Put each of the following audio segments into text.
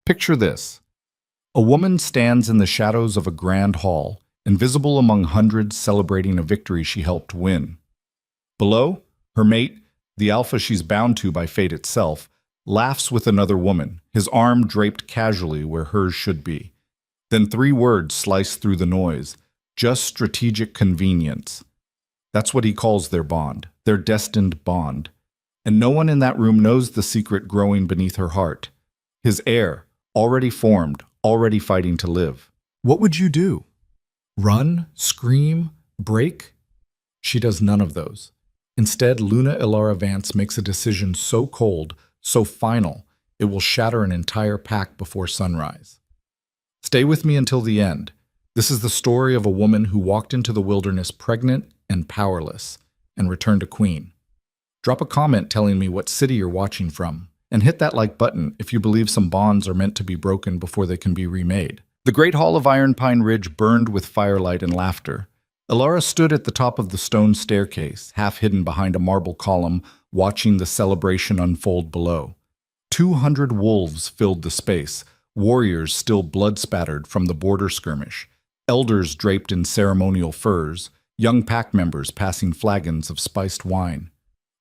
Picture this. A woman stands in the shadows of a grand hall, invisible among hundreds celebrating a victory she helped win. Below, her mate, the alpha she's bound to by fate itself, laughs with another woman, his arm draped casually where hers should be. Then three words slice through the noise, just strategic convenience. That's what he calls their bond, their destined bond. And no one in that room knows the secret growing beneath her heart. His heir, already formed, already fighting to live. What would you do? Run? Scream? Break? She does none of those. Instead, Luna Ilara Vance makes a decision so cold, so final, it will shatter an entire pack before sunrise. Stay with me until the end. This is the story of a woman who walked into the wilderness pregnant and powerless, and returned a queen. Drop a comment telling me what city you're watching from, and hit that like button if you believe some bonds are meant to be broken before they can be remade. The great hall of Iron Pine Ridge burned with firelight and laughter. Ilara stood at the top of the stone staircase, half hidden behind a marble column, watching the celebration unfold below. 200 wolves filled the space, warriors still blood-spattered from the border skirmish, elders draped in ceremonial furs, young pack members passing flagons of spiced wine.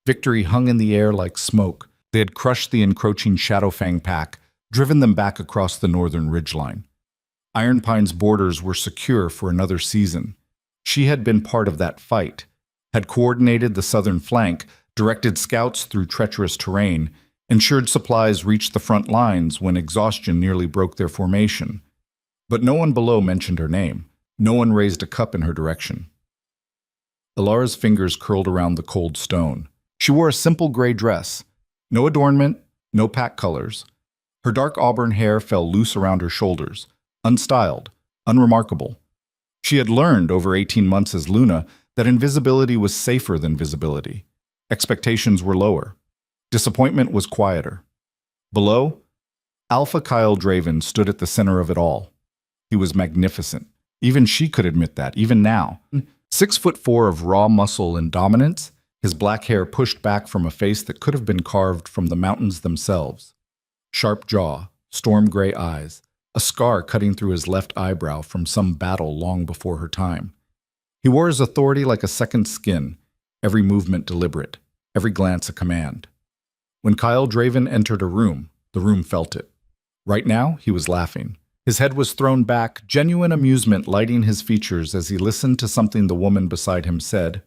Victory hung in the air like smoke. They had crushed the encroaching Shadowfang pack, driven them back across the northern ridgeline. Iron Pine's borders were secure for another season. She had been part of that fight, had coordinated the southern flank, directed scouts through treacherous terrain, ensured supplies reached the front lines when exhaustion nearly broke their formation. But no one below mentioned her name. No one raised a cup in her direction. Ilara's fingers curled around the cold stone. She wore a simple gray dress. No adornment, no pack colors. Her dark auburn hair fell loose around her shoulders, unstyled, unremarkable. She had learned over 18 months as Luna that invisibility was safer than visibility. Expectations were lower. Disappointment was quieter. Below, Alpha Kyle Draven stood at the center of it all. He was magnificent. Even she could admit that, even now. 6'4" of raw muscle and dominance, his black hair pushed back from a face that could have been carved from the mountains themselves. Sharp jaw, storm gray eyes, a scar cutting through his left eyebrow from some battle long before her time. He wore his authority like a second skin, every movement deliberate, every glance a command. When Kyle Draven entered a room, the room felt it. Right now, he was laughing. His head was thrown back, genuine amusement lighting his features as he listened to something the woman beside him said.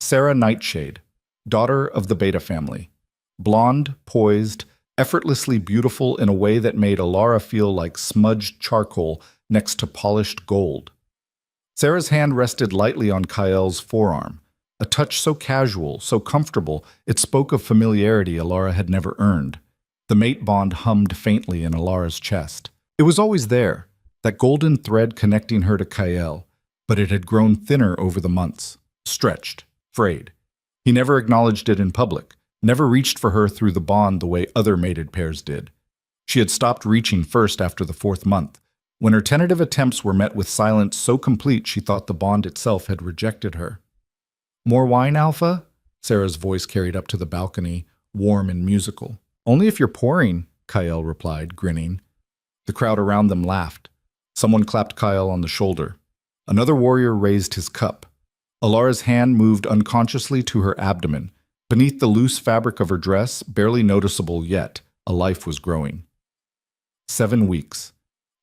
Sarah Nightshade, daughter of the Beta family. Blonde, poised, effortlessly beautiful in a way that made Ilara feel like smudged charcoal next to polished gold. Sarah's hand rested lightly on Kyle's forearm, a touch so casual, so comfortable, it spoke of familiarity Ilara had never earned. The mate bond hummed faintly in Ilara's chest. It was always there, that golden thread connecting her to Kyle, but it had grown thinner over the months, stretched, frayed. He never acknowledged it in public, never reached for her through the bond the way other mated pairs did. She had stopped reaching first after the 4th month, when her tentative attempts were met with silence so complete she thought the bond itself had rejected her. More wine, Alpha? Sarah's voice carried up to the balcony, warm and musical. Only if you're pouring, Kyle replied, grinning. The crowd around them laughed. Someone clapped Kyle on the shoulder. Another warrior raised his cup. Ilara's hand moved unconsciously to her abdomen. Beneath the loose fabric of her dress, barely noticeable yet, a life was growing. 7 weeks.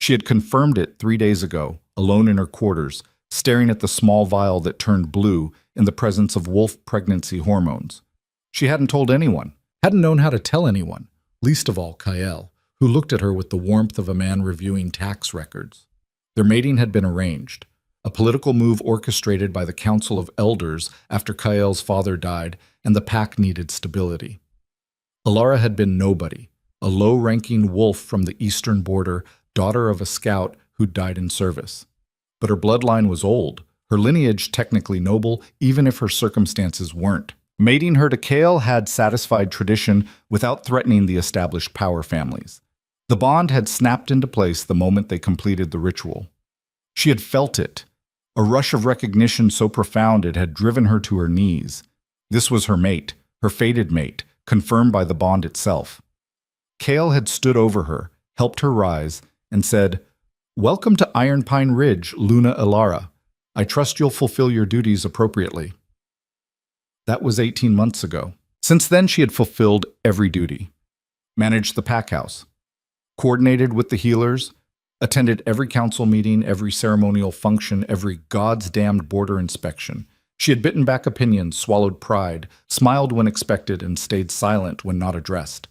She had confirmed it 3 days ago, alone in her quarters, staring at the small vial that turned blue in the presence of wolf pregnancy hormones. She hadn't told anyone, hadn't known how to tell anyone, least of all Kyle, who looked at her with the warmth of a man reviewing tax records. Their mating had been arranged, a political move orchestrated by the Council of Elders after Kyle's father died and the pack needed stability. Ilara had been nobody, a low-ranking wolf from the eastern border, daughter of a scout who'd died in service. But her bloodline was old, her lineage technically noble, even if her circumstances weren't. Mating her to Kale had satisfied tradition without threatening the established power families. The bond had snapped into place the moment they completed the ritual. She had felt it, a rush of recognition so profound it had driven her to her knees. This was her mate, her fated mate, confirmed by the bond itself. Kale had stood over her, helped her rise, and said, "Welcome to Iron Pine Ridge, Luna Ilara. I trust you'll fulfill your duties appropriately." That was 18 months ago. Since then, she had fulfilled every duty. Managed the pack house, coordinated with the healers, attended every council meeting, every ceremonial function, every God's damned border inspection. She had bitten back opinions, swallowed pride, smiled when expected, and stayed silent when not addressed.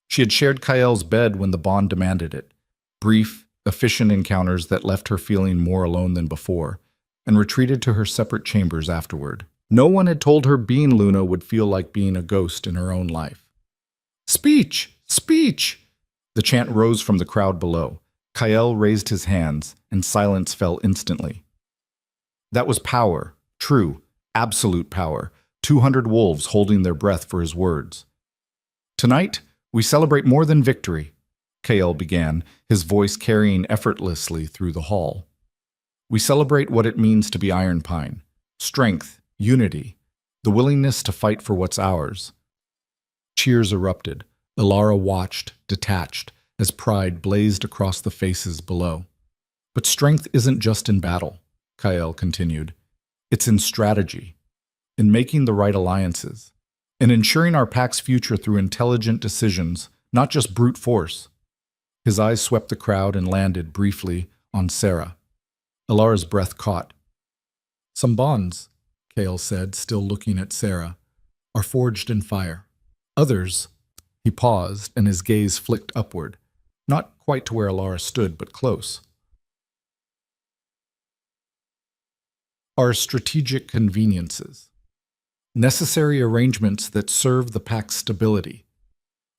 She had shared Kael's bed when the bond demanded it. Brief, efficient encounters that left her feeling more alone than before, and retreated to her separate chambers afterward. No one had told her being Luna would feel like being a ghost in her own life. "Speech! Speech!" The chant rose from the crowd below. Kael raised his hands, and silence fell instantly. That was power, true, absolute power, 200 wolves holding their breath for his words. "Tonight, we celebrate more than victory," Kael began, his voice carrying effortlessly through the hall. "We celebrate what it means to be Iron Pine. Strength, unity, the willingness to fight for what's ours." Cheers erupted. Ilara watched, detached, as pride blazed across the faces below. "But strength isn't just in battle," Kael continued. "It's in strategy, in making the right alliances, in ensuring our pack's future through intelligent decisions, not just brute force." His eyes swept the crowd and landed, briefly, on Sarah. Ilara's breath caught. "Some bonds," Kael said, still looking at Sarah, "are forged in fire. Others—" He paused, and his gaze flicked upward, not quite to where Ilara stood, but close. "Are strategic conveniences. Necessary arrangements that serve the pack's stability."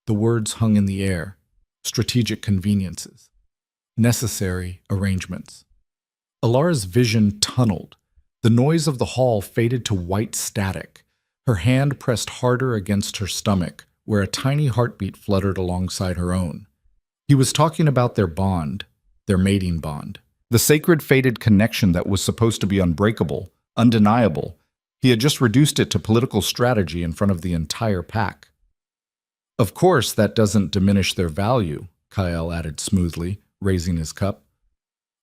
The words hung in the air. Strategic conveniences. Necessary arrangements. Ilara's vision tunneled. The noise of the hall faded to white static. Her hand pressed harder against her stomach, where a tiny heartbeat fluttered alongside her own. He was talking about their bond, their mating bond. The sacred fated connection that was supposed to be unbreakable, undeniable. He had just reduced it to political strategy in front of the entire pack. "Of course, that doesn't diminish their value," Kael added smoothly, raising his cup.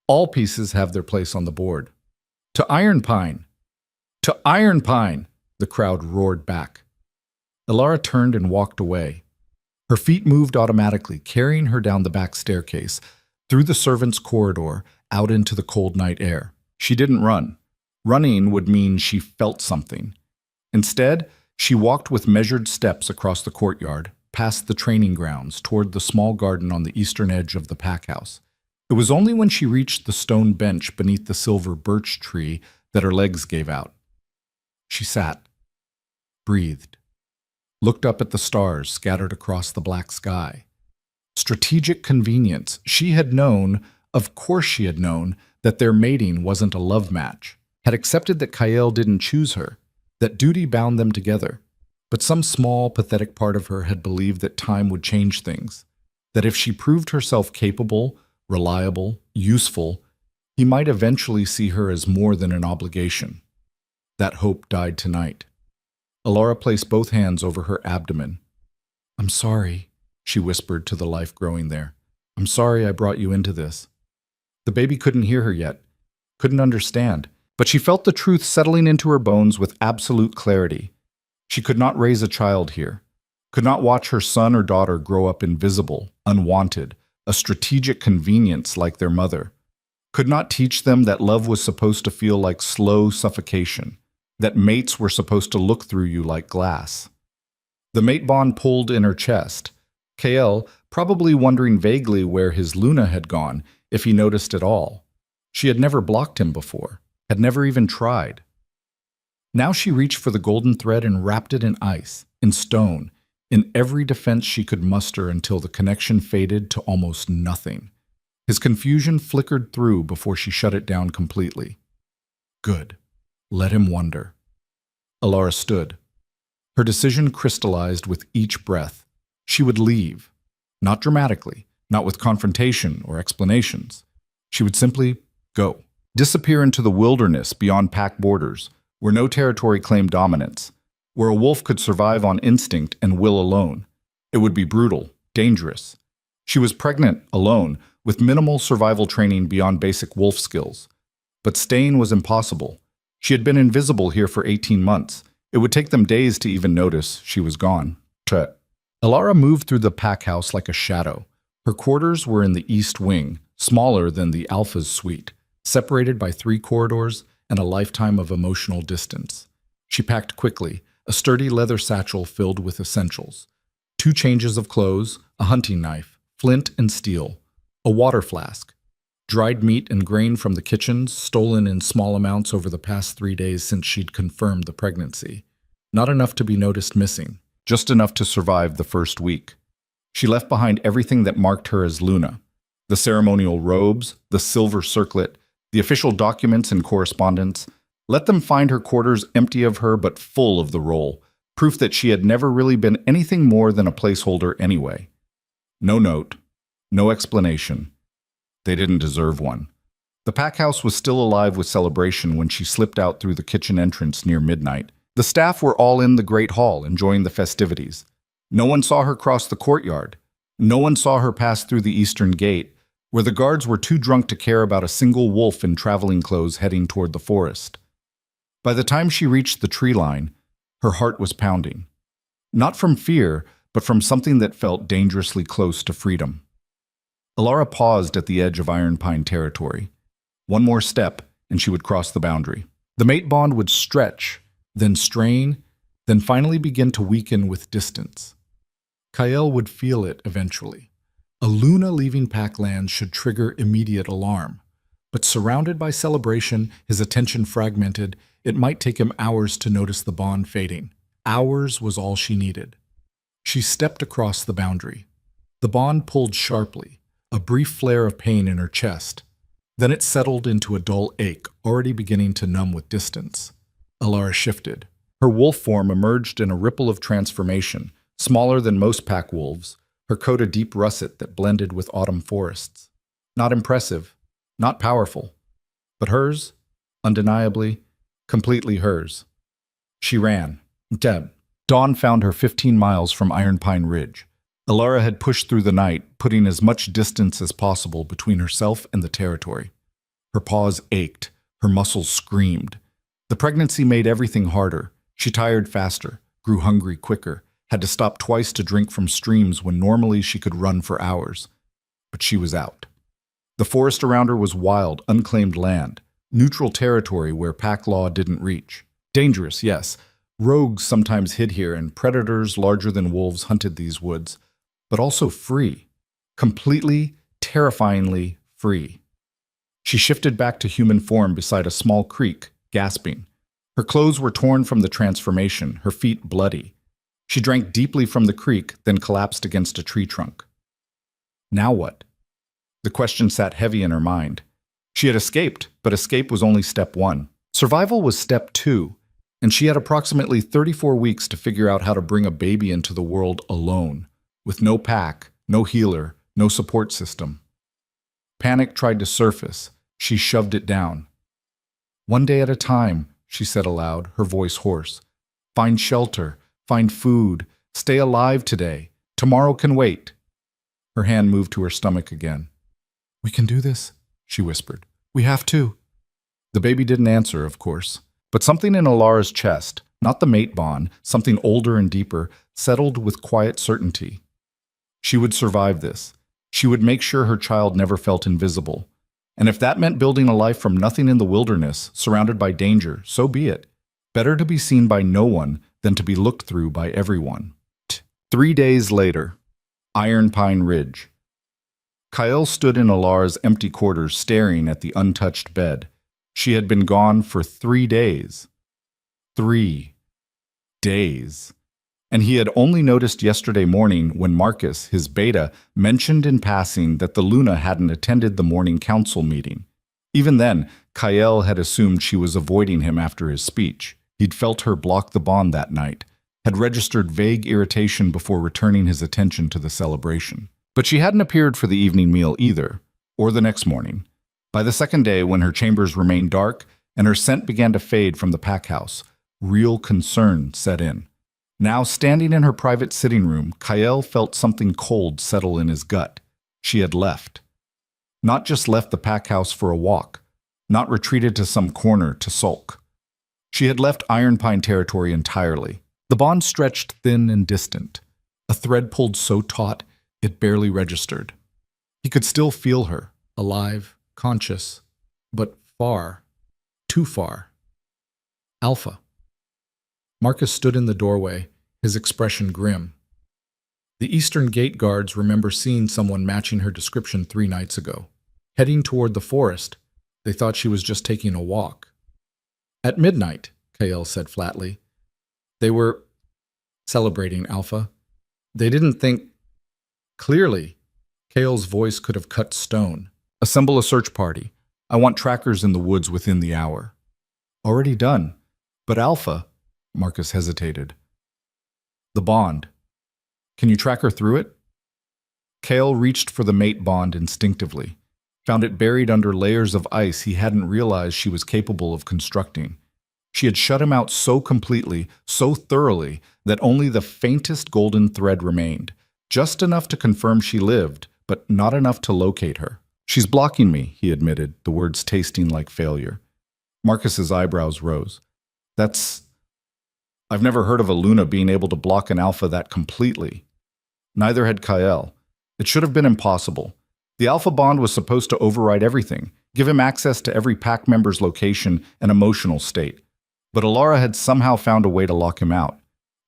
"All pieces have their place on the board." "To Iron Pine! To Iron Pine!" the crowd roared back. Ilara turned and walked away. Her feet moved automatically, carrying her down the back staircase, through the servants' corridor, out into the cold night air. She didn't run. Running would mean she felt something. Instead, she walked with measured steps across the courtyard, past the training grounds, toward the small garden on the eastern edge of the pack house. It was only when she reached the stone bench beneath the silver birch tree that her legs gave out. She sat, breathed, looked up at the stars scattered across the black sky. Strategic convenience. She had known, of course she had known, that their mating wasn't a love match, had accepted that Kael didn't choose her, that duty bound them together. But some small, pathetic part of her had believed that time would change things, that if she proved herself capable, reliable, useful, he might eventually see her as more than an obligation. That hope died tonight. Ilara placed both hands over her abdomen. "I'm sorry," she whispered to the life growing there. "I'm sorry I brought you into this." The baby couldn't hear her yet, couldn't understand, but she felt the truth settling into her bones with absolute clarity. She could not raise a child here, could not watch her son or daughter grow up invisible, unwanted, a strategic convenience like their mother, could not teach them that love was supposed to feel like slow suffocation, that mates were supposed to look through you like glass. The mate bond pulled in her chest. Kael, probably wondering vaguely where his Luna had gone, if he noticed at all. She had never blocked him before, had never even tried. Now she reached for the golden thread and wrapped it in ice, in stone, in every defense she could muster until the connection faded to almost nothing. His confusion flickered through before she shut it down completely. Good. Let him wonder. Ilara stood. Her decision crystallized with each breath. She would leave. Not dramatically, not with confrontation or explanations. She would simply go. Disappear into the wilderness beyond pack borders, where no territory claimed dominance, where a wolf could survive on instinct and will alone. It would be brutal, dangerous. She was pregnant, alone, with minimal survival training beyond basic wolf skills. But staying was impossible. She had been invisible here for 18 months. It would take them days to even notice she was gone. Elara moved through the pack house like a shadow. Her quarters were in the east wing, smaller than the Alpha's suite, separated by 3 corridors and a lifetime of emotional distance. She packed quickly, a sturdy leather satchel filled with essentials. 2 changes of clothes, a hunting knife, flint and steel, a water flask, dried meat and grain from the kitchens, stolen in small amounts over the past 3 days since she'd confirmed the pregnancy. Not enough to be noticed missing, just enough to survive the first week. She left behind everything that marked her as Luna: the ceremonial robes, the silver circlet, the official documents and correspondence. Let them find her quarters empty of her but full of the role, proof that she had never really been anything more than a placeholder anyway. No note, no explanation. They didn't deserve one. The pack house was still alive with celebration when she slipped out through the kitchen entrance near midnight. The staff were all in the great hall, enjoying the festivities. No one saw her cross the courtyard. No one saw her pass through the eastern gate, where the guards were too drunk to care about a single wolf in traveling clothes heading toward the forest. By the time she reached the tree line, her heart was pounding. Not from fear, but from something that felt dangerously close to freedom. Elara paused at the edge of Iron Pine territory. One more step, and she would cross the boundary. The mate bond would stretch, then strain, then finally begin to weaken with distance. Kael would feel it eventually. A Luna leaving Packlands should trigger immediate alarm. But surrounded by celebration, his attention fragmented, it might take him hours to notice the bond fading. Hours was all she needed. She stepped across the boundary. The bond pulled sharply, a brief flare of pain in her chest. Then it settled into a dull ache, already beginning to numb with distance. Elara shifted. Her wolf form emerged in a ripple of transformation, smaller than most pack wolves, her coat a deep russet that blended with autumn forests. Not impressive, not powerful, but hers, undeniably, completely hers. She ran. Dawn found her 15 miles from Iron Pine Ridge. Elara had pushed through the night, putting as much distance as possible between herself and the territory. Her paws ached, her muscles screamed. The pregnancy made everything harder. She tired faster, grew hungry quicker, had to stop twice to drink from streams when normally she could run for hours. But she was out. The forest around her was wild, unclaimed land, neutral territory where pack law didn't reach. Dangerous, yes. Rogues sometimes hid here, and predators larger than wolves hunted these woods. But also free. Completely, terrifyingly free. She shifted back to human form beside a small creek, gasping. Her clothes were torn from the transformation, her feet bloody. She drank deeply from the creek, then collapsed against a tree trunk. Now what? The question sat heavy in her mind. She had escaped, but escape was only step 1. Survival was step 2, and she had approximately 34 weeks to figure out how to bring a baby into the world alone, with no pack, no healer, no support system. Panic tried to surface. She shoved it down. "One day at a time," she said aloud, her voice hoarse. "Find shelter, find food, stay alive today. Tomorrow can wait." Her hand moved to her stomach again. "We can do this," she whispered. "We have to." The baby didn't answer, of course, but something in Elara's chest, not the mate bond, something older and deeper, settled with quiet certainty. She would survive this. She would make sure her child never felt invisible. And if that meant building a life from nothing in the wilderness, surrounded by danger, so be it. Better to be seen by no one than to be looked through by everyone. 3 days later, Iron Pine Ridge. Kael stood in Elara's empty quarters staring at the untouched bed. She had been gone for 3 days. 3 days. And he had only noticed yesterday morning when Marcus, his beta, mentioned in passing that the Luna hadn't attended the morning council meeting. Even then, Kael had assumed she was avoiding him after his speech. He'd felt her block the bond that night, had registered vague irritation before returning his attention to the celebration. But she hadn't appeared for the evening meal either, or the next morning. By the second day, when her chambers remained dark and her scent began to fade from the pack house, real concern set in. Now, standing in her private sitting room, Kael felt something cold settle in his gut. She had left. Not just left the pack house for a walk, not retreated to some corner to sulk. She had left Iron Pine territory entirely. The bond stretched thin and distant, a thread pulled so taut it barely registered. He could still feel her, alive, conscious, but far, too far. Alpha. Marcus stood in the doorway, his expression grim. The Eastern Gate guards remember seeing someone matching her description 3 nights ago. Heading toward the forest, they thought she was just taking a walk. At midnight, Kael said flatly. They were celebrating, Alpha. They didn't think clearly. Kael's voice could have cut stone. Assemble a search party. I want trackers in the woods within the hour. Already done. But Alpha, Marcus hesitated. The bond. Can you track her through it? Kael reached for the mate bond instinctively, found it buried under layers of ice he hadn't realized she was capable of constructing. She had shut him out so completely, so thoroughly, that only the faintest golden thread remained, just enough to confirm she lived, but not enough to locate her. She's blocking me, he admitted, the words tasting like failure. Marcus's eyebrows rose. I've never heard of a Luna being able to block an Alpha that completely. Neither had Kael. It should have been impossible. The Alpha bond was supposed to override everything, give him access to every pack member's location and emotional state. But Alara had somehow found a way to lock him out,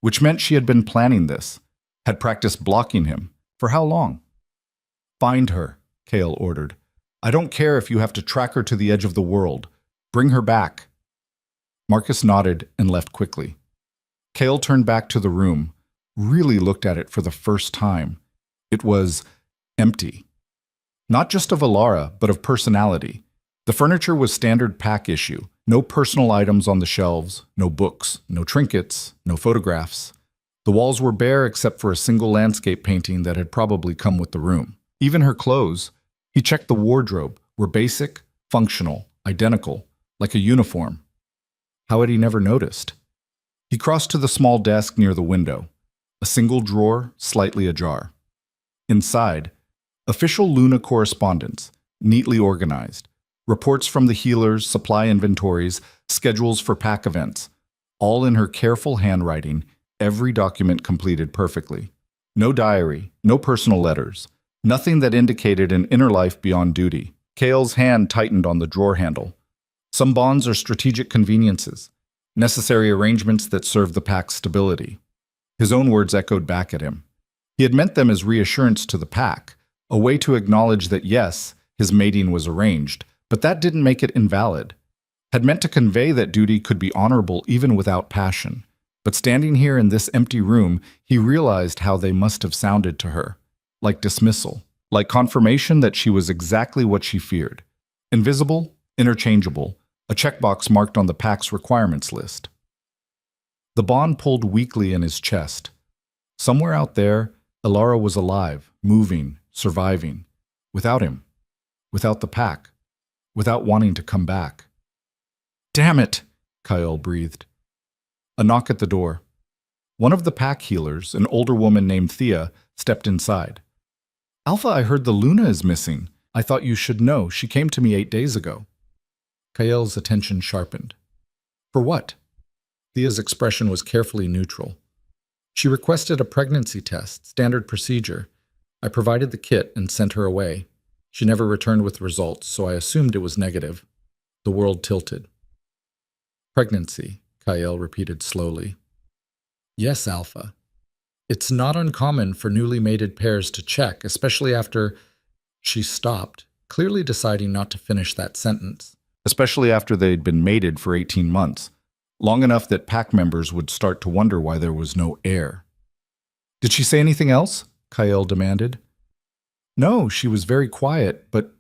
which meant she had been planning this, had practiced blocking him. For how long? Find her, Kael ordered. I don't care if you have to track her to the edge of the world. Bring her back. Marcus nodded and left quickly. Kael turned back to the room, really looked at it for the first time. It was empty. Not just of Alara, but of personality. The furniture was standard pack issue. No personal items on the shelves, no books, no trinkets, no photographs. The walls were bare except for a single landscape painting that had probably come with the room. Even her clothes, he checked the wardrobe, were basic, functional, identical, like a uniform. How had he never noticed? He crossed to the small desk near the window, a single drawer slightly ajar. Inside, official Luna correspondence, neatly organized. Reports from the healers, supply inventories, schedules for pack events. All in her careful handwriting, every document completed perfectly. No diary, no personal letters. Nothing that indicated an inner life beyond duty. Kael's hand tightened on the drawer handle. Some bonds are strategic conveniences, necessary arrangements that serve the pack's stability. His own words echoed back at him. He had meant them as reassurance to the pack, a way to acknowledge that yes, his mating was arranged, but that didn't make it invalid. Had meant to convey that duty could be honorable even without passion. But standing here in this empty room, he realized how they must have sounded to her. Like dismissal, like confirmation that she was exactly what she feared. Invisible, interchangeable, a checkbox marked on the pack's requirements list. The bond pulled weakly in his chest. Somewhere out there, Alara was alive, moving, surviving. Without him. Without the pack. Without wanting to come back. Damn it, Kael breathed. A knock at the door. One of the pack healers, an older woman named Thea, stepped inside. Alpha, I heard the Luna is missing. I thought you should know. She came to me 8 days ago. Kael's attention sharpened. For what? Thea's expression was carefully neutral. She requested a pregnancy test, standard procedure. I provided the kit and sent her away. She never returned with results, so I assumed it was negative. The world tilted. Pregnancy, Kael repeated slowly. Yes, Alpha. It's not uncommon for newly mated pairs to check, especially after... She stopped, clearly deciding not to finish that sentence. Especially after they'd been mated for 18 months, long enough that pack members would start to wonder why there was no heir. Did she say anything else? Kael demanded. No, she was very quiet, but...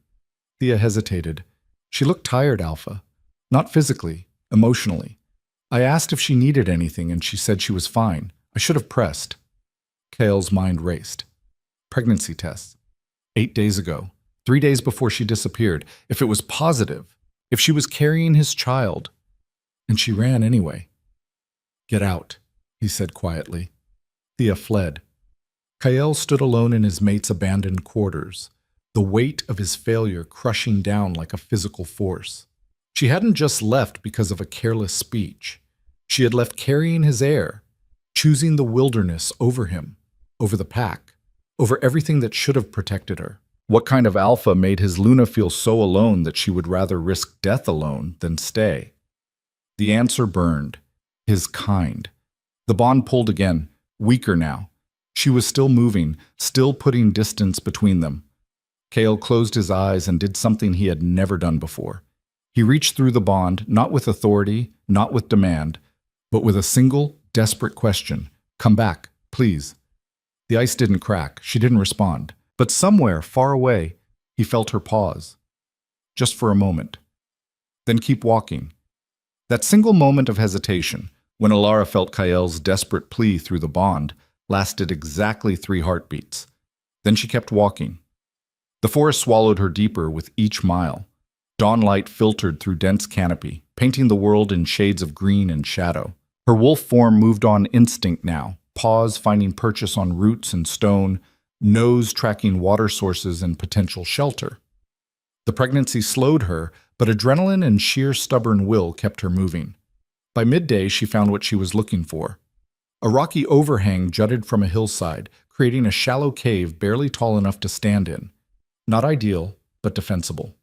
Thea hesitated. She looked tired, Alpha. Not physically, emotionally. I asked if she needed anything, and she said she was fine. I should have pressed. Kael's mind raced. Pregnancy tests. 8 days ago. 3 days before she disappeared. If it was positive. If she was carrying his child. And she ran anyway. Get out, he said quietly. Thea fled. Kael stood alone in his mate's abandoned quarters, the weight of his failure crushing down like a physical force. She hadn't just left because of a careless speech. She had left carrying his heir, choosing the wilderness over him, over the pack, over everything that should have protected her. What kind of alpha made his Luna feel so alone that she would rather risk death alone than stay? The answer burned. His kind. The bond pulled again, weaker now. She was still moving, still putting distance between them. Cale closed his eyes and did something he had never done before. He reached through the bond, not with authority, not with demand, but with a single, desperate question. Come back, please. The ice didn't crack. She didn't respond. But somewhere, far away, he felt her pause. Just for a moment. Then keep walking. That single moment of hesitation, when Alara felt Kael's desperate plea through the bond, lasted exactly 3 heartbeats. Then she kept walking. The forest swallowed her deeper with each mile. Dawn light filtered through dense canopy, painting the world in shades of green and shadow. Her wolf form moved on instinct now, paws finding purchase on roots and stone, nose tracking water sources and potential shelter. The pregnancy slowed her, but adrenaline and sheer stubborn will kept her moving. By midday, she found what she was looking for. A rocky overhang jutted from a hillside, creating a shallow cave barely tall enough to stand in. Not ideal, but defensible.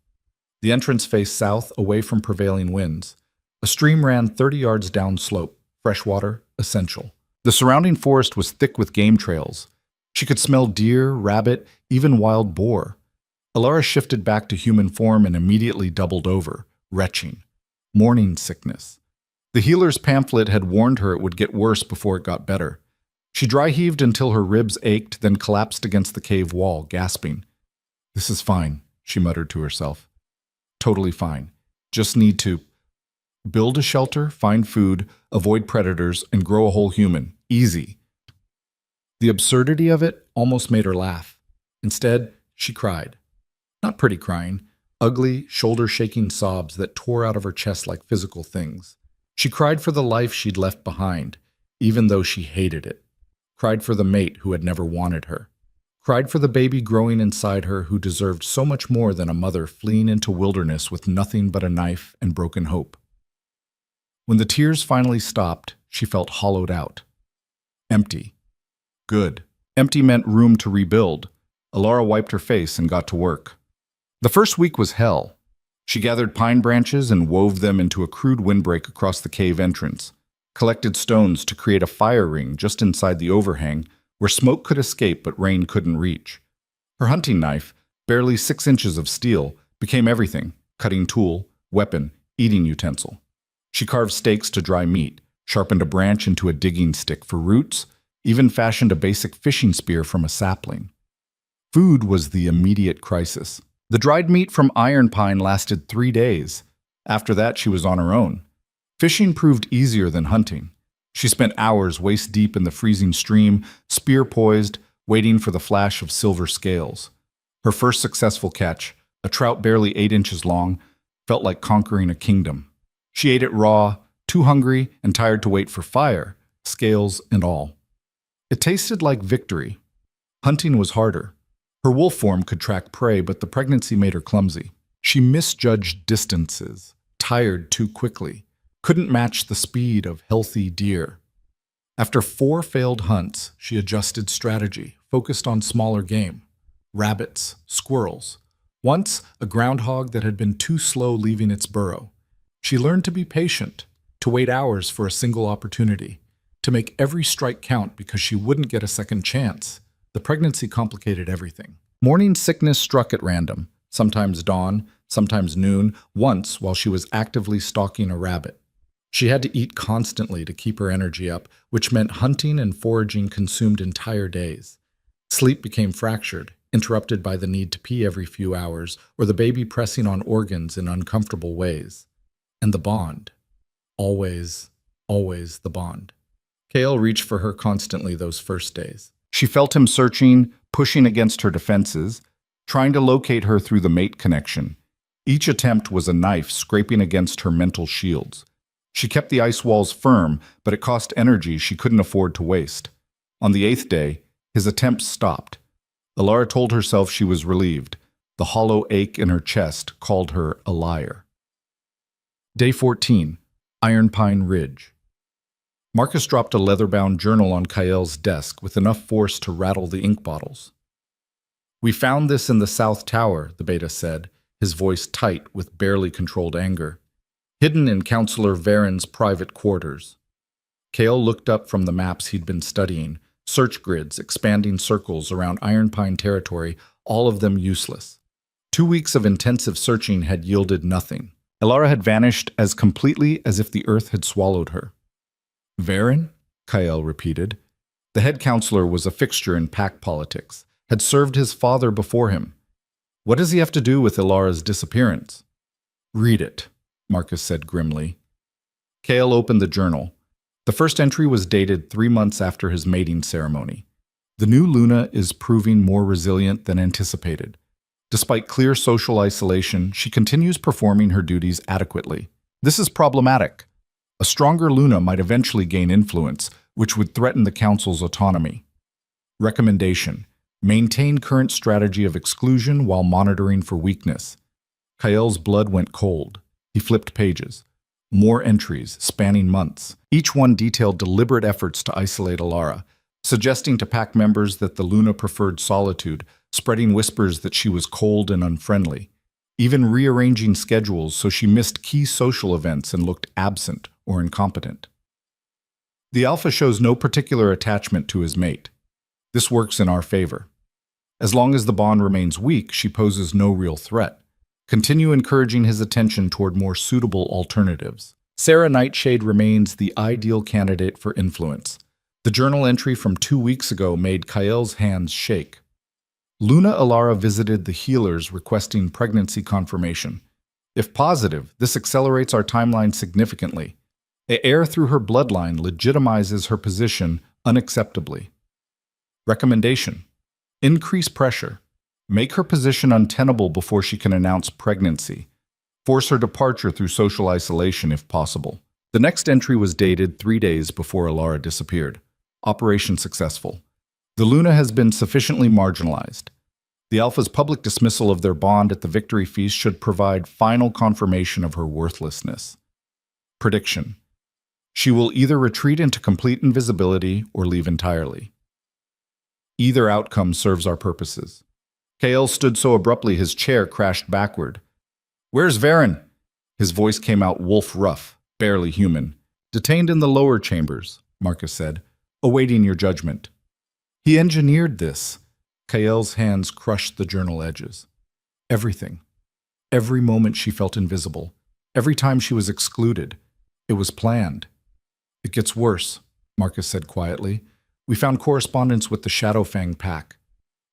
The entrance faced south, away from prevailing winds. A stream ran 30 yards downslope, fresh water, essential. The surrounding forest was thick with game trails. She could smell deer, rabbit, even wild boar. Alara shifted back to human form and immediately doubled over, retching. Morning sickness. The healer's pamphlet had warned her it would get worse before it got better. She dry-heaved until her ribs ached, then collapsed against the cave wall, gasping. "This is fine," she muttered to herself. "Totally fine. Just need to build a shelter, find food, avoid predators, and grow a whole human. Easy." The absurdity of it almost made her laugh. Instead, she cried. Not pretty crying, ugly, shoulder-shaking sobs that tore out of her chest like physical things. She cried for the life she'd left behind, even though she hated it. Cried for the mate who had never wanted her. Cried for the baby growing inside her who deserved so much more than a mother fleeing into wilderness with nothing but a knife and broken hope. When the tears finally stopped, she felt hollowed out. Empty. Good. Empty meant room to rebuild. Alara wiped her face and got to work. The first week was hell. She gathered pine branches and wove them into a crude windbreak across the cave entrance, collected stones to create a fire ring just inside the overhang where smoke could escape but rain couldn't reach. Her hunting knife, barely 6 inches of steel, became everything: cutting tool, weapon, eating utensil. She carved stakes to dry meat, sharpened a branch into a digging stick for roots, even fashioned a basic fishing spear from a sapling. Food was the immediate crisis. The dried meat from iron pine lasted 3 days. After that, she was on her own. Fishing proved easier than hunting. She spent hours waist-deep in the freezing stream, spear poised, waiting for the flash of silver scales. Her first successful catch, a trout barely 8 inches long, felt like conquering a kingdom. She ate it raw, too hungry and tired to wait for fire, scales and all. It tasted like victory. Hunting was harder. Her wolf form could track prey, but the pregnancy made her clumsy. She misjudged distances, tired too quickly, couldn't match the speed of healthy deer. After 4 failed hunts, she adjusted strategy, focused on smaller game. Rabbits, squirrels. Once, a groundhog that had been too slow leaving its burrow. She learned to be patient, to wait hours for a single opportunity, to make every strike count because she wouldn't get a second chance. The pregnancy complicated everything. Morning sickness struck at random, sometimes dawn, sometimes noon, once while she was actively stalking a rabbit. She had to eat constantly to keep her energy up, which meant hunting and foraging consumed entire days. Sleep became fractured, interrupted by the need to pee every few hours or the baby pressing on organs in uncomfortable ways. And the bond. Always, always the bond. Cale reached for her constantly those first days. She felt him searching, pushing against her defenses, trying to locate her through the mate connection. Each attempt was a knife scraping against her mental shields. She kept the ice walls firm, but it cost energy she couldn't afford to waste. On the 8th day, his attempts stopped. Alara told herself she was relieved. The hollow ache in her chest called her a liar. Day 14. Iron Pine Ridge. Marcus dropped a leather-bound journal on Kael's desk with enough force to rattle the ink bottles. "We found this in the South Tower," the beta said, his voice tight with barely controlled anger. "Hidden in Counselor Varen's private quarters." Kael looked up from the maps he'd been studying, search grids, expanding circles around Iron Pine territory, all of them useless. 2 weeks of intensive searching had yielded nothing. Elara had vanished as completely as if the earth had swallowed her. "Varen?" Kael repeated. The head counselor was a fixture in pack politics, had served his father before him. What does he have to do with Elara's disappearance? "Read it," Marcus said grimly. Kael opened the journal. The first entry was dated 3 months after his mating ceremony. "The new Luna is proving more resilient than anticipated. Despite clear social isolation, she continues performing her duties adequately. This is problematic. A stronger Luna might eventually gain influence, which would threaten the Council's autonomy. Recommendation: maintain current strategy of exclusion while monitoring for weakness." Kael's blood went cold. He flipped pages. More entries, spanning months. Each one detailed deliberate efforts to isolate Elara, suggesting to pack members that the Luna preferred solitude, spreading whispers that she was cold and unfriendly, even rearranging schedules so she missed key social events and looked absent or incompetent. The Alpha shows no particular attachment to his mate. This works in our favor. As long as the bond remains weak, she poses no real threat. Continue encouraging his attention toward more suitable alternatives. Sarah Nightshade remains the ideal candidate for influence. The journal entry from 2 weeks ago made Kael's hands shake. Luna Elara visited the healers requesting pregnancy confirmation. If positive, this accelerates our timeline significantly. Heir through her bloodline legitimizes her position unacceptably. Recommendation: increase pressure. Make her position untenable before she can announce pregnancy. Force her departure through social isolation if possible. The next entry was dated 3 days before Elara disappeared. Operation successful. The Luna has been sufficiently marginalized. The Alpha's public dismissal of their bond at the Victory Feast should provide final confirmation of her worthlessness. Prediction: she will either retreat into complete invisibility or leave entirely. Either outcome serves our purposes. Kael stood so abruptly his chair crashed backward. "Where's Varen?" His voice came out wolf rough, barely human. "Detained in the lower chambers," Marcus said, "awaiting your judgment." "He engineered this." Kael's hands crushed the journal edges. Everything. Every moment she felt invisible. Every time she was excluded. It was planned. "It gets worse," Marcus said quietly. "We found correspondence with the Shadowfang pack.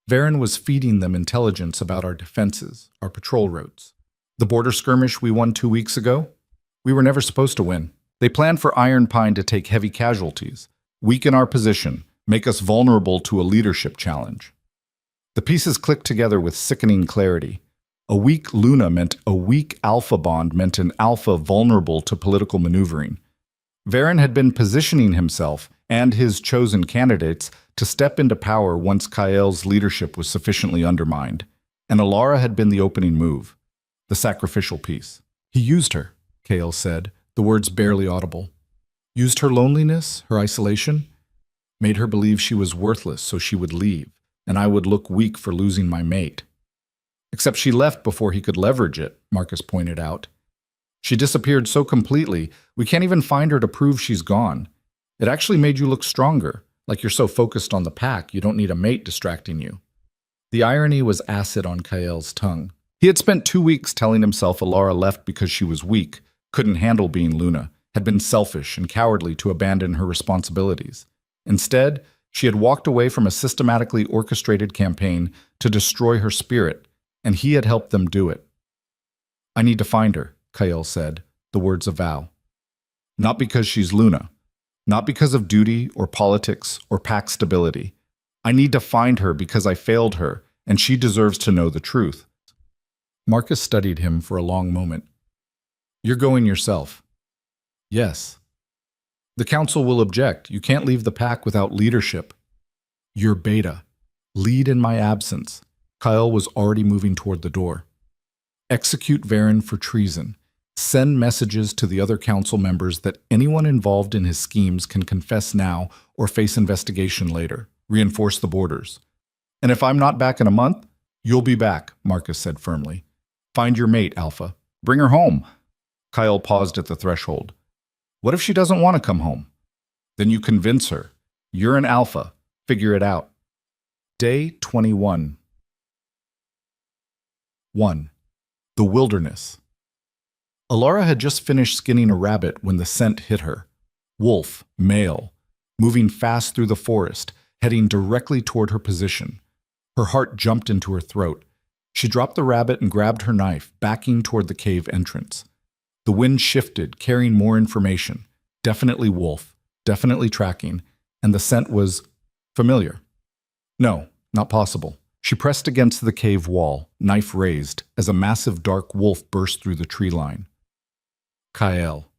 Varen was feeding them intelligence about our defenses, our patrol routes. The border skirmish we won 2 weeks ago? We were never supposed to win. They planned for Iron Pine to take heavy casualties, weaken our position, make us vulnerable to a leadership challenge." The pieces clicked together with sickening clarity. A weak Luna meant a weak Alpha bond meant an Alpha vulnerable to political maneuvering. Varen had been positioning himself and his chosen candidates to step into power once Kael's leadership was sufficiently undermined, and Elara had been the opening move, the sacrificial piece. "He used her," Kael said, the words barely audible. "Used her loneliness, her isolation, made her believe she was worthless so she would leave, and I would look weak for losing my mate. Except she left before he could leverage it," Marcus pointed out. "She disappeared so completely, we can't even find her to prove she's gone. It actually made you look stronger, like you're so focused on the pack you don't need a mate distracting you." The irony was acid on Kael's tongue. He had spent 2 weeks telling himself Elara left because she was weak, couldn't handle being Luna, had been selfish and cowardly to abandon her responsibilities. Instead, she had walked away from a systematically orchestrated campaign to destroy her spirit, and he had helped them do it. "I need to find her," Kael said, the words a vow. "Not because she's Luna. Not because of duty or politics or pack stability. I need to find her because I failed her, and she deserves to know the truth." Marcus studied him for a long moment. "You're going yourself." "Yes." "The council will object. You can't leave the pack without leadership." "You're beta. Lead in my absence." Kyle was already moving toward the door. Execute Varen for treason. Send messages to the other council members that anyone involved in his schemes can confess now or face investigation later. Reinforce the borders. And if I'm not back in a month, you'll be back, Marcus said firmly. Find your mate, Alpha. Bring her home. Kyle paused at the threshold. What if she doesn't want to come home? Then you convince her. You're an Alpha. Figure it out. Day 21. 1. The Wilderness. Alara had just finished skinning a rabbit when the scent hit her. Wolf, male, moving fast through the forest, heading directly toward her position. Her heart jumped into her throat. She dropped the rabbit and grabbed her knife, backing toward the cave entrance. The wind shifted, carrying more information. Definitely wolf, definitely tracking, and the scent was familiar. No, not possible. She pressed against the cave wall, knife raised, as a massive dark wolf burst through the tree line. Kyle.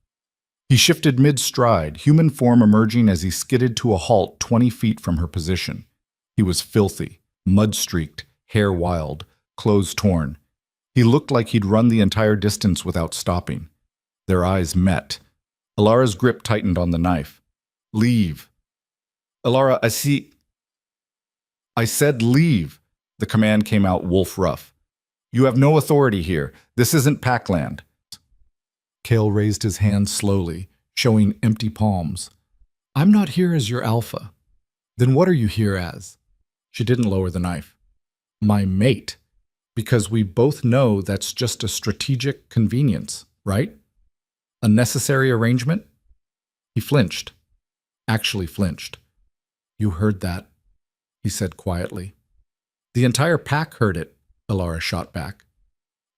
He shifted mid-stride, human form emerging as he skidded to a halt 20 feet from her position. He was filthy, mud-streaked, hair wild, clothes torn. He looked like he'd run the entire distance without stopping. Their eyes met. Alara's grip tightened on the knife. Leave. Alara, I said leave. The command came out wolf rough. You have no authority here. This isn't Packland. Kale raised his hand slowly, showing empty palms. I'm not here as your Alpha. Then what are you here as? She didn't lower the knife. My mate. Because we both know that's just a strategic convenience, right? A necessary arrangement? He flinched. Actually flinched. You heard that, he said quietly. The entire pack heard it, Alara shot back.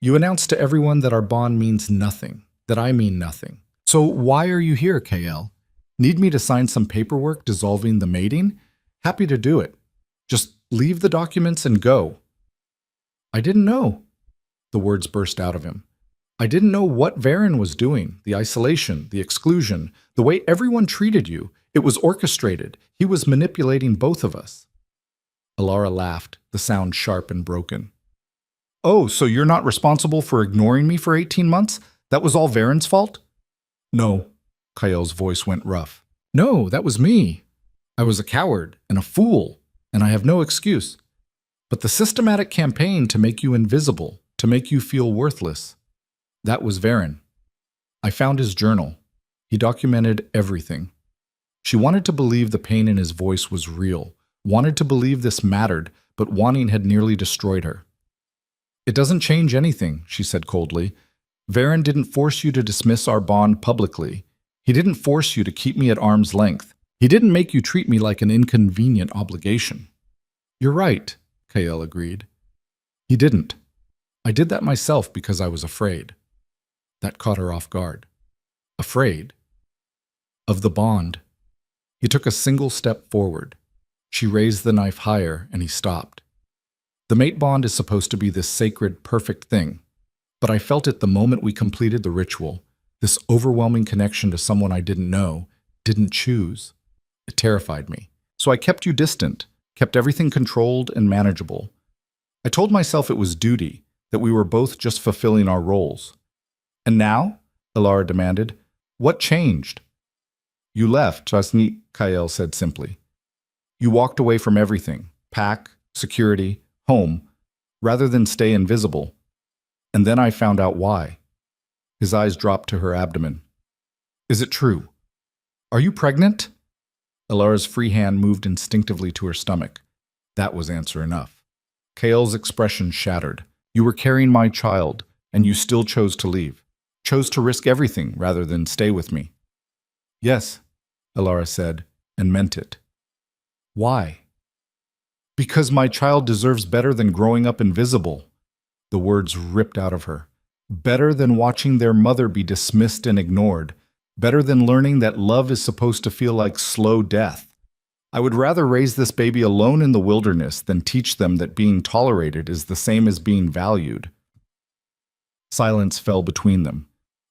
You announced to everyone that our bond means nothing, that I mean nothing. So why are you here, KL? Need me to sign some paperwork dissolving the mating? Happy to do it. Just leave the documents and go. I didn't know. The words burst out of him. I didn't know what Varen was doing, the isolation, the exclusion, the way everyone treated you. It was orchestrated. He was manipulating both of us. Alara laughed, the sound sharp and broken. Oh, so you're not responsible for ignoring me for 18 months? That was all Varen's fault? No. Kyle voice went rough. No, that was me. I was a coward and a fool, and I have no excuse. But the systematic campaign to make you invisible, to make you feel worthless, that was Varen. I found his journal. He documented everything. She wanted to believe the pain in his voice was real, wanted to believe this mattered, but wanting had nearly destroyed her. It doesn't change anything, she said coldly. Varen didn't force you to dismiss our bond publicly. He didn't force you to keep me at arm's length. He didn't make you treat me like an inconvenient obligation. You're right, Kyle agreed. He didn't. I did that myself because I was afraid. That caught her off guard. Afraid? Of the bond. He took a single step forward. She raised the knife higher, and he stopped. The mate bond is supposed to be this sacred, perfect thing. But I felt it the moment we completed the ritual, this overwhelming connection to someone I didn't know, didn't choose. It terrified me. So I kept you distant, kept everything controlled and manageable. I told myself it was duty, that we were both just fulfilling our roles. And now? Alara demanded. What changed? You left, Chasni, Kyle said simply. You walked away from everything, pack, security, home, rather than stay invisible. And then I found out why. His eyes dropped to her abdomen. Is it true? Are you pregnant? Alara's free hand moved instinctively to her stomach. That was answer enough. Kale's expression shattered. You were carrying my child, and you still chose to leave. Chose to risk everything rather than stay with me. Yes, Alara said, and meant it. Why? Because my child deserves better than growing up invisible. The words ripped out of her. Better than watching their mother be dismissed and ignored. Better than learning that love is supposed to feel like slow death. I would rather raise this baby alone in the wilderness than teach them that being tolerated is the same as being valued. Silence fell between them.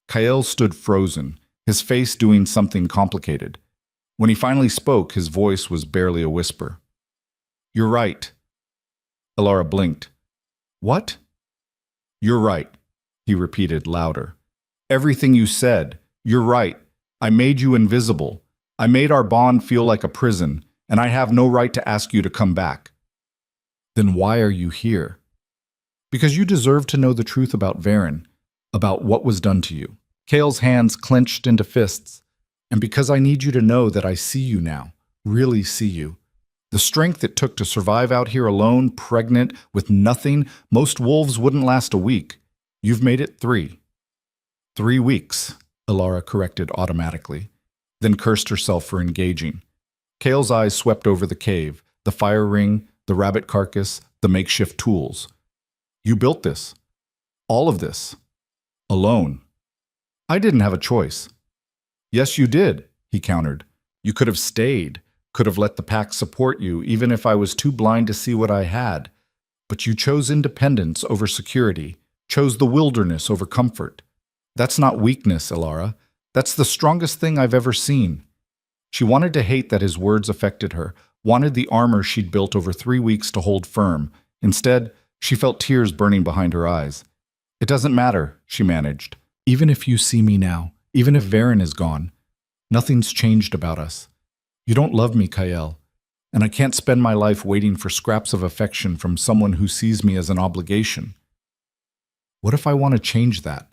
Kyle stood frozen, his face doing something complicated. When he finally spoke, his voice was barely a whisper. You're right. Alara blinked. What? You're right, he repeated louder. Everything you said. You're right. I made you invisible. I made our bond feel like a prison, and I have no right to ask you to come back. Then why are you here? Because you deserve to know the truth about Varen, about what was done to you. Kale's hands clenched into fists. And because I need you to know that I see you now, really see you. The strength it took to survive out here alone, pregnant, with nothing, most wolves wouldn't last a week. You've made it 3. 3 weeks, Elara corrected automatically, then cursed herself for engaging. Kale's eyes swept over the cave, the fire ring, the rabbit carcass, the makeshift tools. You built this. All of this. Alone. I didn't have a choice. Yes, you did, he countered. You could have stayed, could have let the pack support you, even if I was too blind to see what I had. But you chose independence over security, chose the wilderness over comfort. That's not weakness, Elara. That's the strongest thing I've ever seen. She wanted to hate that his words affected her, wanted the armor she'd built over 3 weeks to hold firm. Instead, she felt tears burning behind her eyes. It doesn't matter, she managed. Even if you see me now, even if Varen is gone, nothing's changed about us. You don't love me, Kael, and I can't spend my life waiting for scraps of affection from someone who sees me as an obligation. What if I want to change that?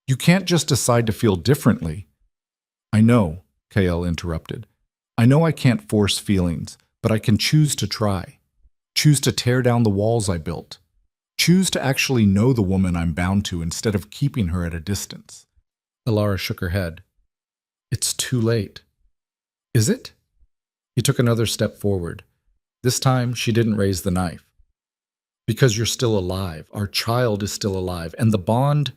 You can't just decide to feel differently. I know, Kael interrupted. I know I can't force feelings, but I can choose to try. Choose to tear down the walls I built. Choose to actually know the woman I'm bound to instead of keeping her at a distance. Elara shook her head. It's too late. Is it? He took another step forward. This time, she didn't raise the knife. Because you're still alive. Our child is still alive. And the bond...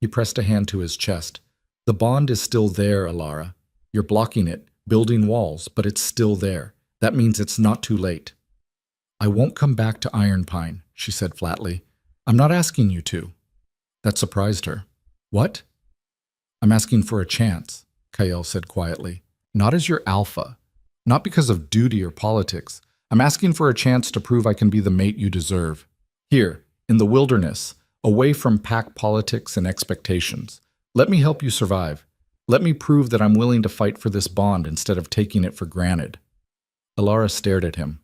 He pressed a hand to his chest. The bond is still there, Elara. You're blocking it, building walls, but it's still there. That means it's not too late. I won't come back to Ironpine, she said flatly. I'm not asking you to. That surprised her. What? I'm asking for a chance, Kael said quietly. Not as your alpha. Not because of duty or politics. I'm asking for a chance to prove I can be the mate you deserve. Here, in the wilderness, away from pack politics and expectations. Let me help you survive. Let me prove that I'm willing to fight for this bond instead of taking it for granted. Elara stared at him.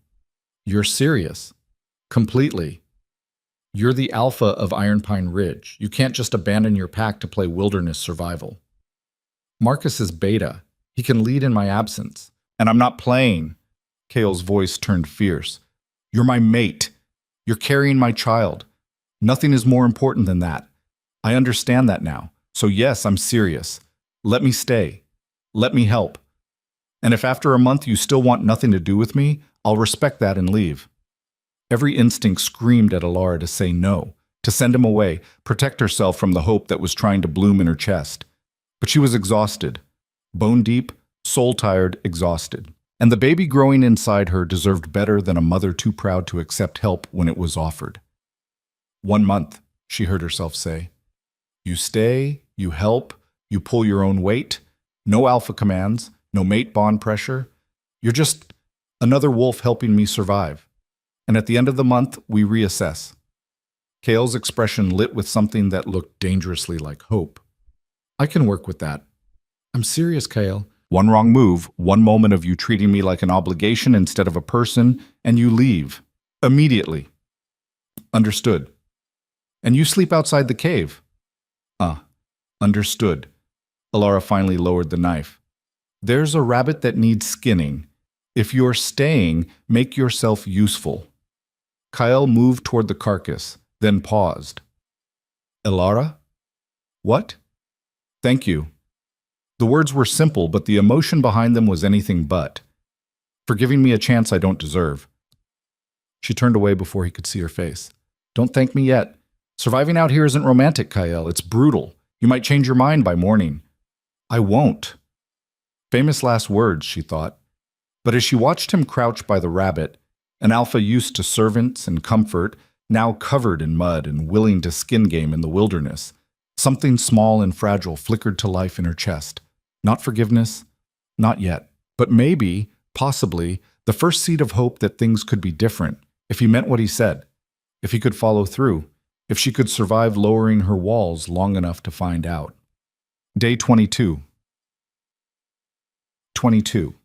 You're serious. Completely. You're the alpha of Ironpine Ridge. You can't just abandon your pack to play wilderness survival. Marcus is beta. He can lead in my absence. And I'm not playing. Kale's voice turned fierce. You're my mate. You're carrying my child. Nothing is more important than that. I understand that now. So yes, I'm serious. Let me stay. Let me help. And if after a month you still want nothing to do with me, I'll respect that and leave. Every instinct screamed at Elara to say no, to send him away, protect herself from the hope that was trying to bloom in her chest. But she was exhausted. Bone deep, soul tired, exhausted. And the baby growing inside her deserved better than a mother too proud to accept help when it was offered. 1 month, she heard herself say. You stay, you help, you pull your own weight. No alpha commands, no mate bond pressure. You're just another wolf helping me survive. And at the end of the month, we reassess. Kale's expression lit with something that looked dangerously like hope. I can work with that. I'm serious, Kale. One wrong move, one moment of you treating me like an obligation instead of a person, and you leave. Immediately. Understood. And you sleep outside the cave. Understood. Elara finally lowered the knife. There's a rabbit that needs skinning. If you're staying, make yourself useful. Kael moved toward the carcass, then paused. Elara? What? Thank you. The words were simple, but the emotion behind them was anything but. For giving me a chance I don't deserve. She turned away before he could see her face. Don't thank me yet. Surviving out here isn't romantic, Kael. It's brutal. You might change your mind by morning. I won't. Famous last words, she thought. But as she watched him crouch by the rabbit, an alpha used to servants and comfort, now covered in mud and willing to skin game in the wilderness, something small and fragile flickered to life in her chest. Not forgiveness, not yet, but maybe, possibly, the first seed of hope that things could be different if he meant what he said. if he could follow through, if she could survive lowering her walls long enough to find out. Day 22. 22.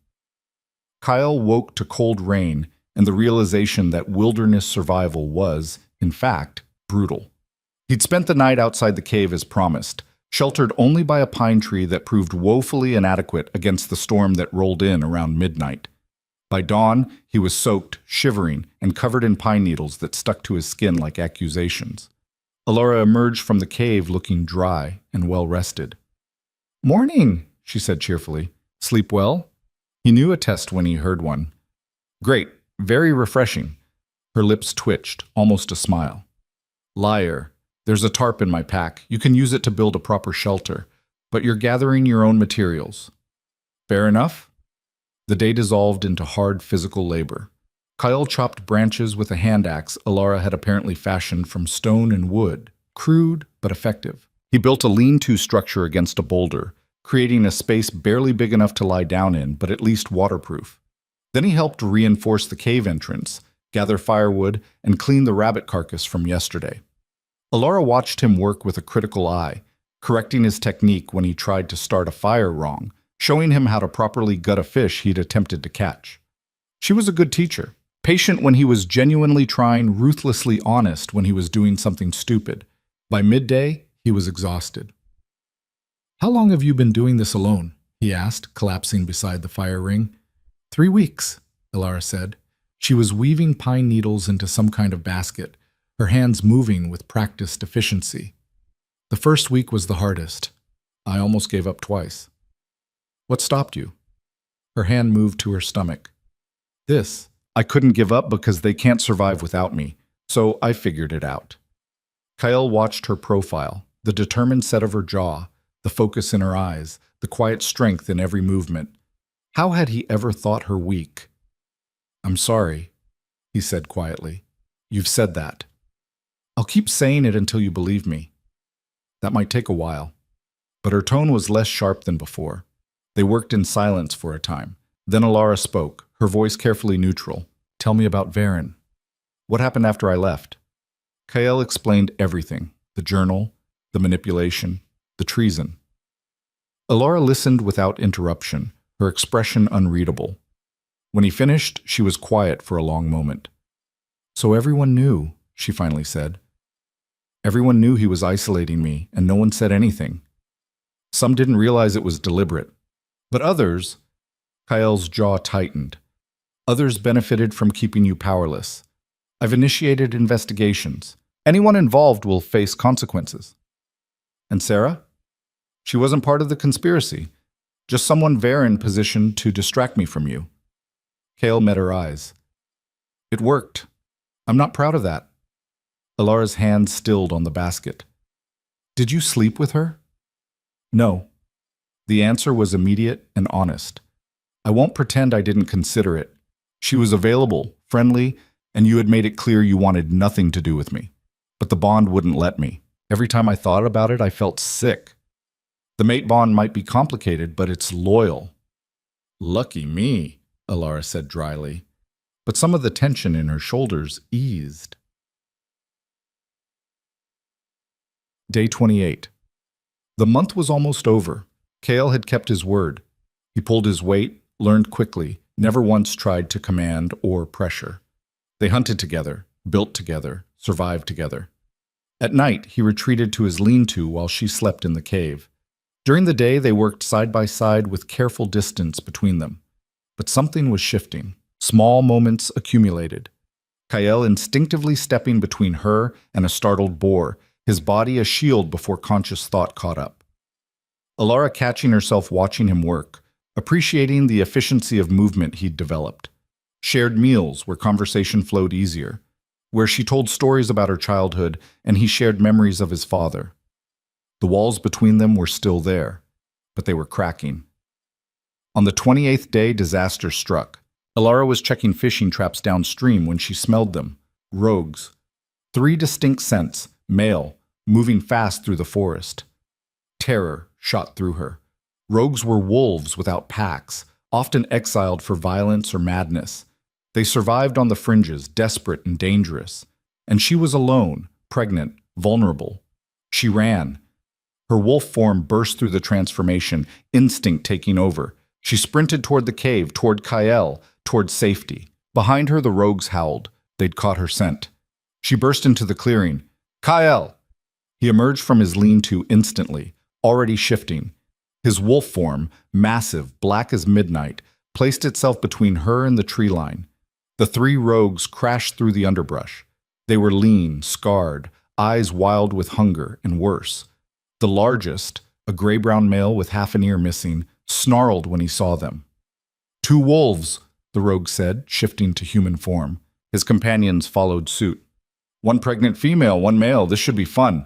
Kyle woke to cold rain and the realization that wilderness survival was, in fact, brutal. He'd spent the night outside the cave as promised, sheltered only by a pine tree that proved woefully inadequate against the storm that rolled in around midnight. By dawn, he was soaked, shivering, and covered in pine needles that stuck to his skin like accusations. Alara emerged from the cave looking dry and well-rested. "Morning," she said cheerfully. "Sleep well?" He knew a test when he heard one. "Great, very refreshing." Her lips twitched, almost a smile. "Liar. There's a tarp in my pack. You can use it to build a proper shelter, but you're gathering your own materials." "Fair enough." The day dissolved into hard physical labor. Kyle chopped branches with a hand axe Alara had apparently fashioned from stone and wood, crude but effective. He built a lean-to structure against a boulder, creating a space barely big enough to lie down in, but at least waterproof. Then he helped reinforce the cave entrance, gather firewood, and clean the rabbit carcass from yesterday. Alara watched him work with a critical eye, correcting his technique when he tried to start a fire wrong, showing him how to properly gut a fish he'd attempted to catch. She was a good teacher, patient when he was genuinely trying, ruthlessly honest when he was doing something stupid. By midday, he was exhausted. "How long have you been doing this alone?" he asked, collapsing beside the fire ring. 3 weeks, Alara said. She was weaving pine needles into some kind of basket, her hands moving with practiced efficiency. "The first week was the hardest. I almost gave up twice." "What stopped you?" Her hand moved to her stomach. "This. I couldn't give up because they can't survive without me, so I figured it out." Kyle watched her profile, the determined set of her jaw, the focus in her eyes, the quiet strength in every movement. How had he ever thought her weak? "I'm sorry," he said quietly. "You've said that. I'll keep saying it until you believe me. That might take a while." But her tone was less sharp than before. They worked in silence for a time. Then Alara spoke, her voice carefully neutral. "Tell me about Varen. What happened after I left?" Kyle explained everything, the journal, the manipulation, the treason. Alara listened without interruption, her expression unreadable. When he finished, she was quiet for a long moment. "So everyone knew," she finally said. "Everyone knew he was isolating me, and no one said anything. Some didn't realize it was deliberate. But others," Kyle's jaw tightened, "others benefited from keeping you powerless. I've initiated investigations. Anyone involved will face consequences." "And Sarah?" "She wasn't part of the conspiracy. Just someone Varen positioned to distract me from you." Kale met her eyes. "It worked. I'm not proud of that." Alara's hand stilled on the basket. "Did you sleep with her?" "No." The answer was immediate and honest. "I won't pretend I didn't consider it. She was available, friendly, and you had made it clear you wanted nothing to do with me. But the bond wouldn't let me. Every time I thought about it, I felt sick. The mate bond might be complicated, but it's loyal." "Lucky me," Alara said dryly. But some of the tension in her shoulders eased. Day 28. The month was almost over. Kale had kept his word. He pulled his weight, learned quickly, never once tried to command or pressure. They hunted together, built together, survived together. At night, he retreated to his lean-to while she slept in the cave. During the day, they worked side by side with careful distance between them. But something was shifting. Small moments accumulated. Kyle instinctively stepping between her and a startled boar, his body a shield before conscious thought caught up. Alara catching herself watching him work, appreciating the efficiency of movement he'd developed. Shared meals where conversation flowed easier, where she told stories about her childhood and he shared memories of his father. The walls between them were still there, but they were cracking. On the 28th day, disaster struck. Alara was checking fishing traps downstream when she smelled them. Rogues. 3 distinct scents, male, moving fast through the forest. Terror shot through her. Rogues were wolves without packs, often exiled for violence or madness. They survived on the fringes, desperate and dangerous. And she was alone, pregnant, vulnerable. She ran. Her wolf form burst through the transformation, instinct taking over. She sprinted toward the cave, toward Kael, toward safety. Behind her, the rogues howled. They'd caught her scent. She burst into the clearing. Kael! He emerged from his lean-to instantly, already shifting. His wolf form, massive, black as midnight, placed itself between her and the tree line. The three rogues crashed through the underbrush. They were lean, scarred, eyes wild with hunger, and worse. The largest, a gray-brown male with half an ear missing, snarled when he saw them. "Two wolves," the rogue said, shifting to human form. His companions followed suit. "One pregnant female, one male. This should be fun."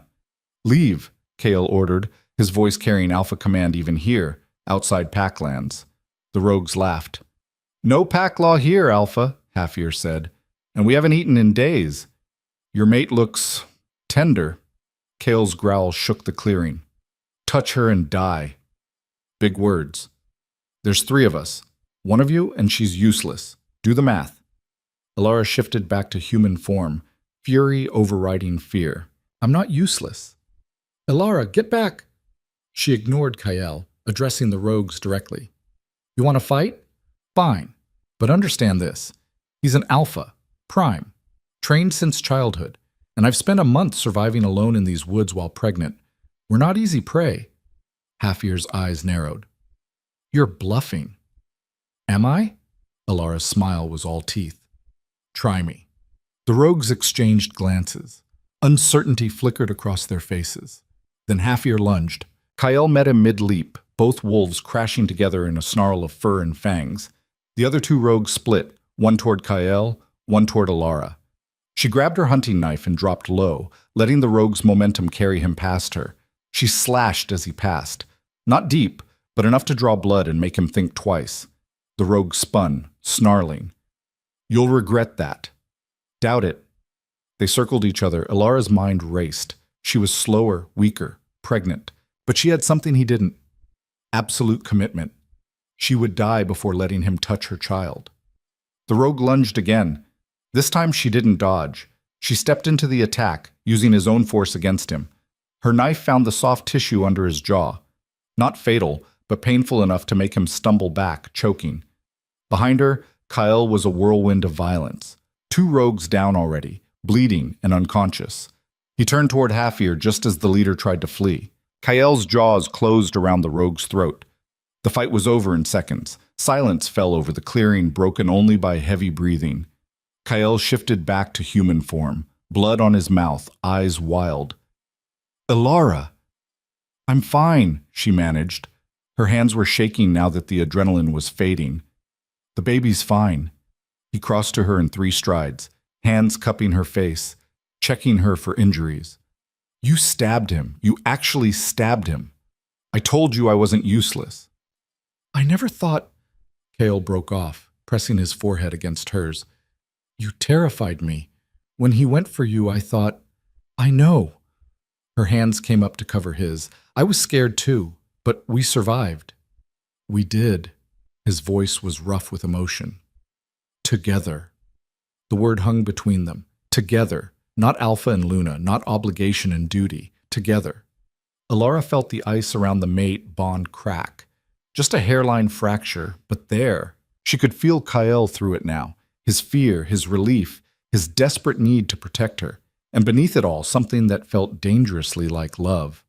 "Leave," Kael ordered, his voice carrying alpha command even here, outside Packlands. The rogues laughed. "No pack law here, Alpha," Half-Ear said, "and we haven't eaten in days. Your mate looks tender." Kael's growl shook the clearing. "Touch her and die." Big words. "There's three of us. One of you, and she's useless. Do the math." Alara shifted back to human form, fury overriding fear. "I'm not useless." "Alara, get back!" She ignored Kael, addressing the rogues directly. "You want to fight? Fine. But understand this. He's an alpha, prime, trained since childhood, and I've spent a month surviving alone in these woods while pregnant. We're not easy prey." Half-Ear's eyes narrowed. "You're bluffing." "Am I?" Alara's smile was all teeth. "Try me." The rogues exchanged glances. Uncertainty flickered across their faces. Then Half-Ear lunged. Kael met him mid-leap, both wolves crashing together in a snarl of fur and fangs. The other two rogues split, one toward Kael, one toward Alara. She grabbed her hunting knife and dropped low, letting the rogue's momentum carry him past her. She slashed as he passed. Not deep, but enough to draw blood and make him think twice. The rogue spun, snarling. "You'll regret that." "Doubt it." They circled each other. Alara's mind raced. She was slower, weaker, pregnant. But she had something he didn't. Absolute commitment. She would die before letting him touch her child. The rogue lunged again. This time she didn't dodge. She stepped into the attack, using his own force against him. Her knife found the soft tissue under his jaw. Not fatal, but painful enough to make him stumble back, choking. Behind her, Kael was a whirlwind of violence. Two rogues down already, bleeding and unconscious. He turned toward Half-Ear just as the leader tried to flee. Kael's jaws closed around the rogue's throat. The fight was over in seconds. Silence fell over the clearing, broken only by heavy breathing. Kael shifted back to human form, blood on his mouth, eyes wild. "Alara!" "I'm fine," she managed. Her hands were shaking now that the adrenaline was fading. "The baby's fine." He crossed to her in 3 strides, hands cupping her face, checking her for injuries. "You stabbed him. You actually stabbed him. I told you I wasn't useless." "I never thought—" Kael broke off, pressing his forehead against hers. "You terrified me. When he went for you, I thought, I know." Her hands came up to cover his. "I was scared too, but we survived." "We did." His voice was rough with emotion. "Together." The word hung between them. Together. Not Alpha and Luna, not obligation and duty. Together. Alara felt the ice around the mate bond crack. Just a hairline fracture, but there. She could feel Kael through it now. His fear, his relief, his desperate need to protect her. And beneath it all, something that felt dangerously like love.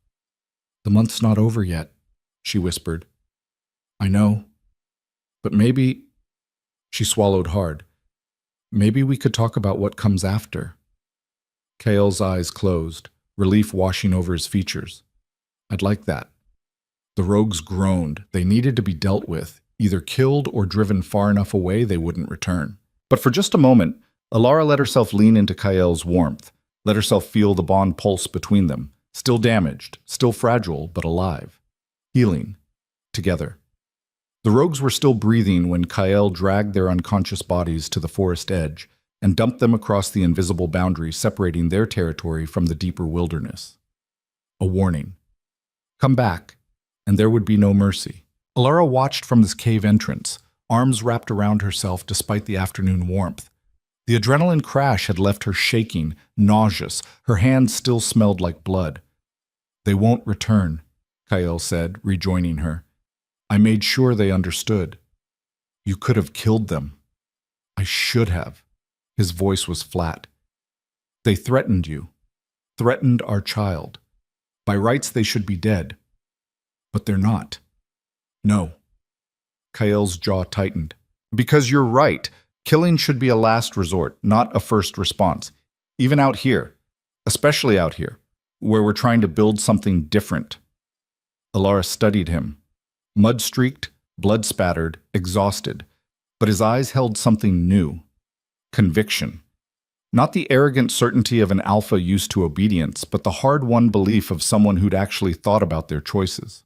"The month's not over yet," she whispered. "I know. But maybe—" She swallowed hard. "Maybe we could talk about what comes after." Kael's eyes closed, relief washing over his features. "I'd like that." The rogues groaned. They needed to be dealt with, either killed or driven far enough away they wouldn't return. But for just a moment, Alara let herself lean into Kael's warmth, let herself feel the bond pulse between them, still damaged, still fragile, but alive. Healing. Together. The rogues were still breathing when Kael dragged their unconscious bodies to the forest edge and dumped them across the invisible boundary separating their territory from the deeper wilderness. A warning. Come back, and there would be no mercy. Alara watched from this cave entrance, arms wrapped around herself despite the afternoon warmth. The adrenaline crash had left her shaking, nauseous. Her hands still smelled like blood. "They won't return," Kyle said, rejoining her. "I made sure they understood. You could have killed them." "I should have." His voice was flat. "They threatened you. Threatened our child. By rights they should be dead. But they're not." "No." Kyle's jaw tightened. "Because you're right. Killing should be a last resort, not a first response. Even out here. Especially out here, where we're trying to build something different." Alara studied him. Mud-streaked, blood-spattered, exhausted. But his eyes held something new. Conviction. Not the arrogant certainty of an alpha used to obedience, but the hard-won belief of someone who'd actually thought about their choices.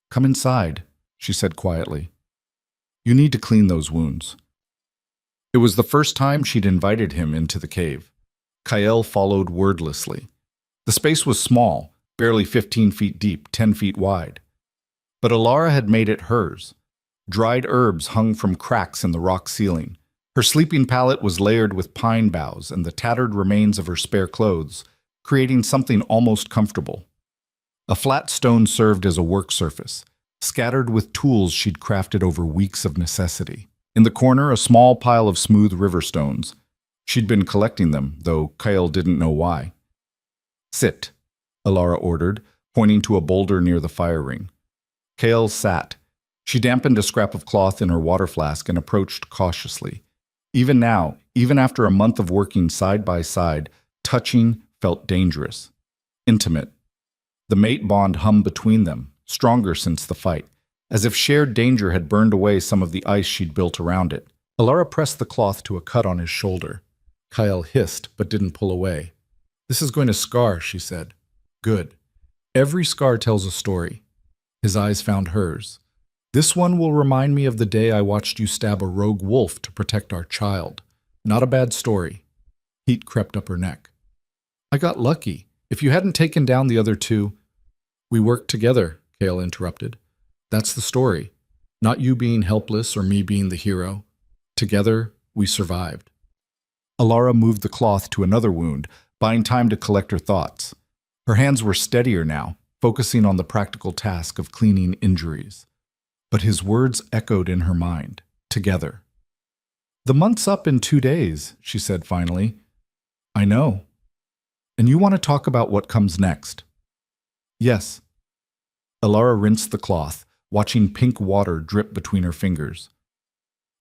"Come inside," she said quietly. "You need to clean those wounds." It was the first time she'd invited him into the cave. Kyle followed wordlessly. The space was small, barely 15 feet deep, 10 feet wide. But Alara had made it hers. Dried herbs hung from cracks in the rock ceiling. Her sleeping pallet was layered with pine boughs and the tattered remains of her spare clothes, creating something almost comfortable. A flat stone served as a work surface, scattered with tools she'd crafted over weeks of necessity. In the corner, a small pile of smooth river stones. She'd been collecting them, though Kyle didn't know why. "Sit," Alara ordered, pointing to a boulder near the fire ring. Kale sat. She dampened a scrap of cloth in her water flask and approached cautiously. Even now, even after a month of working side by side, touching felt dangerous. Intimate. The mate bond hummed between them, stronger since the fight, as if shared danger had burned away some of the ice she'd built around it. Alara pressed the cloth to a cut on his shoulder. Kyle hissed, but didn't pull away. "This is going to scar," she said. "Good. Every scar tells a story." His eyes found hers. "This one will remind me of the day I watched you stab a rogue wolf to protect our child. Not a bad story." Heat crept up her neck. "I got lucky. If you hadn't taken down the other two—" "We worked together," Kale interrupted. "That's the story. Not you being helpless or me being the hero. Together, we survived." Alara moved the cloth to another wound, buying time to collect her thoughts. Her hands were steadier now, focusing on the practical task of cleaning injuries. But his words echoed in her mind. Together. "The month's up in 2 days," she said finally. "I know. And you want to talk about what comes next?" "Yes." Alara rinsed the cloth, watching pink water drip between her fingers.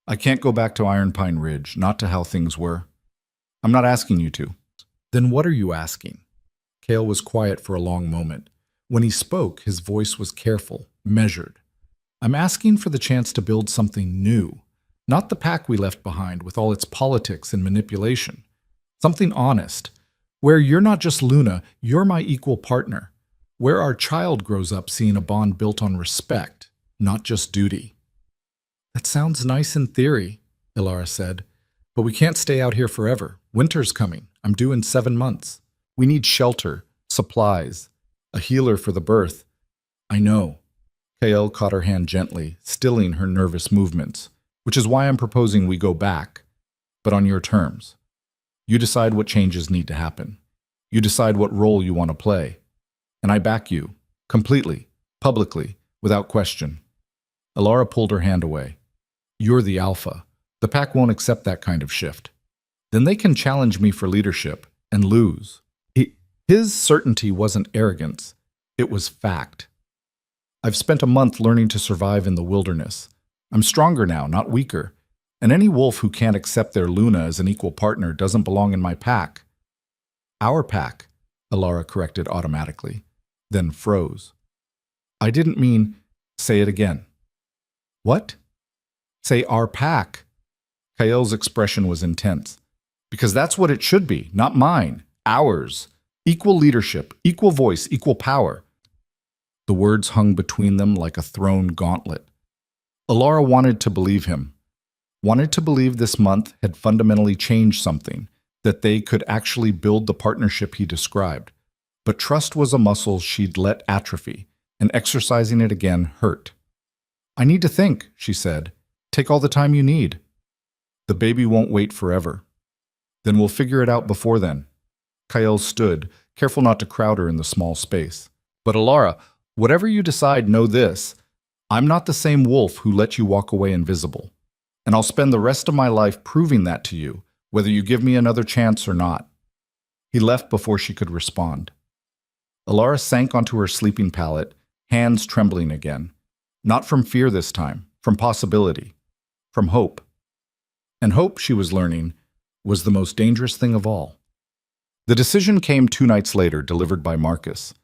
"I can't go back to Iron Pine Ridge, not to how things were. I'm not asking you to." "Then what are you asking?" Kale was quiet for a long moment. When he spoke, his voice was careful, measured. "I'm asking for the chance to build something new, not the pack we left behind with all its politics and manipulation. Something honest, where you're not just Luna, you're my equal partner. Where our child grows up seeing a bond built on respect, not just duty." "That sounds nice in theory," Alara said, "but we can't stay out here forever. Winter's coming. I'm due in 7 months. We need shelter, supplies, a healer for the birth." "I know." Kael caught her hand gently, stilling her nervous movements, "which is why I'm proposing we go back, but on your terms. You decide what changes need to happen. You decide what role you want to play. And I back you, completely, publicly, without question." Alara pulled her hand away. "You're the alpha. The pack won't accept that kind of shift. Then they can challenge me for leadership and lose." His certainty wasn't arrogance. It was fact. "I've spent a month learning to survive in the wilderness. I'm stronger now, not weaker. And any wolf who can't accept their Luna as an equal partner doesn't belong in my pack." "Our pack," Alara corrected automatically, then froze. "I didn't mean—" "Say it again." "What?" "Say our pack." Kael's expression was intense. "Because that's what it should be, not mine. Ours. Equal leadership, equal voice, equal power." The words hung between them like a thrown gauntlet. Alara wanted to believe him. Wanted to believe this month had fundamentally changed something, that they could actually build the partnership he described. But trust was a muscle she'd let atrophy, and exercising it again hurt. "I need to think," she said. "Take all the time you need." "The baby won't wait forever." Then we'll figure it out before then. Kyle stood, careful not to crowd her in the small space. But Alara, whatever you decide, know this. I'm not the same wolf who let you walk away invisible. And I'll spend the rest of my life proving that to you, whether you give me another chance or not. He left before she could respond. Alara sank onto her sleeping pallet, hands trembling again. Not from fear this time, from possibility, from hope. And hope, she was learning, was the most dangerous thing of all. The decision came 2 nights later, delivered by Marcus.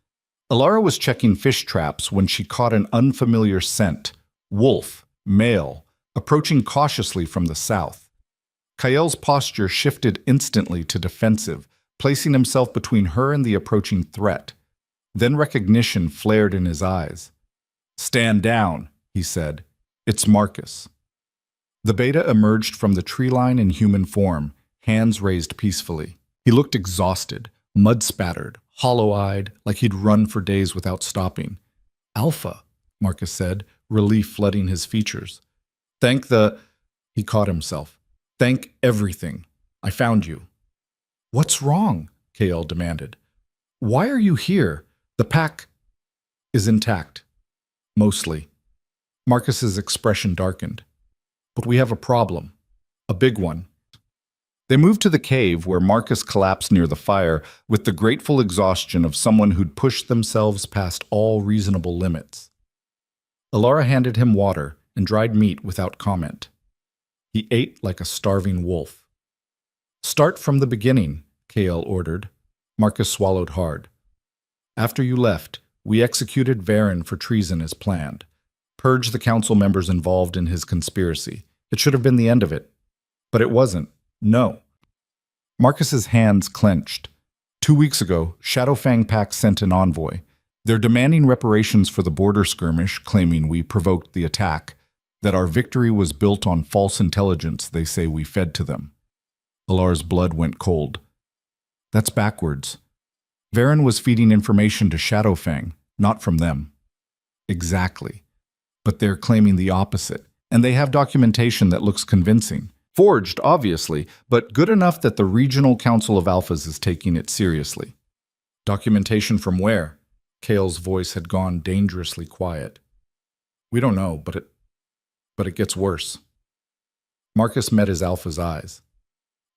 Alara was checking fish traps when she caught an unfamiliar scent, wolf, male, approaching cautiously from the south. Kael's posture shifted instantly to defensive, placing himself between her and the approaching threat. Then recognition flared in his eyes. "Stand down," he said. "It's Marcus." The beta emerged from the tree line in human form, hands raised peacefully. He looked exhausted, mud-spattered, hollow-eyed, like he'd run for days without stopping. "Alpha," Marcus said, relief flooding his features. "Thank the—" He caught himself. "Thank everything. I found you." "What's wrong?" Kael demanded. "Why are you here? The pack is intact. Mostly." Marcus's expression darkened. "But we have a problem. A big one." They moved to the cave where Marcus collapsed near the fire with the grateful exhaustion of someone who'd pushed themselves past all reasonable limits. Alara handed him water and dried meat without comment. He ate like a starving wolf. "Start from the beginning," Kael ordered. Marcus swallowed hard. "After you left, we executed Varen for treason as planned. Purged the council members involved in his conspiracy. It should have been the end of it. But it wasn't. No." Marcus's hands clenched. 2 weeks ago, Shadowfang Pack sent an envoy. They're demanding reparations for the border skirmish, claiming we provoked the attack, that our victory was built on false intelligence they say we fed to them. Alara's blood went cold. That's backwards. Varen was feeding information to Shadowfang, not from them. Exactly. But they're claiming the opposite, and they have documentation that looks convincing. Forged, obviously, but good enough that the Regional Council of Alphas is taking it seriously. Documentation from where? Kael's voice had gone dangerously quiet. "We don't know, but it gets worse." Marcus met his Alpha's eyes.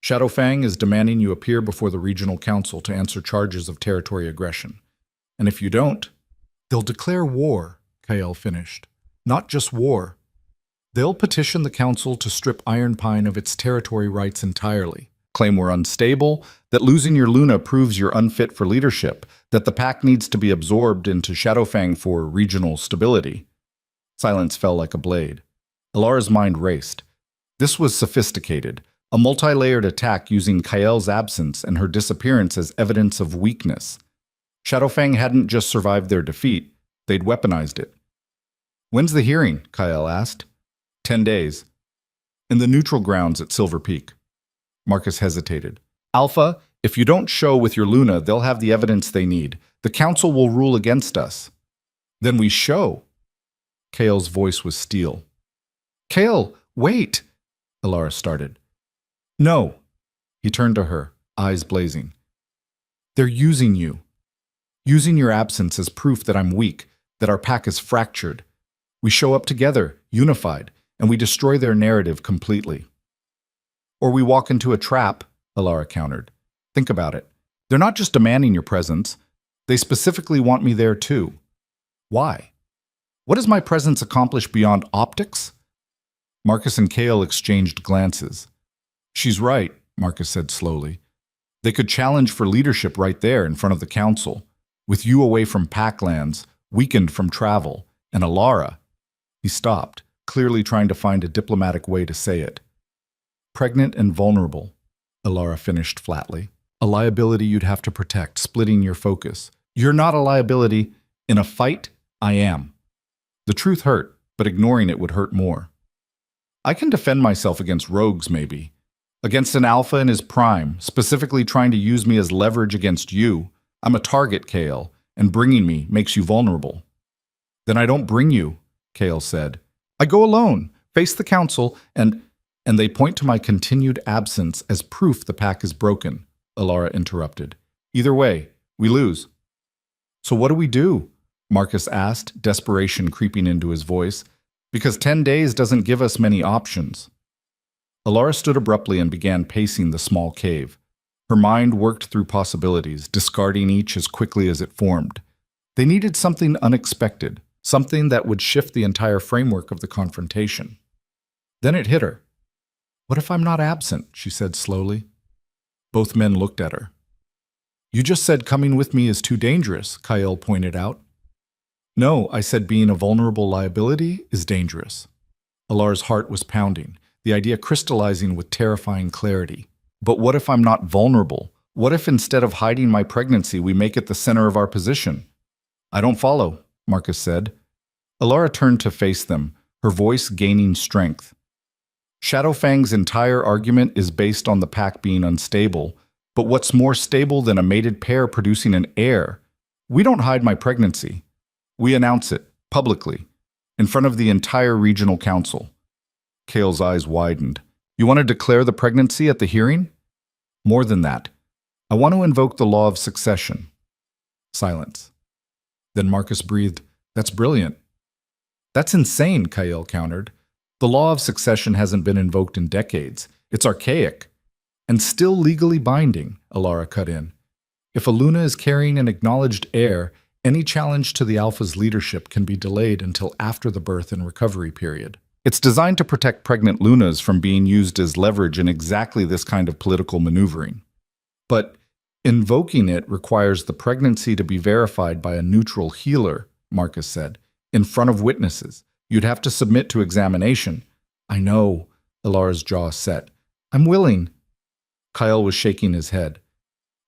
"Shadowfang is demanding you appear before the Regional Council to answer charges of territory aggression. And if you don't, they'll declare war," Kael finished. "Not just war. They'll petition the Council to strip Iron Pine of its territory rights entirely. Claim we're unstable, that losing your Luna proves you're unfit for leadership, that the pack needs to be absorbed into Shadowfang for regional stability." Silence fell like a blade. Alara's mind raced. This was sophisticated, a multi-layered attack using Kael's absence and her disappearance as evidence of weakness. Shadowfang hadn't just survived their defeat, they'd weaponized it. "When's the hearing?" Kael asked. 10 days. In the neutral grounds at Silver Peak. Marcus hesitated. "Alpha, if you don't show with your Luna, they'll have the evidence they need. The Council will rule against us." "Then we show." Kael's voice was steel. "Kael, wait!" Alara started. "No." He turned to her, eyes blazing. "They're using you. Using your absence as proof that I'm weak, that our pack is fractured. We show up together, unified, and we destroy their narrative completely." "Or we walk into a trap," Alara countered. "Think about it. They're not just demanding your presence. They specifically want me there too. Why? What does my presence accomplish beyond optics?" Marcus and Kael exchanged glances. "She's right," Marcus said slowly. "They could challenge for leadership right there in front of the Council, with you away from Packlands, weakened from travel, and Alara." He stopped, clearly trying to find a diplomatic way to say it. "Pregnant and vulnerable," Alara finished flatly. "A liability you'd have to protect, splitting your focus. You're not a liability. In a fight, I am." The truth hurt, but ignoring it would hurt more. "I can defend myself against rogues, maybe. Against an Alpha in his prime, specifically trying to use me as leverage against you. I'm a target, Kael, and bringing me makes you vulnerable." "Then I don't bring you," Kael said. "I go alone, face the Council, and—" And they point to my continued absence as proof the pact is broken, Alara interrupted. Either way, we lose. So what do we do? Marcus asked, desperation creeping into his voice. Because 10 days doesn't give us many options. Alara stood abruptly and began pacing the small cave. Her mind worked through possibilities, discarding each as quickly as it formed. They needed something unexpected, something that would shift the entire framework of the confrontation. Then it hit her. What if I'm not absent? She said slowly. Both men looked at her. You just said coming with me is too dangerous, Kyle pointed out. No, I said being a vulnerable liability is dangerous. Alara's heart was pounding, the idea crystallizing with terrifying clarity. But what if I'm not vulnerable? What if instead of hiding my pregnancy, we make it the center of our position? I don't follow, Marcus said. Alara turned to face them, her voice gaining strength. Shadowfang's entire argument is based on the pack being unstable, but what's more stable than a mated pair producing an heir? We don't hide my pregnancy. We announce it, publicly, in front of the entire regional council. Kale's eyes widened. You want to declare the pregnancy at the hearing? More than that. I want to invoke the law of succession. Silence. Then Marcus breathed, That's brilliant. That's insane, Kyle countered. The law of succession hasn't been invoked in decades. It's archaic. And still legally binding, Alara cut in. If a Luna is carrying an acknowledged heir, any challenge to the Alpha's leadership can be delayed until after the birth and recovery period. It's designed to protect pregnant Lunas from being used as leverage in exactly this kind of political maneuvering. But invoking it requires the pregnancy to be verified by a neutral healer, Marcus said, in front of witnesses. You'd have to submit to examination. I know, Alara's jaw set. I'm willing. Kyle was shaking his head.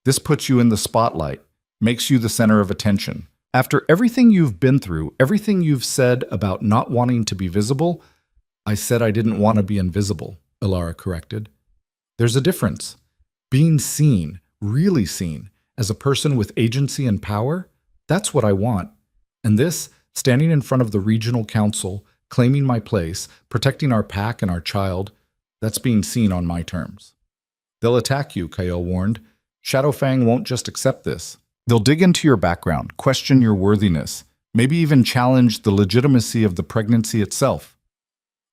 This puts you in the spotlight, makes you the center of attention. After everything you've been through, everything you've said about not wanting to be visible, I said I didn't want to be invisible, Alara corrected. There's a difference. Being seen, really seen, as a person with agency and power, that's what I want. And this, standing in front of the regional council, claiming my place, protecting our pack and our child, that's being seen on my terms. They'll attack you, Kyle warned. Shadowfang won't just accept this. They'll dig into your background, question your worthiness, maybe even challenge the legitimacy of the pregnancy itself.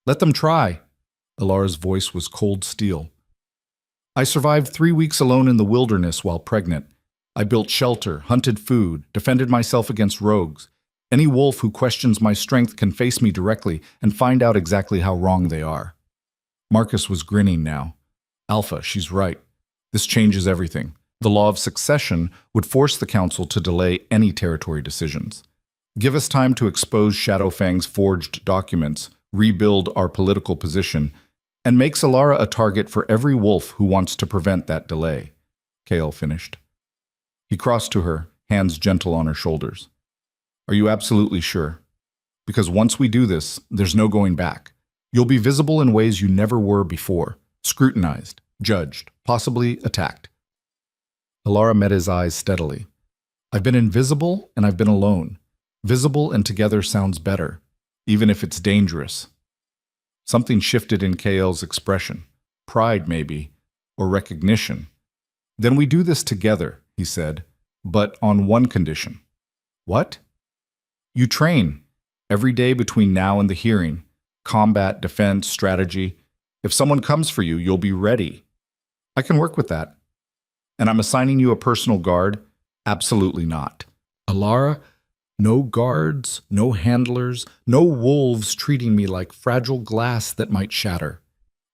Let them try. Alara's voice was cold steel. I survived 3 weeks alone in the wilderness while pregnant. I built shelter, hunted food, defended myself against rogues. Any wolf who questions my strength can face me directly and find out exactly how wrong they are. Marcus was grinning now. Alpha, she's right. This changes everything. The law of succession would force the council to delay any territory decisions. Give us time to expose Shadowfang's forged documents, rebuild our political position, and make Alara a target for every wolf who wants to prevent that delay, Kale finished. He crossed to her, hands gentle on her shoulders. Are you absolutely sure? Because once we do this, there's no going back. You'll be visible in ways you never were before, scrutinized, judged, possibly attacked. Alara met his eyes steadily. I've been invisible and I've been alone. Visible and together sounds better, even if it's dangerous. Something shifted in Kale's expression. Pride, maybe, or recognition. Then we do this together, he said, but on one condition. What? You train, every day between now and the hearing. Combat, defense, strategy. If someone comes for you, you'll be ready. I can work with that. And I'm assigning you a personal guard? Absolutely not. Alara, no guards, no handlers, no wolves treating me like fragile glass that might shatter.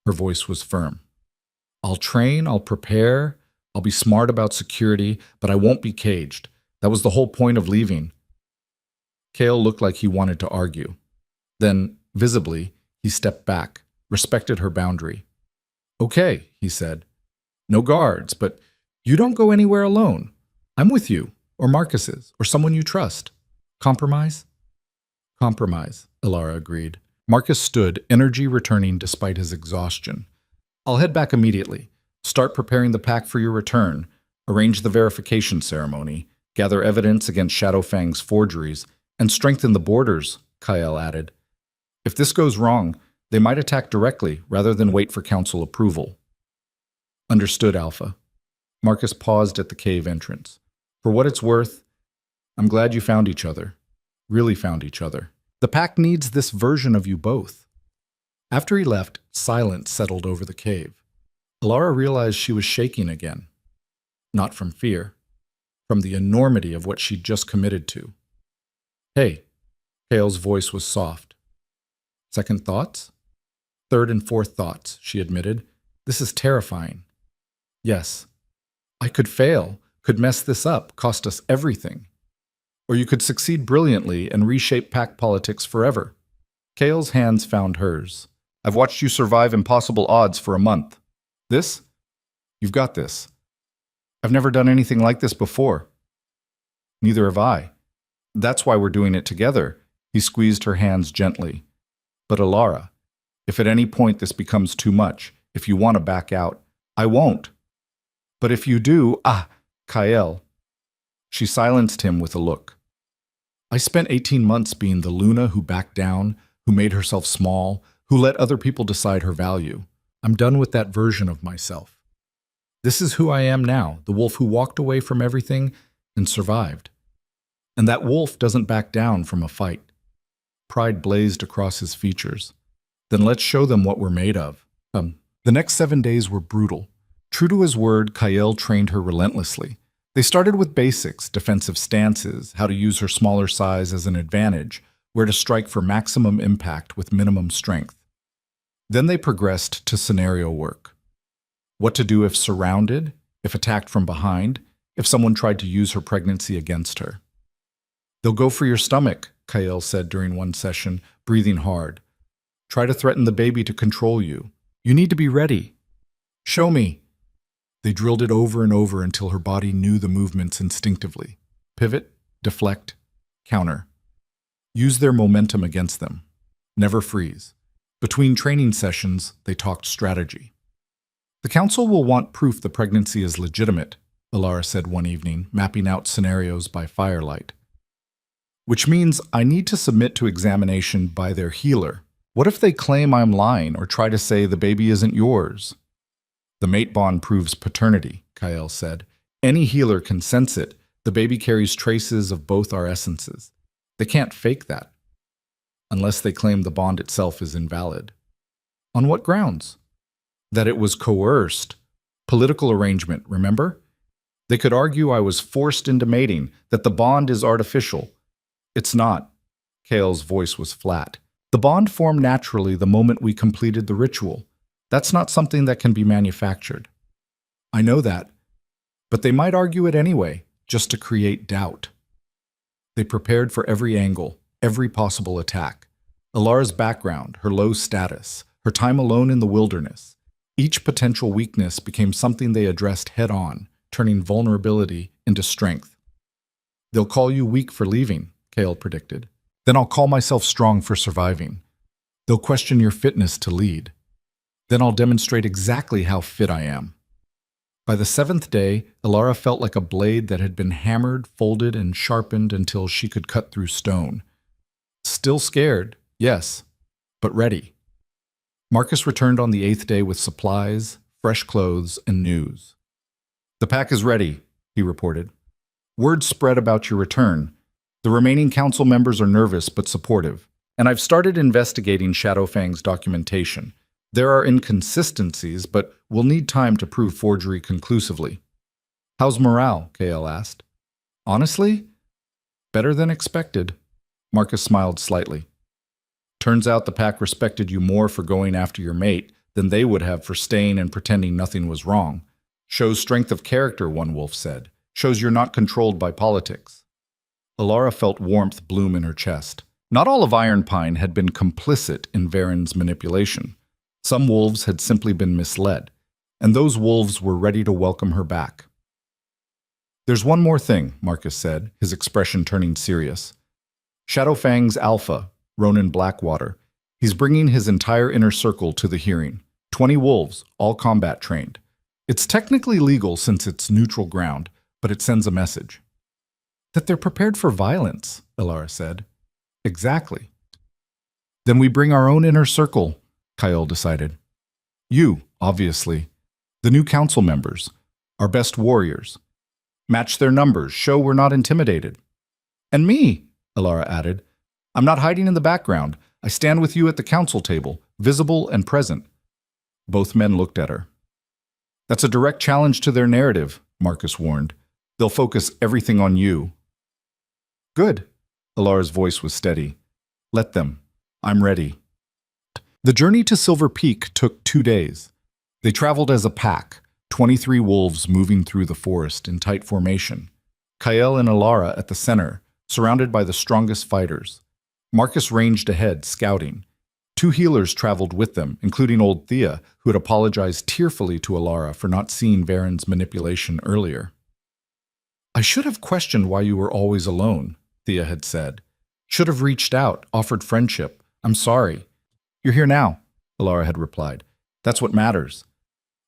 Her voice was firm. I'll train, I'll prepare, I'll be smart about security, but I won't be caged. That was the whole point of leaving. Kale looked like he wanted to argue. Then, visibly, he stepped back, respected her boundary. Okay, he said. No guards, but you don't go anywhere alone. I'm with you, or Marcus is, or someone you trust. Compromise? Compromise, Alara agreed. Marcus stood, energy returning despite his exhaustion. I'll head back immediately. Start preparing the pack for your return. Arrange the verification ceremony. Gather evidence against Shadowfang's forgeries. And strengthen the borders, Kyle added. If this goes wrong, They might attack directly rather than wait for council approval. Understood, Alpha. Marcus paused at the cave entrance. For what it's worth, I'm glad you found each other. Really found each other. The pack needs this version of you both. After he left, silence settled over the cave. Alara realized she was shaking again. Not from fear, from the enormity of what she'd just committed to. Hey, Kale's voice was soft. Second thoughts? Third and fourth thoughts, she admitted. This is terrifying. Yes. I could fail, could mess this up, cost us everything. Or you could succeed brilliantly and reshape pack politics forever. Kale's hands found hers. I've watched you survive impossible odds for a month. This? You've got this. I've never done anything like this before. Neither have I. That's why we're doing it together. He squeezed her hands gently. But Alara, if at any point this becomes too much, if you want to back out, I won't. But if you do, Kael. She silenced him with a look. I spent 18 months being the Luna who backed down, who made herself small, who let other people decide her value. I'm done with that version of myself. This is who I am now, the wolf who walked away from everything and survived. And that wolf doesn't back down from a fight. Pride blazed across his features. Then let's show them what we're made of. The next 7 days were brutal. True to his word, Kael trained her relentlessly. They started with basics, defensive stances, how to use her smaller size as an advantage, where to strike for maximum impact with minimum strength. Then they progressed to scenario work. What to do if surrounded, if attacked from behind, if someone tried to use her pregnancy against her. They'll go for your stomach, Kael said during one session, breathing hard. Try to threaten the baby to control you. You need to be ready. Show me. They drilled it over and over until her body knew the movements instinctively. Pivot, deflect, counter. Use their momentum against them. Never freeze. Between training sessions, they talked strategy. The council will want proof the pregnancy is legitimate, Alara said one evening, mapping out scenarios by firelight. Which means I need to submit to examination by their healer. What if they claim I'm lying or try to say the baby isn't yours? The mate bond proves paternity, Kael said. Any healer can sense it. The baby carries traces of both our essences. They can't fake that. Unless they claim the bond itself is invalid. On what grounds? That it was coerced. Political arrangement, remember? They could argue I was forced into mating, that the bond is artificial. It's not. Kael's voice was flat. The bond formed naturally the moment we completed the ritual. That's not something that can be manufactured. I know that. But they might argue it anyway, just to create doubt. They prepared for every angle, every possible attack. Alara's background, her low status, her time alone in the wilderness. Each potential weakness became something they addressed head-on, turning vulnerability into strength. They'll call you weak for leaving, Kael predicted. Then I'll call myself strong for surviving. They'll question your fitness to lead. Then I'll demonstrate exactly how fit I am. By the 7th day, Alara felt like a blade that had been hammered, folded, and sharpened until she could cut through stone. Still scared, yes, but ready. Marcus returned on the 8th day with supplies, fresh clothes, and news. The pack is ready, he reported. Word spread about your return. The remaining council members are nervous but supportive, and I've started investigating Shadowfang's documentation. There are inconsistencies, but we'll need time to prove forgery conclusively. How's morale? Kael asked. Honestly? Better than expected. Marcus smiled slightly. Turns out the pack respected you more for going after your mate than they would have for staying and pretending nothing was wrong. Shows strength of character, one wolf said. Shows you're not controlled by politics. Alara felt warmth bloom in her chest. Not all of Ironpine had been complicit in Varen's manipulation. Some wolves had simply been misled, and those wolves were ready to welcome her back. There's one more thing, Marcus said, his expression turning serious. Shadowfang's Alpha, Ronan Blackwater. He's bringing his entire inner circle to the hearing. 20 wolves, all combat trained. It's technically legal since it's neutral ground, but it sends a message. That they're prepared for violence, Alara said. Exactly. Then we bring our own inner circle, Kyle decided. You, obviously. The new council members. Our best warriors. Match their numbers. Show we're not intimidated. And me, Alara added. I'm not hiding in the background. I stand with you at the council table, visible and present. Both men looked at her. That's a direct challenge to their narrative, Marcus warned. They'll focus everything on you. Good. Alara's voice was steady. Let them. I'm ready. The journey to Silver Peak took 2 days. They traveled as a pack, 23 wolves moving through the forest in tight formation. Kyle and Alara at the center, surrounded by the strongest fighters. Marcus ranged ahead, scouting. 2 healers traveled with them, including old Thea, who had apologized tearfully to Alara for not seeing Varen's manipulation earlier. I should have questioned why you were always alone, Thea had said. Should have reached out, offered friendship. I'm sorry. You're here now, Alara had replied. That's what matters.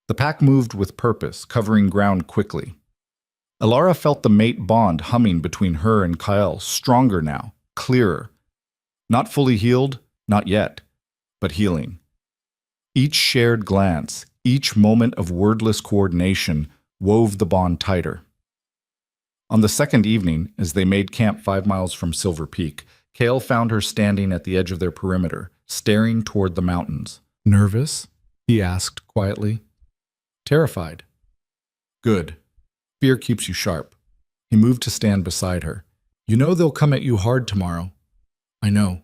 The pack moved with purpose, covering ground quickly. Alara felt the mate bond humming between her and Kyle, stronger now, clearer. Not fully healed, not yet, but healing. Each shared glance, each moment of wordless coordination wove the bond tighter. On the second evening, as they made camp 5 miles from Silver Peak, Kale found her standing at the edge of their perimeter, staring toward the mountains. Nervous? He asked quietly. Terrified. Good. Fear keeps you sharp. He moved to stand beside her. You know they'll come at you hard tomorrow. I know.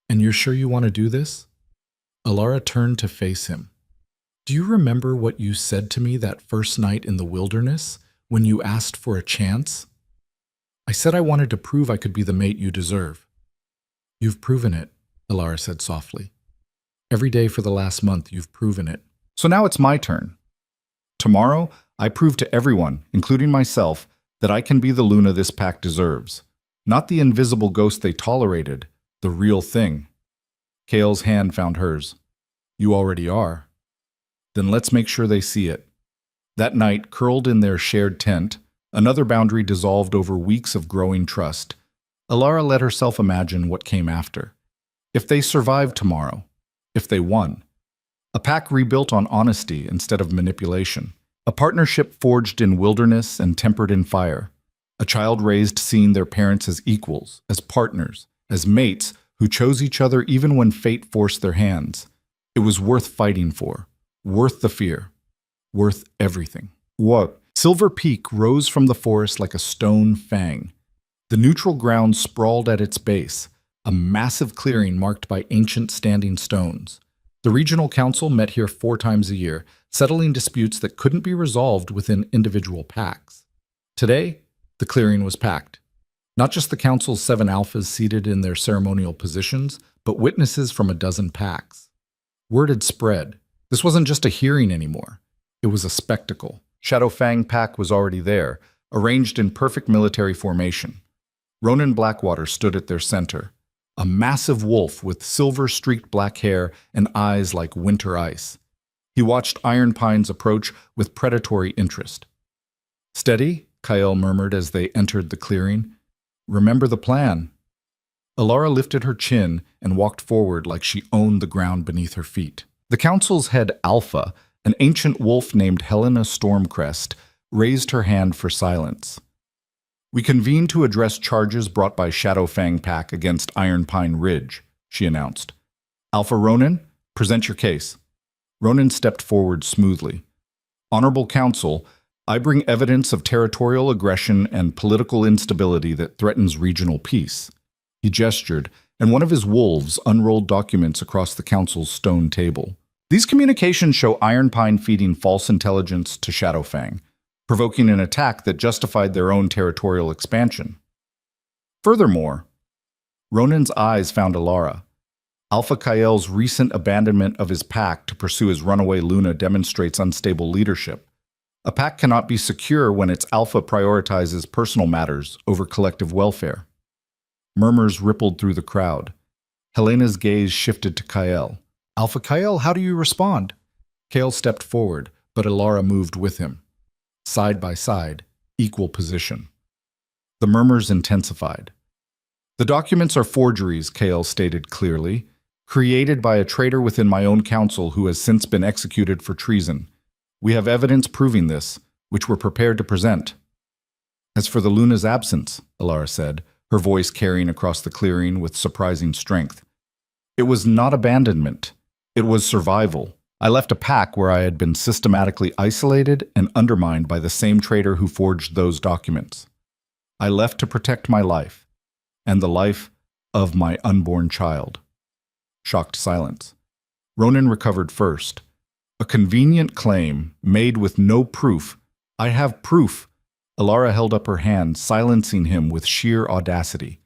And you're sure you want to do this? Alara turned to face him. Do you remember what you said to me that first night in the wilderness, when you asked for a chance? I said I wanted to prove I could be the mate you deserve. You've proven it, Alara said softly. Every day for the last month, you've proven it. So now it's my turn. Tomorrow, I prove to everyone, including myself, that I can be the Luna this pack deserves. Not the invisible ghost they tolerated, the real thing. Kale's hand found hers. You already are. Then let's make sure they see it. That night, curled in their shared tent, another boundary dissolved over weeks of growing trust. Alara let herself imagine what came after. If they survived tomorrow, if they won. A pack rebuilt on honesty instead of manipulation. A partnership forged in wilderness and tempered in fire. A child raised seeing their parents as equals, as partners, as mates who chose each other even when fate forced their hands. It was worth fighting for, worth the fear, worth everything. What? Silver Peak rose from the forest like a stone fang. The neutral ground sprawled at its base, a massive clearing marked by ancient standing stones. The regional council met here 4 times a year, settling disputes that couldn't be resolved within individual packs. Today, the clearing was packed. Not just the council's 7 alphas seated in their ceremonial positions, but witnesses from a dozen packs. Word had spread. This wasn't just a hearing anymore. It was a spectacle. Shadow Fang pack was already there, arranged in perfect military formation. Ronan Blackwater stood at their center, a massive wolf with silver-streaked black hair and eyes like winter ice. He watched Iron Pines approach with predatory interest. Steady, Kyle murmured as they entered the clearing. Remember the plan. Alara lifted her chin and walked forward like she owned the ground beneath her feet. The council's head Alpha, an ancient wolf named Helena Stormcrest, raised her hand for silence. We convene to address charges brought by Shadow Fang Pack against Iron Pine Ridge, she announced. Alpha Ronan, present your case. Ronan stepped forward smoothly. Honorable Council, I bring evidence of territorial aggression and political instability that threatens regional peace. He gestured, and one of his wolves unrolled documents across the council's stone table. These communications show Iron Pine feeding false intelligence to Shadowfang, provoking an attack that justified their own territorial expansion. Furthermore, Ronan's eyes found Alara. Alpha Kael's recent abandonment of his pack to pursue his runaway Luna demonstrates unstable leadership. A pack cannot be secure when its alpha prioritizes personal matters over collective welfare. Murmurs rippled through the crowd. Helena's gaze shifted to Kael. Alpha Kael, how do you respond? Kael stepped forward, but Alara moved with him. Side by side, equal position. The murmurs intensified. The documents are forgeries, Kael stated clearly. Created by a traitor within my own council who has since been executed for treason. We have evidence proving this, which we're prepared to present. As for the Luna's absence, Alara said, her voice carrying across the clearing with surprising strength. It was not abandonment. It was survival. I left a pack where I had been systematically isolated and undermined by the same traitor who forged those documents. I left to protect my life, and the life of my unborn child. Shocked silence. Ronan recovered first. A convenient claim, made with no proof. I have proof. Alara held up her hand, silencing him with sheer audacity.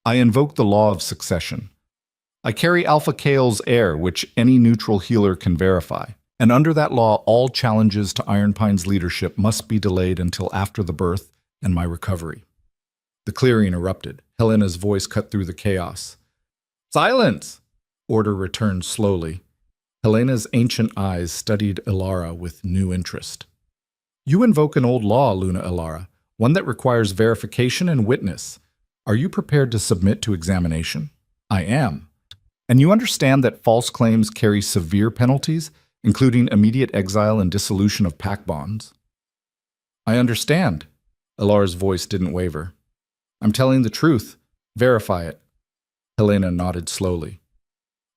I invoke the law of succession. I carry Alpha Kale's heir, which any neutral healer can verify. And under that law, all challenges to Ironpine's leadership must be delayed until after the birth and my recovery. The clearing erupted. Helena's voice cut through the chaos. Silence! Order returned slowly. Helena's ancient eyes studied Alara with new interest. You invoke an old law, Luna Alara, one that requires verification and witness. Are you prepared to submit to examination? I am. And you understand that false claims carry severe penalties, including immediate exile and dissolution of pact bonds? I understand. Alara's voice didn't waver. I'm telling the truth. Verify it. Helena nodded slowly.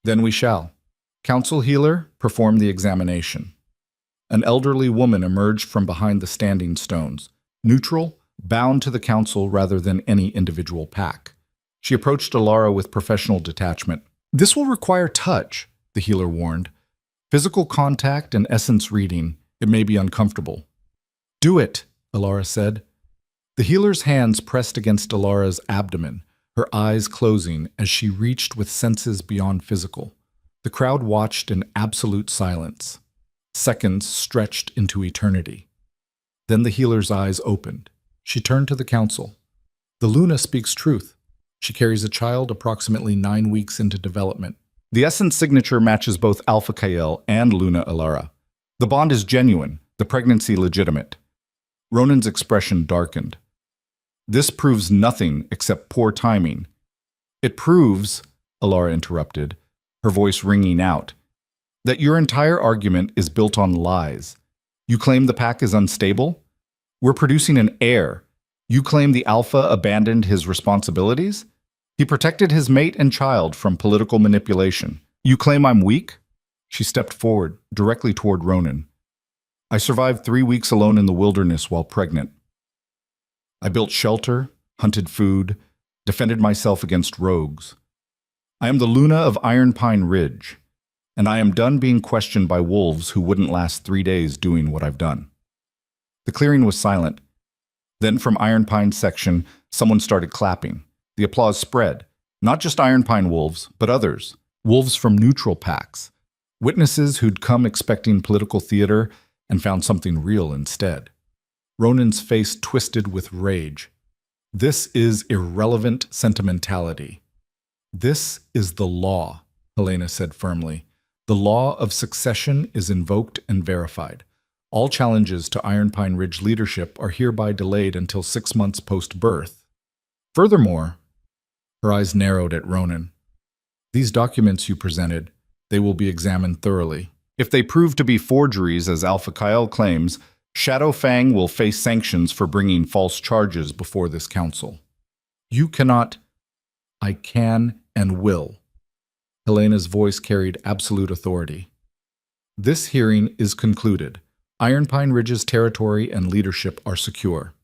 Then we shall. Council healer, perform the examination. An elderly woman emerged from behind the standing stones, neutral, bound to the council rather than any individual pack. She approached Alara with professional detachment. This will require touch, the healer warned. Physical contact and essence reading. It may be uncomfortable. Do it, Alara said. The healer's hands pressed against Alara's abdomen, her eyes closing as she reached with senses beyond physical. The crowd watched in absolute silence. Seconds stretched into eternity. Then the healer's eyes opened. She turned to the council. The Luna speaks truth. She carries a child approximately 9 weeks into development. The essence signature matches both Alpha Kael and Luna Alara. The bond is genuine, the pregnancy legitimate. Ronan's expression darkened. This proves nothing except poor timing. It proves, Alara interrupted, her voice ringing out, that your entire argument is built on lies. You claim the pack is unstable? We're producing an heir. You claim the Alpha abandoned his responsibilities? He protected his mate and child from political manipulation. You claim I'm weak? She stepped forward, directly toward Ronan. I survived 3 weeks alone in the wilderness while pregnant. I built shelter, hunted food, defended myself against rogues. I am the Luna of Ironpine Ridge, and I am done being questioned by wolves who wouldn't last 3 days doing what I've done. The clearing was silent. Then from Ironpine's section, someone started clapping. The applause spread. Not just Ironpine wolves, but others. Wolves from neutral packs. Witnesses who'd come expecting political theater and found something real instead. Ronan's face twisted with rage. This is irrelevant sentimentality. This is the law, Helena said firmly. The law of succession is invoked and verified. All challenges to Ironpine Ridge leadership are hereby delayed until 6 months post-birth. Furthermore, her eyes narrowed at Ronan. These documents you presented, they will be examined thoroughly. If they prove to be forgeries, as Alpha Kael claims, Shadow Fang will face sanctions for bringing false charges before this council. You cannot. I can and will. Helena's voice carried absolute authority. This hearing is concluded. Ironpine Ridge's territory and leadership are secure.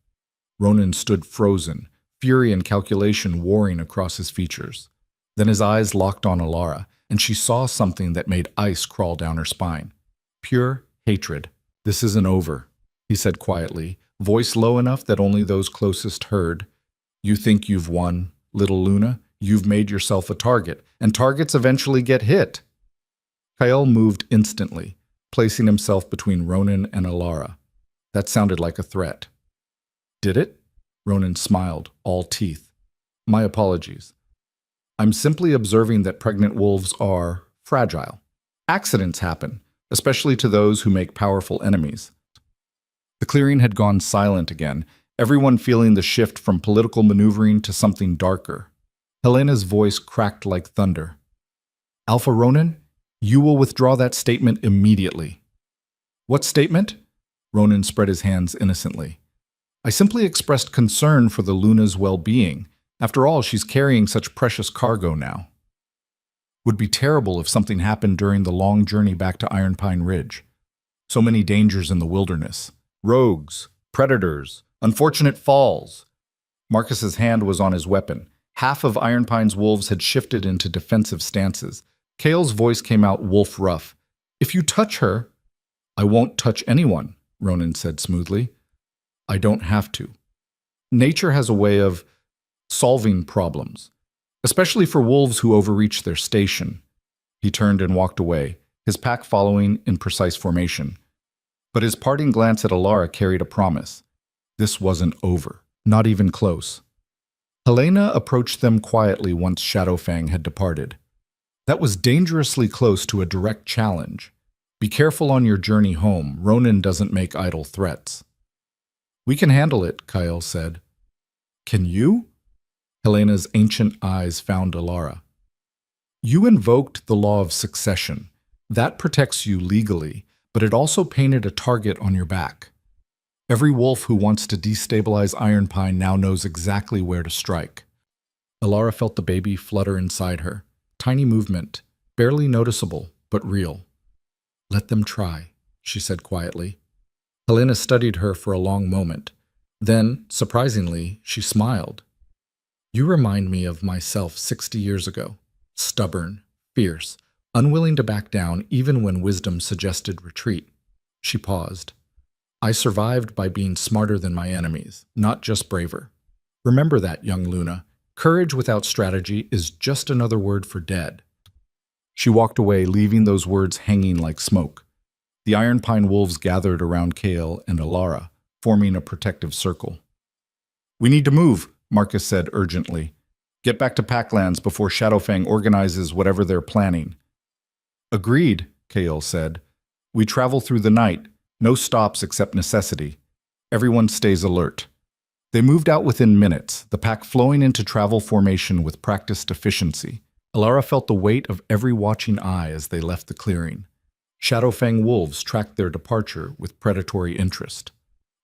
Ronan stood frozen, fury and calculation warring across his features. Then his eyes locked on Alara, and she saw something that made ice crawl down her spine. Pure hatred. This isn't over, he said quietly, voice low enough that only those closest heard. You think you've won, little Luna? You've made yourself a target, and targets eventually get hit. Kael moved instantly, placing himself between Ronan and Alara. That sounded like a threat. Did it? Ronan smiled, all teeth. My apologies. I'm simply observing that pregnant wolves are fragile. Accidents happen, especially to those who make powerful enemies. The clearing had gone silent again, everyone feeling the shift from political maneuvering to something darker. Helena's voice cracked like thunder. Alpha Ronin, you will withdraw that statement immediately. What statement? Ronin spread his hands innocently. I simply expressed concern for the Luna's well-being. After all, she's carrying such precious cargo now. Would be terrible if something happened during the long journey back to Iron Pine Ridge. So many dangers in the wilderness. Rogues, predators, unfortunate falls. Marcus's hand was on his weapon. Half of Iron Pine's wolves had shifted into defensive stances. Kale's voice came out wolf rough. If you touch her, I won't touch anyone, Ronin said smoothly. I don't have to. Nature has a way of solving problems, especially for wolves who overreach their station. He turned and walked away, his pack following in precise formation. But his parting glance at Alara carried a promise. This wasn't over, not even close. Helena approached them quietly once Shadowfang had departed. That was dangerously close to a direct challenge. Be careful on your journey home. Ronin doesn't make idle threats. We can handle it, Kyle said. Can you? Helena's ancient eyes found Alara. You invoked the law of succession. That protects you legally, but it also painted a target on your back. Every wolf who wants to destabilize Iron Pine now knows exactly where to strike. Alara felt the baby flutter inside her. Tiny movement, barely noticeable, but real. Let them try, she said quietly. Helena studied her for a long moment. Then, surprisingly, she smiled. You remind me of myself 60 years ago. Stubborn, fierce, unwilling to back down even when wisdom suggested retreat. She paused. I survived by being smarter than my enemies, not just braver. Remember that, young Luna. Courage without strategy is just another word for dead. She walked away, leaving those words hanging like smoke. The Iron Pine wolves gathered around Kale and Alara, forming a protective circle. We need to move, Marcus said urgently. Get back to Packlands before Shadowfang organizes whatever they're planning. Agreed, Kale said. We travel through the night, no stops except necessity. Everyone stays alert. They moved out within minutes, the pack flowing into travel formation with practiced efficiency. Alara felt the weight of every watching eye as they left the clearing. Shadowfang wolves tracked their departure with predatory interest.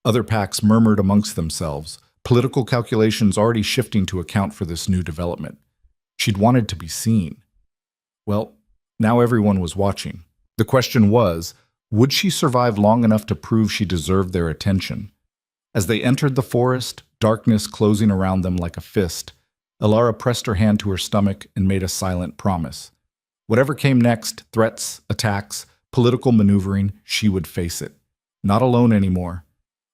Other packs murmured amongst themselves, political calculations already shifting to account for this new development. She'd wanted to be seen. Well, now everyone was watching. The question was, would she survive long enough to prove she deserved their attention? As they entered the forest, darkness closing around them like a fist, Alara pressed her hand to her stomach and made a silent promise. Whatever came next, threats, attacks, political maneuvering, she would face it. Not alone anymore,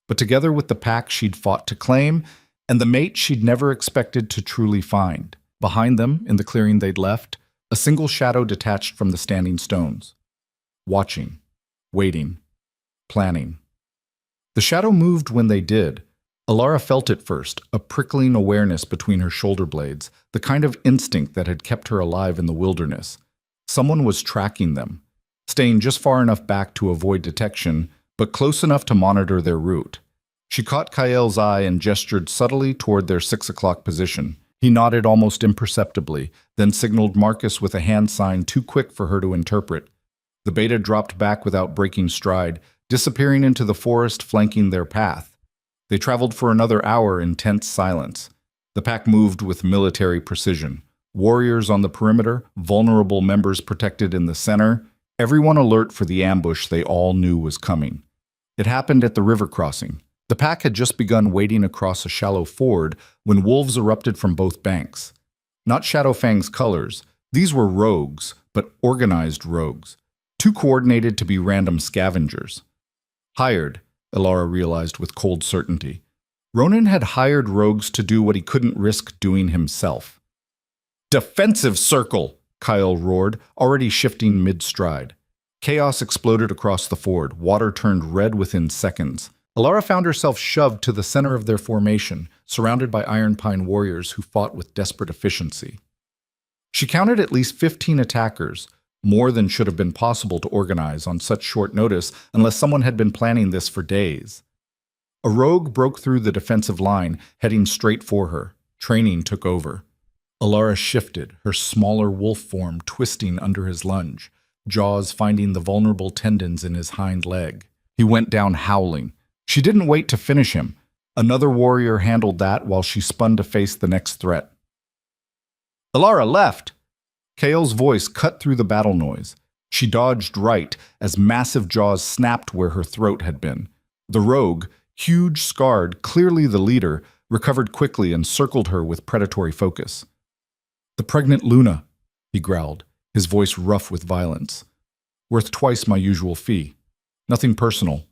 but together with the pack she'd fought to claim and the mate she'd never expected to truly find. Behind them, in the clearing they'd left, a single shadow detached from the standing stones. Watching, waiting, planning. The shadow moved when they did. Alara felt it first, a prickling awareness between her shoulder blades, the kind of instinct that had kept her alive in the wilderness. Someone was tracking them, staying just far enough back to avoid detection, but close enough to monitor their route. She caught Kael's eye and gestured subtly toward their 6 o'clock position. He nodded almost imperceptibly, then signaled Marcus with a hand sign too quick for her to interpret. The beta dropped back without breaking stride, disappearing into the forest flanking their path. They traveled for another hour in tense silence. The pack moved with military precision. Warriors on the perimeter, vulnerable members protected in the center, everyone alert for the ambush they all knew was coming. It happened at the river crossing. The pack had just begun wading across a shallow ford when wolves erupted from both banks. Not Shadowfang's colors, these were rogues, but organized rogues, too coordinated to be random scavengers. Hired, Alara realized with cold certainty. Ronin had hired rogues to do what he couldn't risk doing himself. Defensive circle, Kyle roared, already shifting mid-stride. Chaos exploded across the ford. Water turned red within seconds. Alara found herself shoved to the center of their formation, surrounded by Iron Pine warriors who fought with desperate efficiency. She counted at least 15 attackers, more than should have been possible to organize on such short notice unless someone had been planning this for days. A rogue broke through the defensive line, heading straight for her. Training took over. Alara shifted, her smaller wolf form twisting under his lunge, jaws finding the vulnerable tendons in his hind leg. He went down howling. She didn't wait to finish him. Another warrior handled that while she spun to face the next threat. Alara left! Kael's voice cut through the battle noise. She dodged right as massive jaws snapped where her throat had been. The rogue, huge, scarred, clearly the leader, recovered quickly and circled her with predatory focus. "The pregnant Luna," he growled, his voice rough with violence. "Worth twice my usual fee. Nothing personal."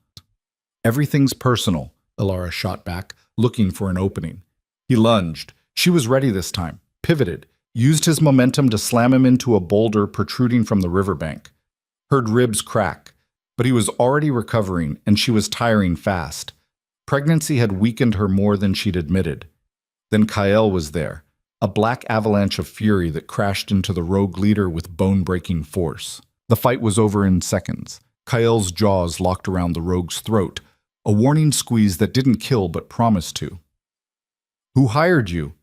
"Everything's personal," Alara shot back, looking for an opening. He lunged. She was ready this time, pivoted, used his momentum to slam him into a boulder protruding from the riverbank. Heard ribs crack, but he was already recovering and she was tiring fast. Pregnancy had weakened her more than she'd admitted. Then Kael was there, a black avalanche of fury that crashed into the rogue leader with bone-breaking force. The fight was over in seconds. Kael's jaws locked around the rogue's throat, a warning squeeze that didn't kill but promised to. "Who hired you?"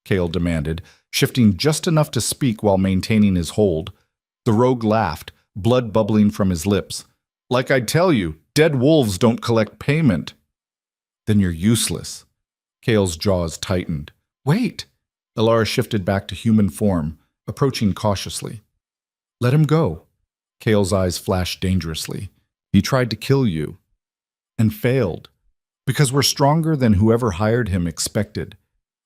Kael demanded, shifting just enough to speak while maintaining his hold. The rogue laughed, blood bubbling from his lips. "Like I tell you, dead wolves don't collect payment." "Then you're useless." Kael's jaws tightened. "Wait!" Alara shifted back to human form, approaching cautiously. "Let him go." Kael's eyes flashed dangerously. "He tried to kill you. And failed. Because we're stronger than whoever hired him expected."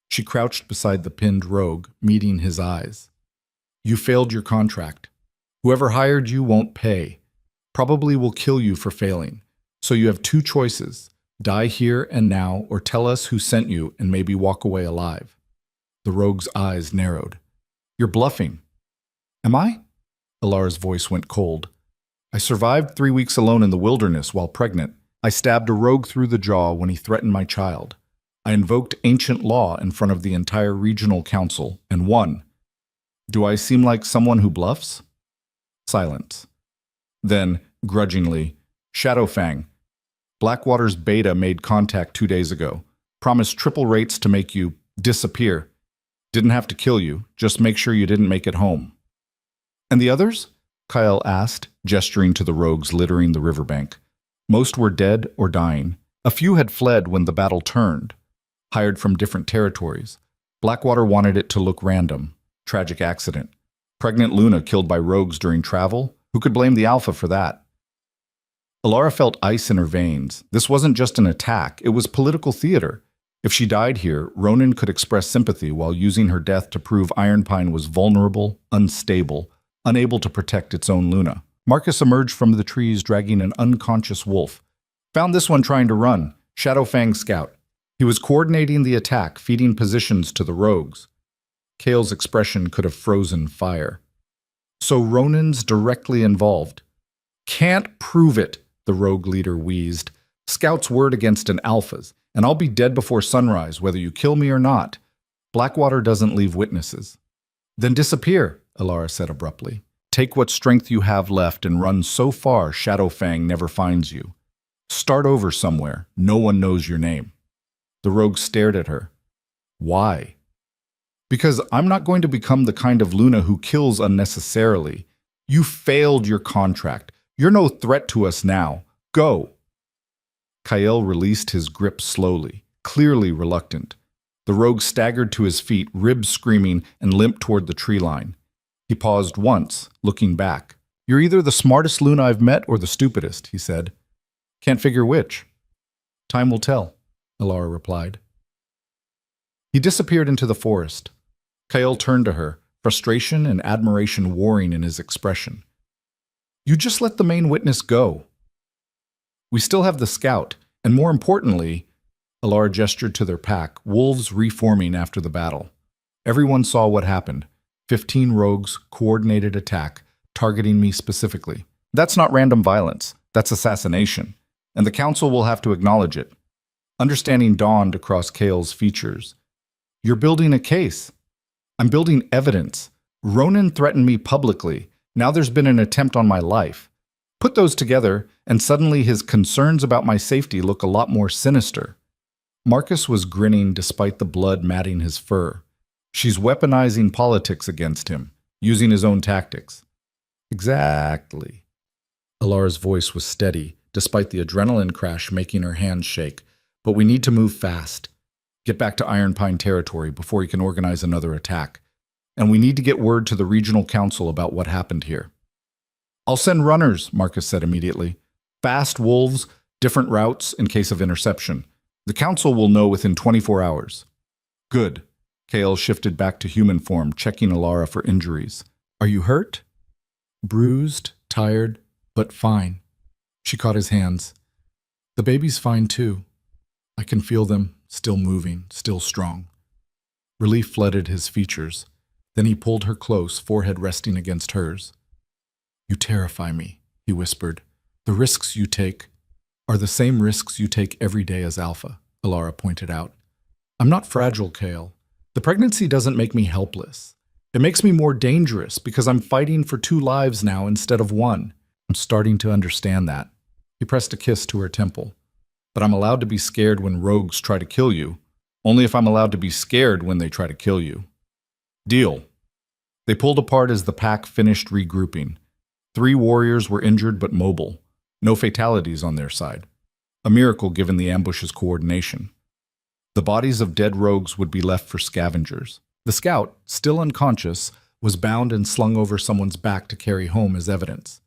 She crouched beside the pinned rogue, meeting his eyes. "You failed your contract. Whoever hired you won't pay. Probably will kill you for failing. So you have two choices. Die here and now, or tell us who sent you and maybe walk away alive." The rogue's eyes narrowed. "You're bluffing." "Am I?" Alara's voice went cold. "I survived 3 weeks alone in the wilderness while pregnant. I stabbed a rogue through the jaw when he threatened my child. I invoked ancient law in front of the entire regional council and won. Do I seem like someone who bluffs?" Silence. Then, grudgingly, "Shadowfang. Blackwater's beta made contact 2 days ago. Promised triple rates to make you disappear. Didn't have to kill you, just make sure you didn't make it home." "And the others?" Kael asked, gesturing to the rogues littering the riverbank. Most were dead or dying. A few had fled when the battle turned, hired from different territories. Blackwater wanted it to look random. Tragic accident. Pregnant Luna killed by rogues during travel? Who could blame the Alpha for that? Alara felt ice in her veins. This wasn't just an attack, it was political theater. If she died here, Ronan could express sympathy while using her death to prove Ironpine was vulnerable, unstable, unable to protect its own Luna. Marcus emerged from the trees dragging an unconscious wolf. "Found this one trying to run. Shadowfang scout." He was coordinating the attack, feeding positions to the rogues. Kael's expression could have frozen fire. "So Ronan's directly involved." "Can't prove it," the rogue leader wheezed. "Scout's word against an Alpha's, and I'll be dead before sunrise, whether you kill me or not. Blackwater doesn't leave witnesses." "Then disappear," Alara said abruptly. "Take what strength you have left and run so far Shadowfang never finds you. Start over somewhere. No one knows your name." The rogue stared at her. "Why?" "Because I'm not going to become the kind of Luna who kills unnecessarily. You failed your contract. You're no threat to us now. Go." Kael released his grip slowly, clearly reluctant. The rogue staggered to his feet, ribs screaming, and limped toward the tree line. He paused once, looking back. "You're either the smartest Luna I've met or the stupidest," he said. "Can't figure which." "Time will tell," Alara replied. He disappeared into the forest. Kael turned to her, frustration and admiration warring in his expression. "You just let the main witness go." "We still have the scout, and more importantly," Alara gestured to their pack, wolves reforming after the battle. Everyone saw what happened. 15 rogues, coordinated attack, targeting me specifically. That's not random violence. That's assassination. And the council will have to acknowledge it. Understanding dawned across Kael's features. "You're building a case." "I'm building evidence. Ronan threatened me publicly. Now there's been an attempt on my life. Put those together, and suddenly his concerns about my safety look a lot more sinister." Marcus was grinning despite the blood matting his fur. She's weaponizing politics against him, using his own tactics. Exactly. Alara's voice was steady, despite the adrenaline crash making her hands shake. But we need to move fast. Get back to Iron Pine territory before he can organize another attack. And we need to get word to the regional council about what happened here. I'll send runners, Marcus said immediately. Fast wolves, different routes in case of interception. The council will know within 24 hours. Good. Kale shifted back to human form, checking Alara for injuries. Are you hurt? Bruised, tired, but fine. She caught his hands. The baby's fine too. I can feel them, still moving, still strong. Relief flooded his features. Then he pulled her close, forehead resting against hers. You terrify me, he whispered. The risks you take are the same risks you take every day as Alpha, Alara pointed out. I'm not fragile, Kale. The pregnancy doesn't make me helpless. It makes me more dangerous because I'm fighting for 2 lives now instead of 1. I'm starting to understand that. He pressed a kiss to her temple. But I'm allowed to be scared when rogues try to kill you, only if I'm allowed to be scared when they try to kill you. Deal. They pulled apart as the pack finished regrouping. 3 warriors were injured but mobile. No fatalities on their side. A miracle given the ambush's coordination. The bodies of dead rogues would be left for scavengers. The scout, still unconscious, was bound and slung over someone's back to carry home as evidence.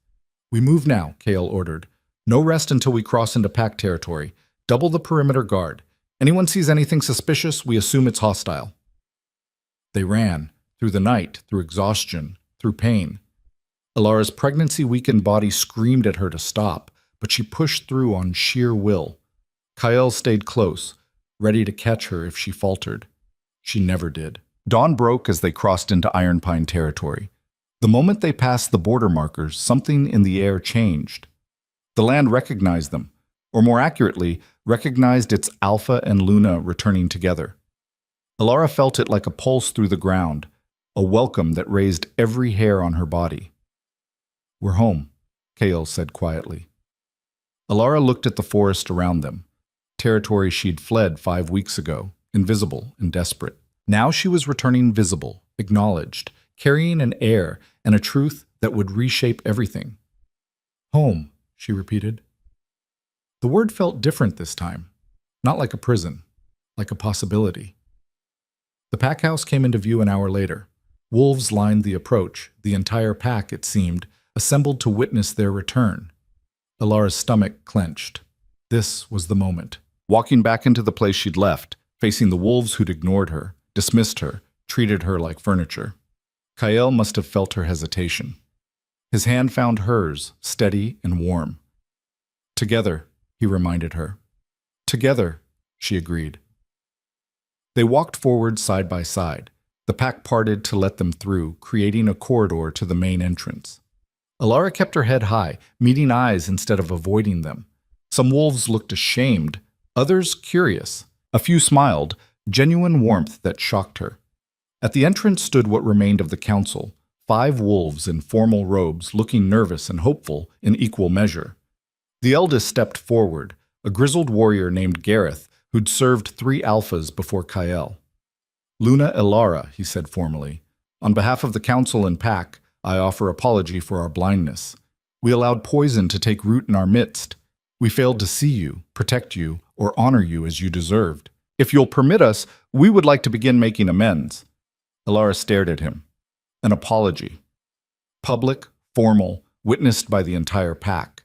We move now, Kale ordered. No rest until we cross into pack territory. Double the perimeter guard. Anyone sees anything suspicious, we assume it's hostile. They ran, through the night, through exhaustion, through pain. Alara's pregnancy-weakened body screamed at her to stop, but she pushed through on sheer will. Kyle stayed close, ready to catch her if she faltered. She never did. Dawn broke as they crossed into Iron Pine territory. The moment they passed the border markers, something in the air changed. The land recognized them, or more accurately, recognized its Alpha and Luna returning together. Alara felt it like a pulse through the ground, a welcome that raised every hair on her body. We're home, Kale said quietly. Alara looked at the forest around them, territory she'd fled 5 weeks ago, invisible and desperate. Now she was returning visible, acknowledged, carrying an air and a truth that would reshape everything. Home, she repeated. The word felt different this time, not like a prison, like a possibility. The pack house came into view an hour later. Wolves lined the approach, the entire pack, it seemed, assembled to witness their return. Alara's stomach clenched. This was the moment. Walking back into the place she'd left, facing the wolves who'd ignored her, dismissed her, treated her like furniture. Kyle must have felt her hesitation. His hand found hers, steady and warm. Together, he reminded her. Together, she agreed. They walked forward side by side. The pack parted to let them through, creating a corridor to the main entrance. Alara kept her head high, meeting eyes instead of avoiding them. Some wolves looked ashamed, others curious. A few smiled, genuine warmth that shocked her. At the entrance stood what remained of the council, 5 wolves in formal robes, looking nervous and hopeful in equal measure. The eldest stepped forward, a grizzled warrior named Gareth, who'd served 3 alphas before Kyle. Luna Elara, he said formally. On behalf of the council and pack, I offer apology for our blindness. We allowed poison to take root in our midst. We failed to see you, protect you, or honor you as you deserved. If you'll permit us, we would like to begin making amends. Elara stared at him. An apology. Public, formal, witnessed by the entire pack.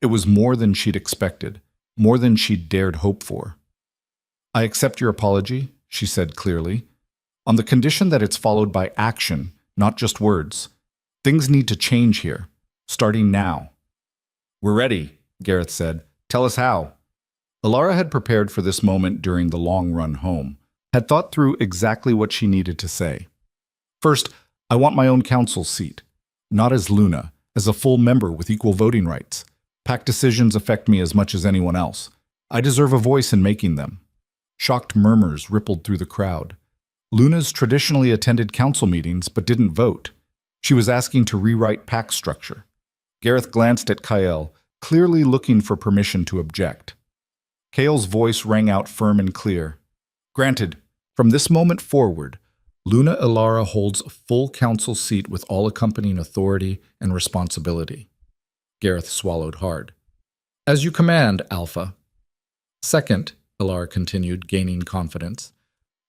It was more than she'd expected, more than she'd dared hope for. I accept your apology, she said clearly, on the condition that it's followed by action, not just words. Things need to change here, starting now. We're ready, Gareth said. Tell us how. Alara had prepared for this moment during the long run home, had thought through exactly what she needed to say. First, I want my own council seat, not as Luna, as a full member with equal voting rights. Pack decisions affect me as much as anyone else. I deserve a voice in making them. Shocked murmurs rippled through the crowd. Luna's traditionally attended council meetings but didn't vote. She was asking to rewrite pack structure. Gareth glanced at Kyle, clearly looking for permission to object. Kale's voice rang out firm and clear. Granted, from this moment forward, Luna Ilara holds a full council seat with all accompanying authority and responsibility. Gareth swallowed hard. As you command, Alpha. Second, Ilara continued, gaining confidence,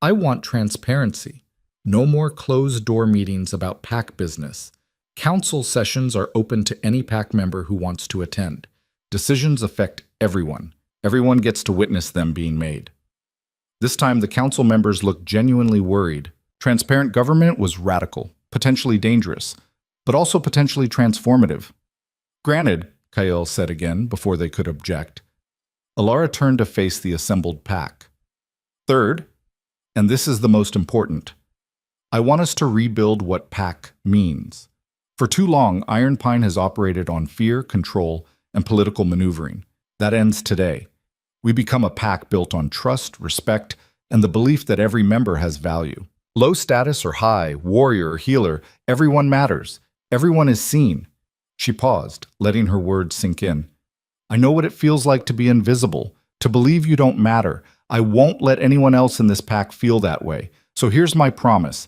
I want transparency. No more closed-door meetings about PAC business. Council sessions are open to any PAC member who wants to attend. Decisions affect everyone. Everyone gets to witness them being made. This time, the council members looked genuinely worried. Transparent government was radical, potentially dangerous, but also potentially transformative. Granted, Kael said again before they could object. Ilara turned to face the assembled pack. Third, and this is the most important, I want us to rebuild what pack means. For too long, Iron Pine has operated on fear, control, and political maneuvering. That ends today. We become a pack built on trust, respect, and the belief that every member has value. Low status or high, warrior or healer, everyone matters. Everyone is seen. She paused, letting her words sink in. I know what it feels like to be invisible, to believe you don't matter. I won't let anyone else in this pack feel that way. So here's my promise.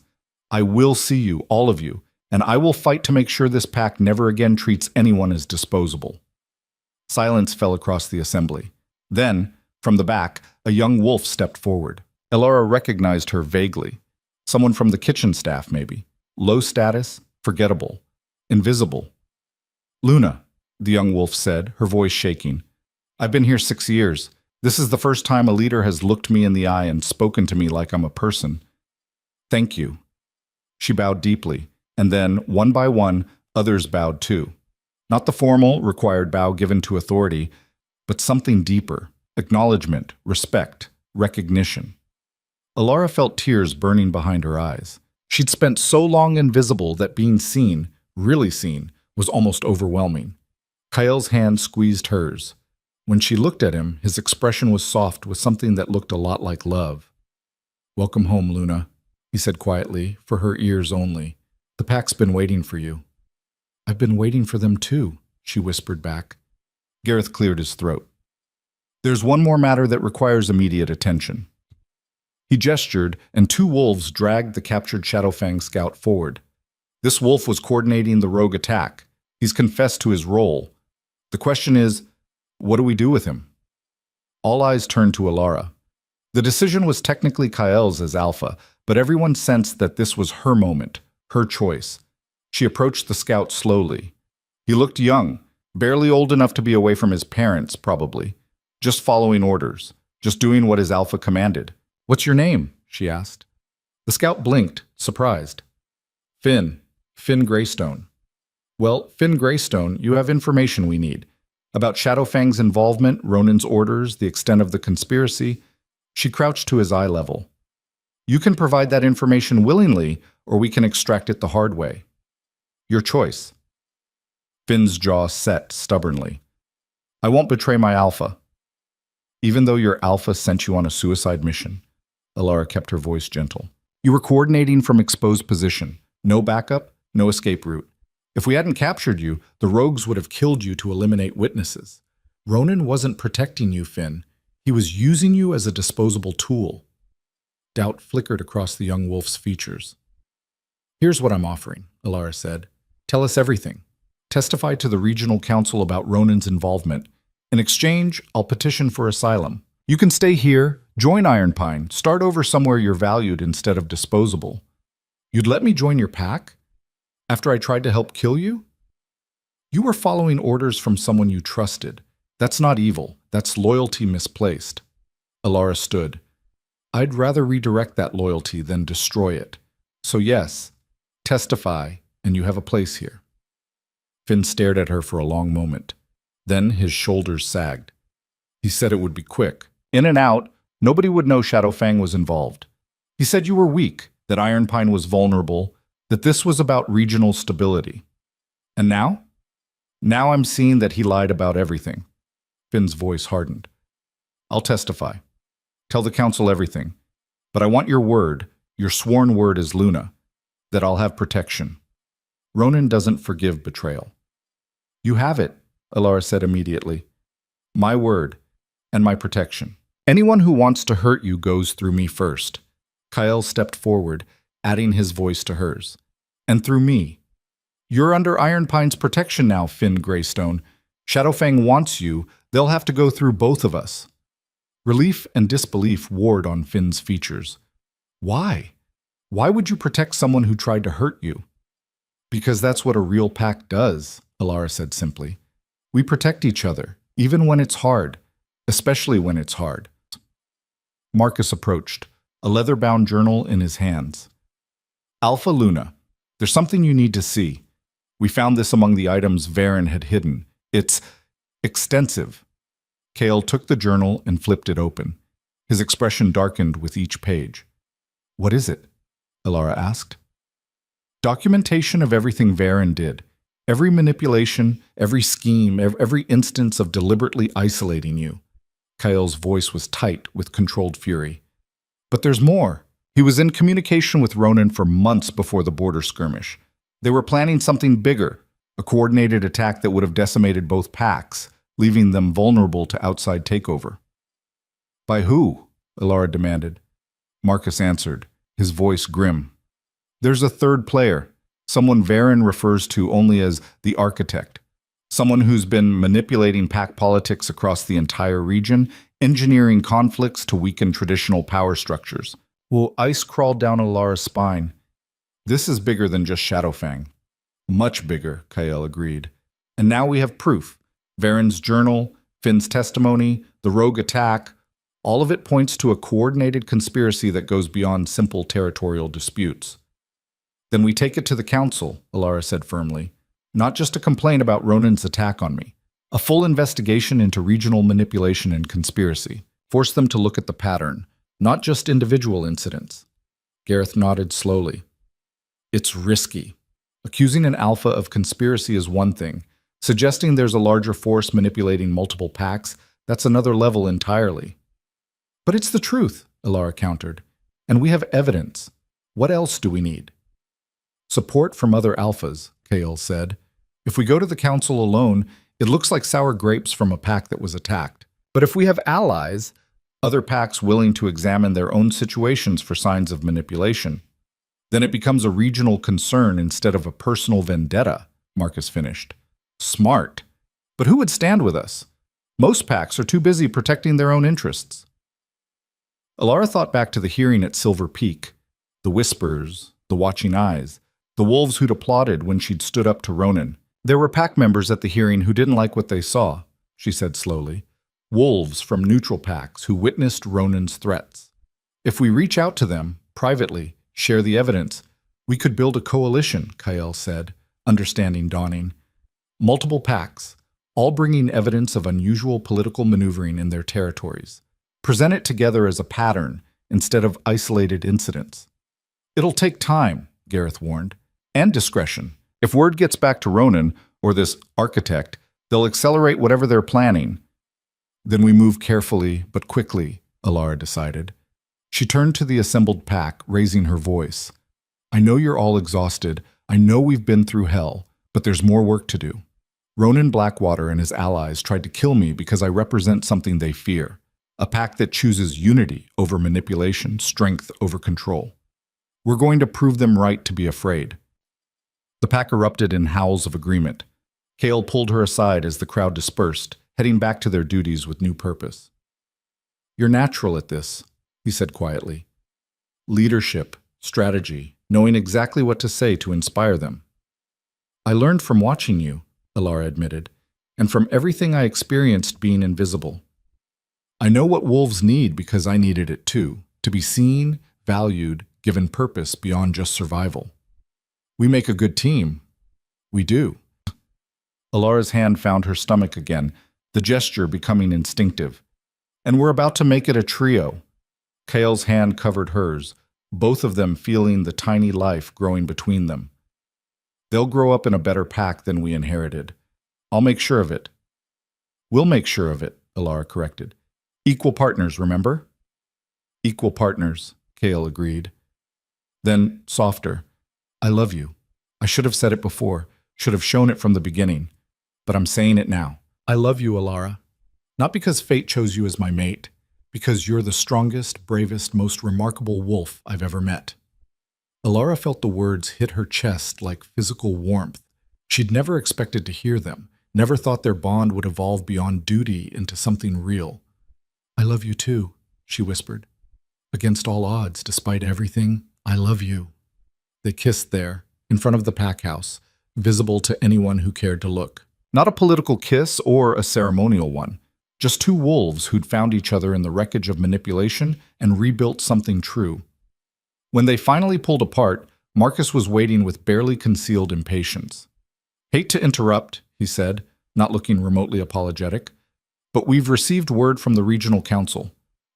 I will see you, all of you, and I will fight to make sure this pack never again treats anyone as disposable. Silence fell across the assembly. Then, from the back, a young wolf stepped forward. Ilara recognized her vaguely. Someone from the kitchen staff, maybe. Low status, forgettable, invisible. Luna, the young wolf said, her voice shaking. I've been here 6 years. This is the first time a leader has looked me in the eye and spoken to me like I'm a person. Thank you. She bowed deeply, and then, one by one, others bowed too. Not the formal, required bow given to authority, but something deeper. Acknowledgement, respect, recognition. Ilara felt tears burning behind her eyes. She'd spent so long invisible that being seen, really seen, was almost overwhelming. Kael's hand squeezed hers. When she looked at him, his expression was soft with something that looked a lot like love. Welcome home, Luna, he said quietly, for her ears only. The pack's been waiting for you. I've been waiting for them too, she whispered back. Gareth cleared his throat. There's one more matter that requires immediate attention. He gestured, and 2 wolves dragged the captured Shadowfang scout forward. This wolf was coordinating the rogue attack. He's confessed to his role. The question is, what do we do with him? All eyes turned to Ilara. The decision was technically Kael's as Alpha, but everyone sensed that this was her moment, her choice. She approached the scout slowly. He looked young, barely old enough to be away from his parents, probably. Just following orders, just doing what his Alpha commanded. What's your name? She asked. The scout blinked, surprised. Finn Greystone. Well, Finn Greystone, you have information we need. About Shadowfang's involvement, Ronan's orders, the extent of the conspiracy. She crouched to his eye level. You can provide that information willingly, or we can extract it the hard way. Your choice. Finn's jaw set stubbornly. I won't betray my Alpha. Even though your Alpha sent you on a suicide mission, Ilara kept her voice gentle. You were coordinating from exposed position. No backup, no escape route. If we hadn't captured you, the rogues would have killed you to eliminate witnesses. Ronan wasn't protecting you, Finn. He was using you as a disposable tool. Doubt flickered across the young wolf's features. Here's what I'm offering, Ilara said. Tell us everything. Testify to the regional council about Ronan's involvement. In exchange, I'll petition for asylum. You can stay here, join Iron Pine, start over somewhere you're valued instead of disposable. You'd let me join your pack? After I tried to help kill you? You were following orders from someone you trusted. That's not evil. That's loyalty misplaced. Ilara stood. I'd rather redirect that loyalty than destroy it. So yes, testify, and you have a place here. Finn stared at her for a long moment. Then his shoulders sagged. He said it would be quick. In and out, nobody would know Shadowfang was involved. He said you were weak, that Iron Pine was vulnerable, that this was about regional stability. And now? Now I'm seeing that he lied about everything. Finn's voice hardened. I'll testify. Tell the council everything. But I want your word, your sworn word as Luna, that I'll have protection. Ronan doesn't forgive betrayal. You have it, Ilara said immediately. My word, and my protection. Anyone who wants to hurt you goes through me first. Kael stepped forward, adding his voice to hers. And through me. You're under Iron Pine's protection now, Finn Greystone. Shadowfang wants you. They'll have to go through both of us. Relief and disbelief warred on Finn's features. Why? Why would you protect someone who tried to hurt you? Because that's what a real pack does, Alara said simply. We protect each other, even when it's hard, especially when it's hard. Marcus approached, a leather-bound journal in his hands. Alpha Luna, there's something you need to see. We found this among the items Varen had hidden. It's extensive. Kale took the journal and flipped it open. His expression darkened with each page. What is it? Alara asked. Documentation of everything Varen did. Every manipulation, every scheme, every instance of deliberately isolating you. Kale's voice was tight with controlled fury. But there's more. He was in communication with Ronan for months before the border skirmish. They were planning something bigger, a coordinated attack that would have decimated both packs, leaving them vulnerable to outside takeover. By who? Alara demanded. Marcus answered, his voice grim. There's a third player, someone Varen refers to only as the Architect. Someone who's been manipulating pack politics across the entire region, engineering conflicts to weaken traditional power structures. Well, ice crawled down Alara's spine. This is bigger than just Shadowfang. Much bigger, Kael agreed. And now we have proof. Varen's journal, Finn's testimony, the rogue attack, all of it points to a coordinated conspiracy that goes beyond simple territorial disputes. Then we take it to the council, Alara said firmly. Not just a complaint about Ronan's attack on me. A full investigation into regional manipulation and conspiracy. Force them to look at the pattern, not just individual incidents. Gareth nodded slowly. It's risky. Accusing an alpha of conspiracy is one thing. Suggesting there's a larger force manipulating multiple packs, that's another level entirely. But it's the truth, Alara countered. And we have evidence. What else do we need? Support from other alphas, Kael said. If we go to the council alone, it looks like sour grapes from a pack that was attacked. But if we have allies, other packs willing to examine their own situations for signs of manipulation, then it becomes a regional concern instead of a personal vendetta, Marcus finished. Smart. But who would stand with us? Most packs are too busy protecting their own interests. Alara thought back to the hearing at Silver Peak. The whispers, the watching eyes, the wolves who'd applauded when she'd stood up to Ronan. There were pack members at the hearing who didn't like what they saw, she said slowly. Wolves from neutral packs who witnessed Ronan's threats. If we reach out to them, privately, share the evidence, we could build a coalition, Kael said, understanding dawning. Multiple packs, all bringing evidence of unusual political maneuvering in their territories. Present it together as a pattern instead of isolated incidents. It'll take time, Gareth warned, and discretion. If word gets back to Ronan, or this architect, they'll accelerate whatever they're planning. Then we move carefully but quickly, Alara decided. She turned to the assembled pack, raising her voice. I know you're all exhausted. I know we've been through hell, but there's more work to do. Ronan Blackwater and his allies tried to kill me because I represent something they fear. A pack that chooses unity over manipulation, strength over control. We're going to prove them right to be afraid. The pack erupted in howls of agreement. Kael pulled her aside as the crowd dispersed, heading back to their duties with new purpose. You're natural at this, he said quietly. Leadership, strategy, knowing exactly what to say to inspire them. I learned from watching you, Alara admitted, and from everything I experienced being invisible. I know what wolves need because I needed it too, to be seen, valued, given purpose beyond just survival. We make a good team. We do. Alara's hand found her stomach again, the gesture becoming instinctive. And we're about to make it a trio. Kael's hand covered hers, both of them feeling the tiny life growing between them. They'll grow up in a better pack than we inherited. I'll make sure of it. We'll make sure of it, Alara corrected. Equal partners, remember? Equal partners, Kael agreed. Then, softer. I love you. I should have said it before, should have shown it from the beginning. But I'm saying it now. I love you, Alara. Not because fate chose you as my mate, because you're the strongest, bravest, most remarkable wolf I've ever met. Alara felt the words hit her chest like physical warmth. She'd never expected to hear them, never thought their bond would evolve beyond duty into something real. "I love you too," she whispered. "Against all odds, despite everything, I love you." They kissed there, in front of the pack house, visible to anyone who cared to look. Not a political kiss or a ceremonial one, just two wolves who'd found each other in the wreckage of manipulation and rebuilt something true. When they finally pulled apart, Marcus was waiting with barely concealed impatience. "Hate to interrupt," he said, not looking remotely apologetic, "but we've received word from the regional council.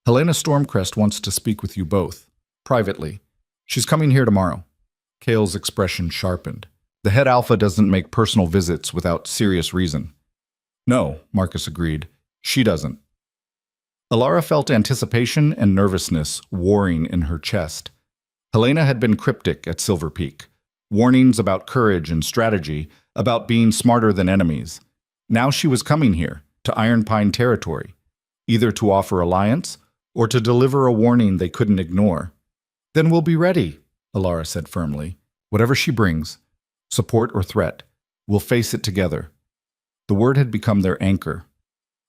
Helena Stormcrest wants to speak with you both, privately. She's coming here tomorrow." Kale's expression sharpened. The head alpha doesn't make personal visits without serious reason. "No," Marcus agreed. "She doesn't." Alara felt anticipation and nervousness warring in her chest. Helena had been cryptic at Silver Peak. Warnings about courage and strategy, about being smarter than enemies. Now she was coming here, to Iron Pine territory, either to offer alliance or to deliver a warning they couldn't ignore. "Then we'll be ready," Alara said firmly. "Whatever she brings, support or threat, we'll face it together." The word had become their anchor.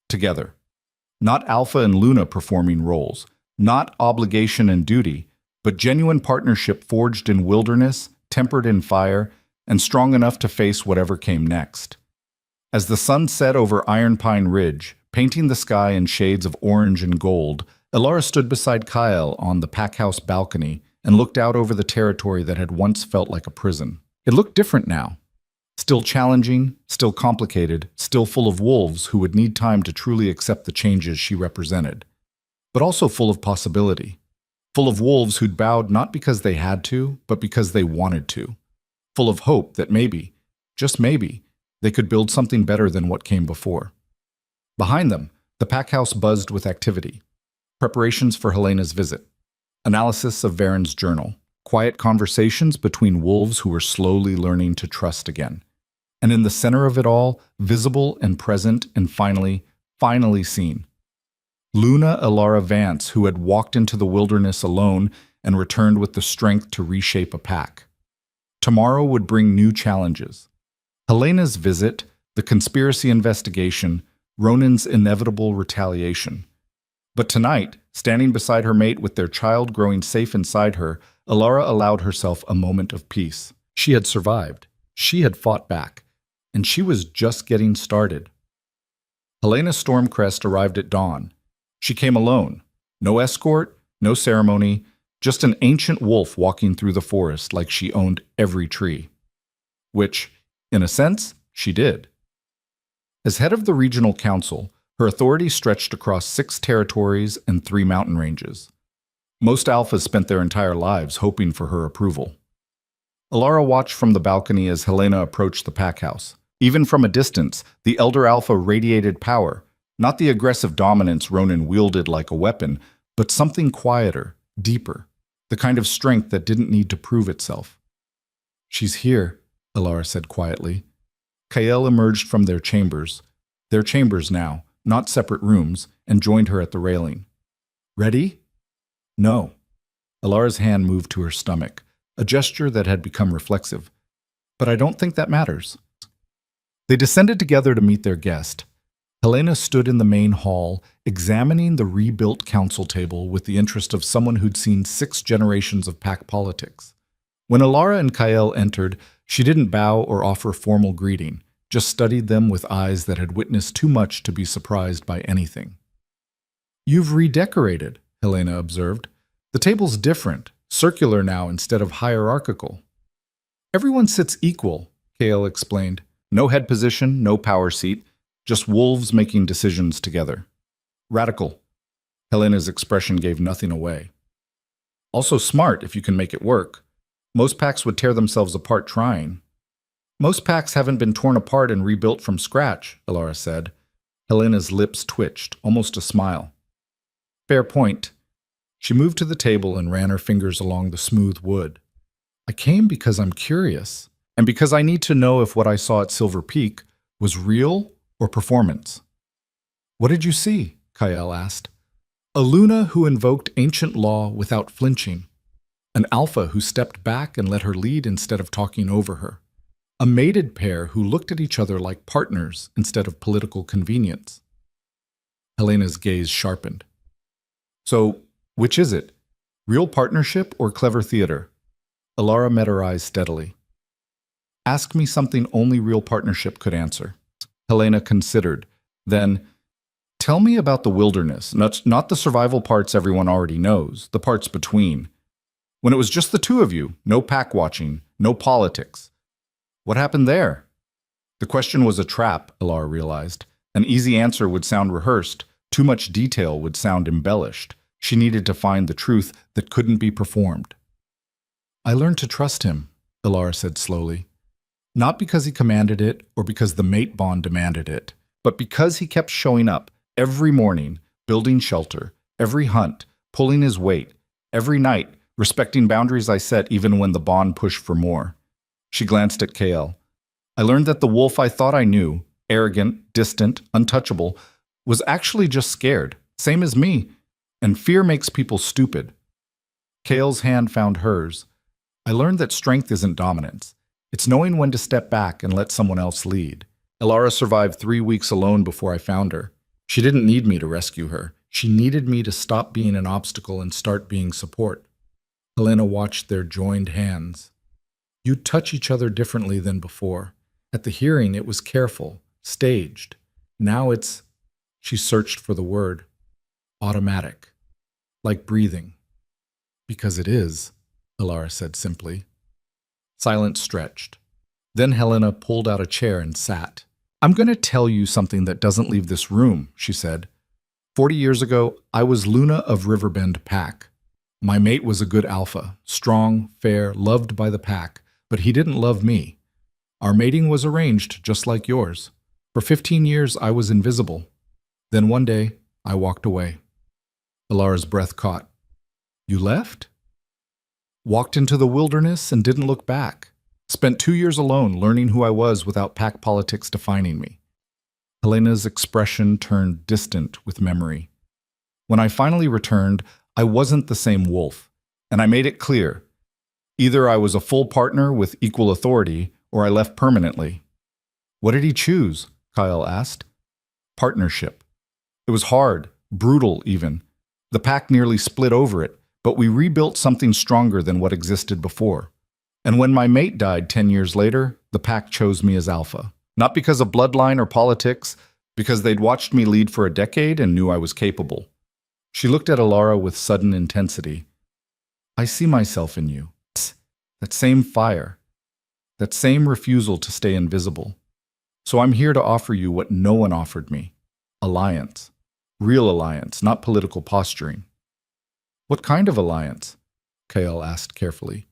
Together. Not Alpha and Luna performing roles, not obligation and duty, but genuine partnership forged in wilderness, tempered in fire, and strong enough to face whatever came next. As the sun set over Iron Pine Ridge, painting the sky in shades of orange and gold, Alara stood beside Kyle on the packhouse balcony and looked out over the territory that had once felt like a prison. It looked different now. Still challenging, still complicated, still full of wolves who would need time to truly accept the changes she represented. But also full of possibility. Full of wolves who'd bowed not because they had to, but because they wanted to. Full of hope that maybe, just maybe, they could build something better than what came before. Behind them, the packhouse buzzed with activity. Preparations for Helena's visit. Analysis of Varen's journal. Quiet conversations between wolves who were slowly learning to trust again. And in the center of it all, visible and present and finally seen. Luna Alara Vance, who had walked into the wilderness alone and returned with the strength to reshape a pack. Tomorrow would bring new challenges. Helena's visit, the conspiracy investigation, Ronan's inevitable retaliation. But tonight, standing beside her mate with their child growing safe inside her, Alara allowed herself a moment of peace. She had survived. She had fought back. And she was just getting started. Helena Stormcrest arrived at dawn. She came alone. No escort, no ceremony, just an ancient wolf walking through the forest like she owned every tree. Which, in a sense, she did. As head of the regional council, her authority stretched across 6 territories and 3 mountain ranges. Most alphas spent their entire lives hoping for her approval. Alara watched from the balcony as Helena approached the packhouse. Even from a distance, the elder alpha radiated power, not the aggressive dominance Ronan wielded like a weapon, but something quieter, deeper, the kind of strength that didn't need to prove itself. "She's here," Alara said quietly. Kael emerged from their chambers now, not separate rooms, and joined her at the railing. "Ready?" "No." Alara's hand moved to her stomach, a gesture that had become reflexive. "But I don't think that matters." They descended together to meet their guest. Helena stood in the main hall, examining the rebuilt council table with the interest of someone who'd seen 6 generations of pack politics. When Alara and Kael entered, she didn't bow or offer formal greeting, just studied them with eyes that had witnessed too much to be surprised by anything. "You've redecorated," Helena observed. "The table's different, circular now instead of hierarchical." "Everyone sits equal," Kael explained. "No head position, no power seat, just wolves making decisions together." "Radical." Helena's expression gave nothing away. "Also smart if you can make it work. Most packs would tear themselves apart trying." "Most packs haven't been torn apart and rebuilt from scratch," Alara said. Helena's lips twitched, almost a smile. "Fair point." She moved to the table and ran her fingers along the smooth wood. "I came because I'm curious, and because I need to know if what I saw at Silver Peak was real or performance." "What did you see?" Kael asked. "A Luna who invoked ancient law without flinching. An alpha who stepped back and let her lead instead of talking over her. A mated pair who looked at each other like partners instead of political convenience. Helena's gaze sharpened. So, which is it? Real partnership or clever theater? Alara met her eyes steadily. Ask me something only real partnership could answer. Helena considered. Then, tell me about the wilderness, not the survival parts everyone already knows, the parts between. When it was just the two of you, no pack watching, no politics. What happened there? The question was a trap, Alara realized. An easy answer would sound rehearsed. Too much detail would sound embellished. She needed to find the truth that couldn't be performed. I learned to trust him, Alara said slowly. Not because he commanded it or because the mate bond demanded it, but because he kept showing up every morning, building shelter, every hunt, pulling his weight, every night, respecting boundaries I set even when the bond pushed for more. She glanced at KL. I learned that the wolf I thought I knew, arrogant, distant, untouchable, was actually just scared, same as me, and fear makes people stupid. KL's hand found hers. I learned that strength isn't dominance. It's knowing when to step back and let someone else lead. Alara survived 3 weeks alone before I found her. She didn't need me to rescue her. She needed me to stop being an obstacle and start being support. Helena watched their joined hands. You touch each other differently than before. At the hearing, it was careful, staged. Now it's, she searched for the word, automatic, like breathing. Because it is, Alara said simply. Silence stretched. Then Helena pulled out a chair and sat. I'm going to tell you something that doesn't leave this room, she said. 40 years ago, I was Luna of Riverbend Pack. My mate was a good alpha, strong, fair, loved by the pack, but he didn't love me. Our mating was arranged just like yours. For 15 years, I was invisible. Then one day, I walked away. Alara's breath caught. You left? Walked into the wilderness and didn't look back. Spent 2 years alone learning who I was without pack politics defining me. Helena's expression turned distant with memory. When I finally returned, I wasn't the same wolf, and I made it clear. Either I was a full partner with equal authority, or I left permanently. What did he choose? Kyle asked. Partnership. It was hard, brutal even. The pack nearly split over it, but we rebuilt something stronger than what existed before. And when my mate died 10 years later, the pack chose me as alpha. Not because of bloodline or politics, because they'd watched me lead for a decade and knew I was capable. She looked at Alara with sudden intensity. I see myself in you. That same fire. That same refusal to stay invisible. So I'm here to offer you what no one offered me. Alliance. Real alliance, not political posturing. What kind of alliance? Kael asked carefully.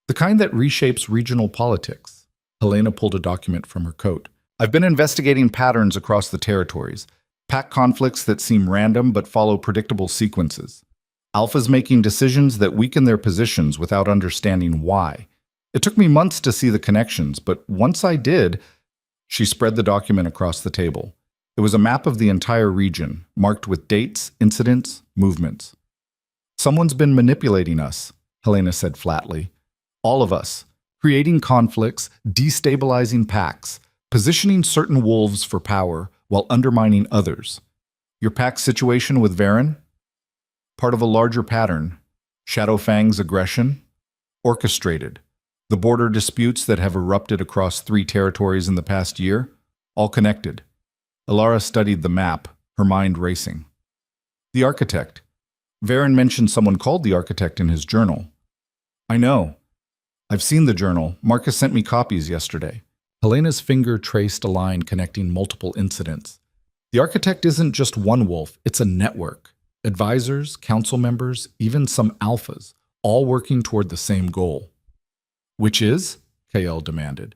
The kind that reshapes regional politics. Helena pulled a document from her coat. I've been investigating patterns across the territories. Pack conflicts that seem random but follow predictable sequences. Alphas making decisions that weaken their positions without understanding why. It took me months to see the connections, but once I did, she spread the document across the table. It was a map of the entire region, marked with dates, incidents, movements. Someone's been manipulating us, Helena said flatly. All of us. Creating conflicts, destabilizing packs, positioning certain wolves for power while undermining others. Your pack's situation with Varen? Part of a larger pattern. Shadowfang's aggression? Orchestrated. The border disputes that have erupted across 3 territories in the past year? All connected. Alara studied the map, her mind racing. The architect. Varen mentioned someone called the architect in his journal. I know. I've seen the journal. Marcus sent me copies yesterday. Helena's finger traced a line connecting multiple incidents. The architect isn't just one wolf, it's a network. Advisors, council members, even some alphas, all working toward the same goal. Which is? Kael demanded.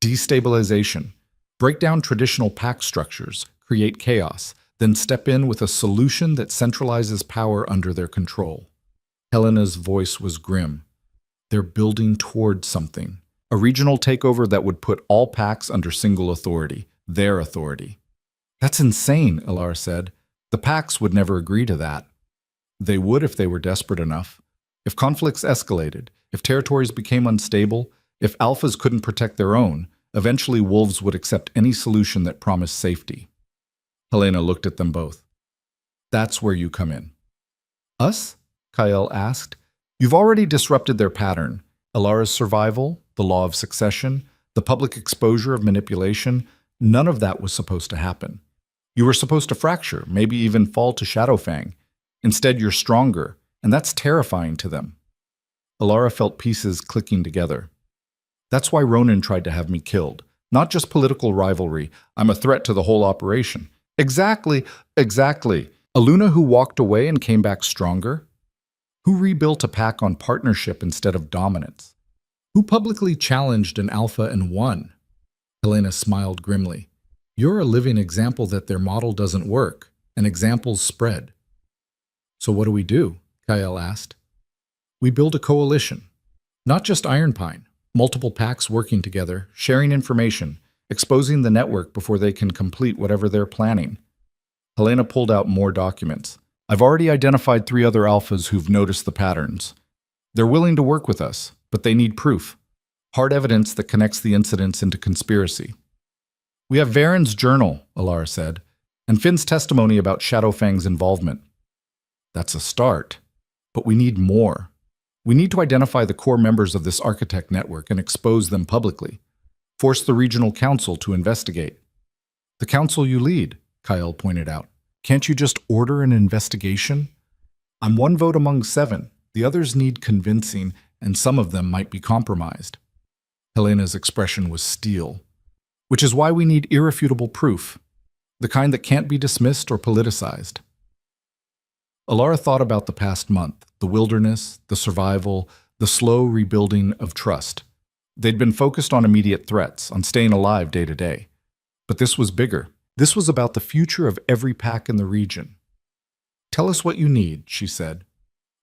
Destabilization. Break down traditional pack structures, create chaos, then step in with a solution that centralizes power under their control. Helena's voice was grim. They're building toward something. A regional takeover that would put all packs under single authority, their authority. That's insane, Alara said. The packs would never agree to that. They would if they were desperate enough. If conflicts escalated, if territories became unstable, if alphas couldn't protect their own, eventually wolves would accept any solution that promised safety. Helena looked at them both. That's where you come in. Us? Kyle asked. You've already disrupted their pattern. Elara's survival, the law of succession, the public exposure of manipulation, none of that was supposed to happen. You were supposed to fracture, maybe even fall to Shadowfang. Instead, you're stronger, and that's terrifying to them. Elara felt pieces clicking together. That's why Ronan tried to have me killed. Not just political rivalry. I'm a threat to the whole operation. Exactly. A Luna who walked away and came back stronger? Who rebuilt a pack on partnership instead of dominance? Who publicly challenged an alpha and won? Helena smiled grimly. You're a living example that their model doesn't work, and examples spread. So what do? Kyle asked. We build a coalition. Not just Ironpine. Multiple packs working together, sharing information, exposing the network before they can complete whatever they're planning. Helena pulled out more documents. I've already identified 3 other alphas who've noticed the patterns. They're willing to work with us, but they need proof. Hard evidence that connects the incidents into conspiracy. We have Varen's journal, Elara said, and Finn's testimony about Shadowfang's involvement. That's a start, but we need more. We need to identify the core members of this architect network and expose them publicly. Force the regional council to investigate. The council you lead, Kyle pointed out. Can't you just order an investigation? I'm 1 vote among 7. The others need convincing, and some of them might be compromised. Helena's expression was steel. Which is why we need irrefutable proof, the kind that can't be dismissed or politicized. Elara thought about the past month, the wilderness, the survival, the slow rebuilding of trust. They'd been focused on immediate threats, on staying alive day to day. But this was bigger. This was about the future of every pack in the region. Tell us what you need, she said.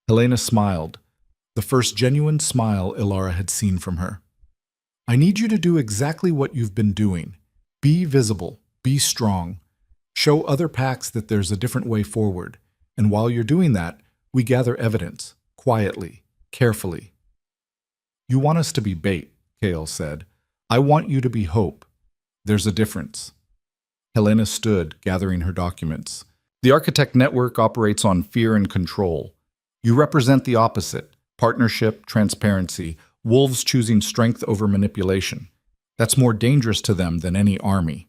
Helena smiled, the first genuine smile Elara had seen from her. I need you to do exactly what you've been doing. Be visible, be strong. Show other packs that there's a different way forward. And while you're doing that, we gather evidence, quietly, carefully. You want us to be bait, Kale said. I want you to be hope. There's a difference. Helena stood, gathering her documents. The Architect Network operates on fear and control. You represent the opposite, partnership, transparency, wolves choosing strength over manipulation. That's more dangerous to them than any army.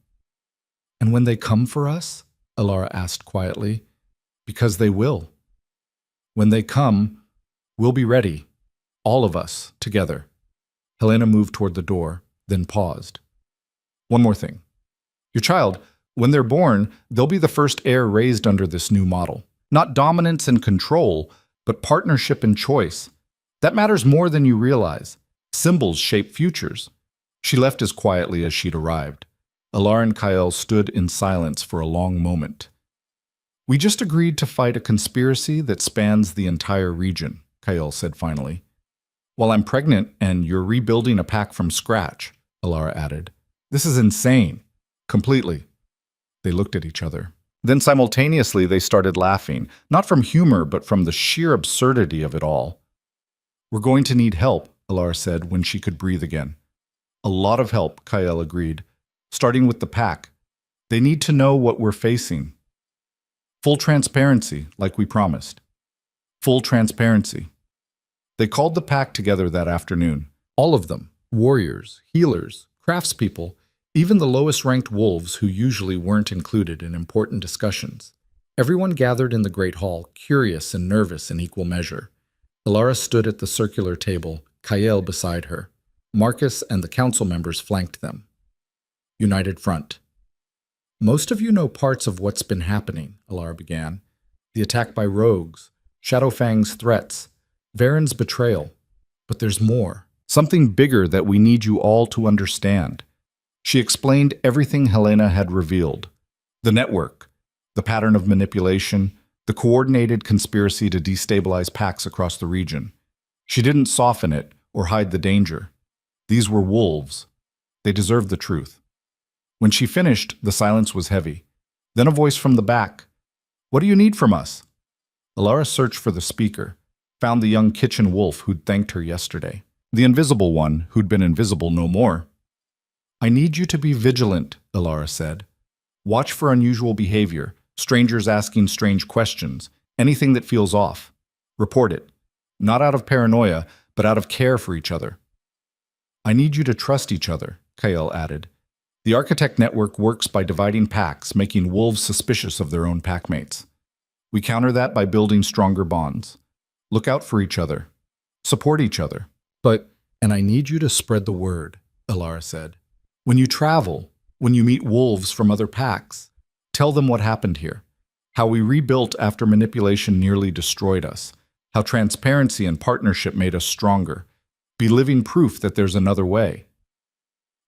And when they come for us? Elara asked quietly. Because they will. When they come, we'll be ready. All of us, together. Helena moved toward the door, then paused. One more thing. Your child, when they're born, they'll be the first heir raised under this new model. Not dominance and control, but partnership and choice. That matters more than you realize. Symbols shape futures. She left as quietly as she'd arrived. Elara and Kyle stood in silence for a long moment. We just agreed to fight a conspiracy that spans the entire region, Kyle said finally. While I'm pregnant and you're rebuilding a pack from scratch, Elara added. This is insane. Completely. They looked at each other. Then simultaneously they started laughing, not from humor, but from the sheer absurdity of it all. We're going to need help, Elara said when she could breathe again. A lot of help, Kyle agreed, starting with the pack. They need to know what we're facing. Full transparency, like we promised. Full transparency. They called the pack together that afternoon. All of them. Warriors, healers, craftspeople, even the lowest-ranked wolves who usually weren't included in important discussions. Everyone gathered in the Great Hall, curious and nervous in equal measure. Elara stood at the circular table, Kyle beside her. Marcus and the council members flanked them. United Front. Most of you know parts of what's been happening, Elara began. The attack by rogues, Shadowfang's threats, Varen's betrayal. But there's more. Something bigger that we need you all to understand. She explained everything Helena had revealed. The network, the pattern of manipulation, the coordinated conspiracy to destabilize packs across the region. She didn't soften it or hide the danger. These were wolves. They deserved the truth. When she finished, the silence was heavy. Then a voice from the back. What do you need from us? Elara searched for the speaker. Found the young kitchen wolf who'd thanked her yesterday. The invisible one who'd been invisible no more. I need you to be vigilant, Elara said. Watch for unusual behavior, strangers asking strange questions, anything that feels off. Report it. Not out of paranoia, but out of care for each other. I need you to trust each other, Kael added. The Architect Network works by dividing packs, making wolves suspicious of their own packmates. We counter that by building stronger bonds. Look out for each other. Support each other. And I need you to spread the word, Elara said. When you travel, when you meet wolves from other packs, tell them what happened here. How we rebuilt after manipulation nearly destroyed us. How transparency and partnership made us stronger. Be living proof that there's another way.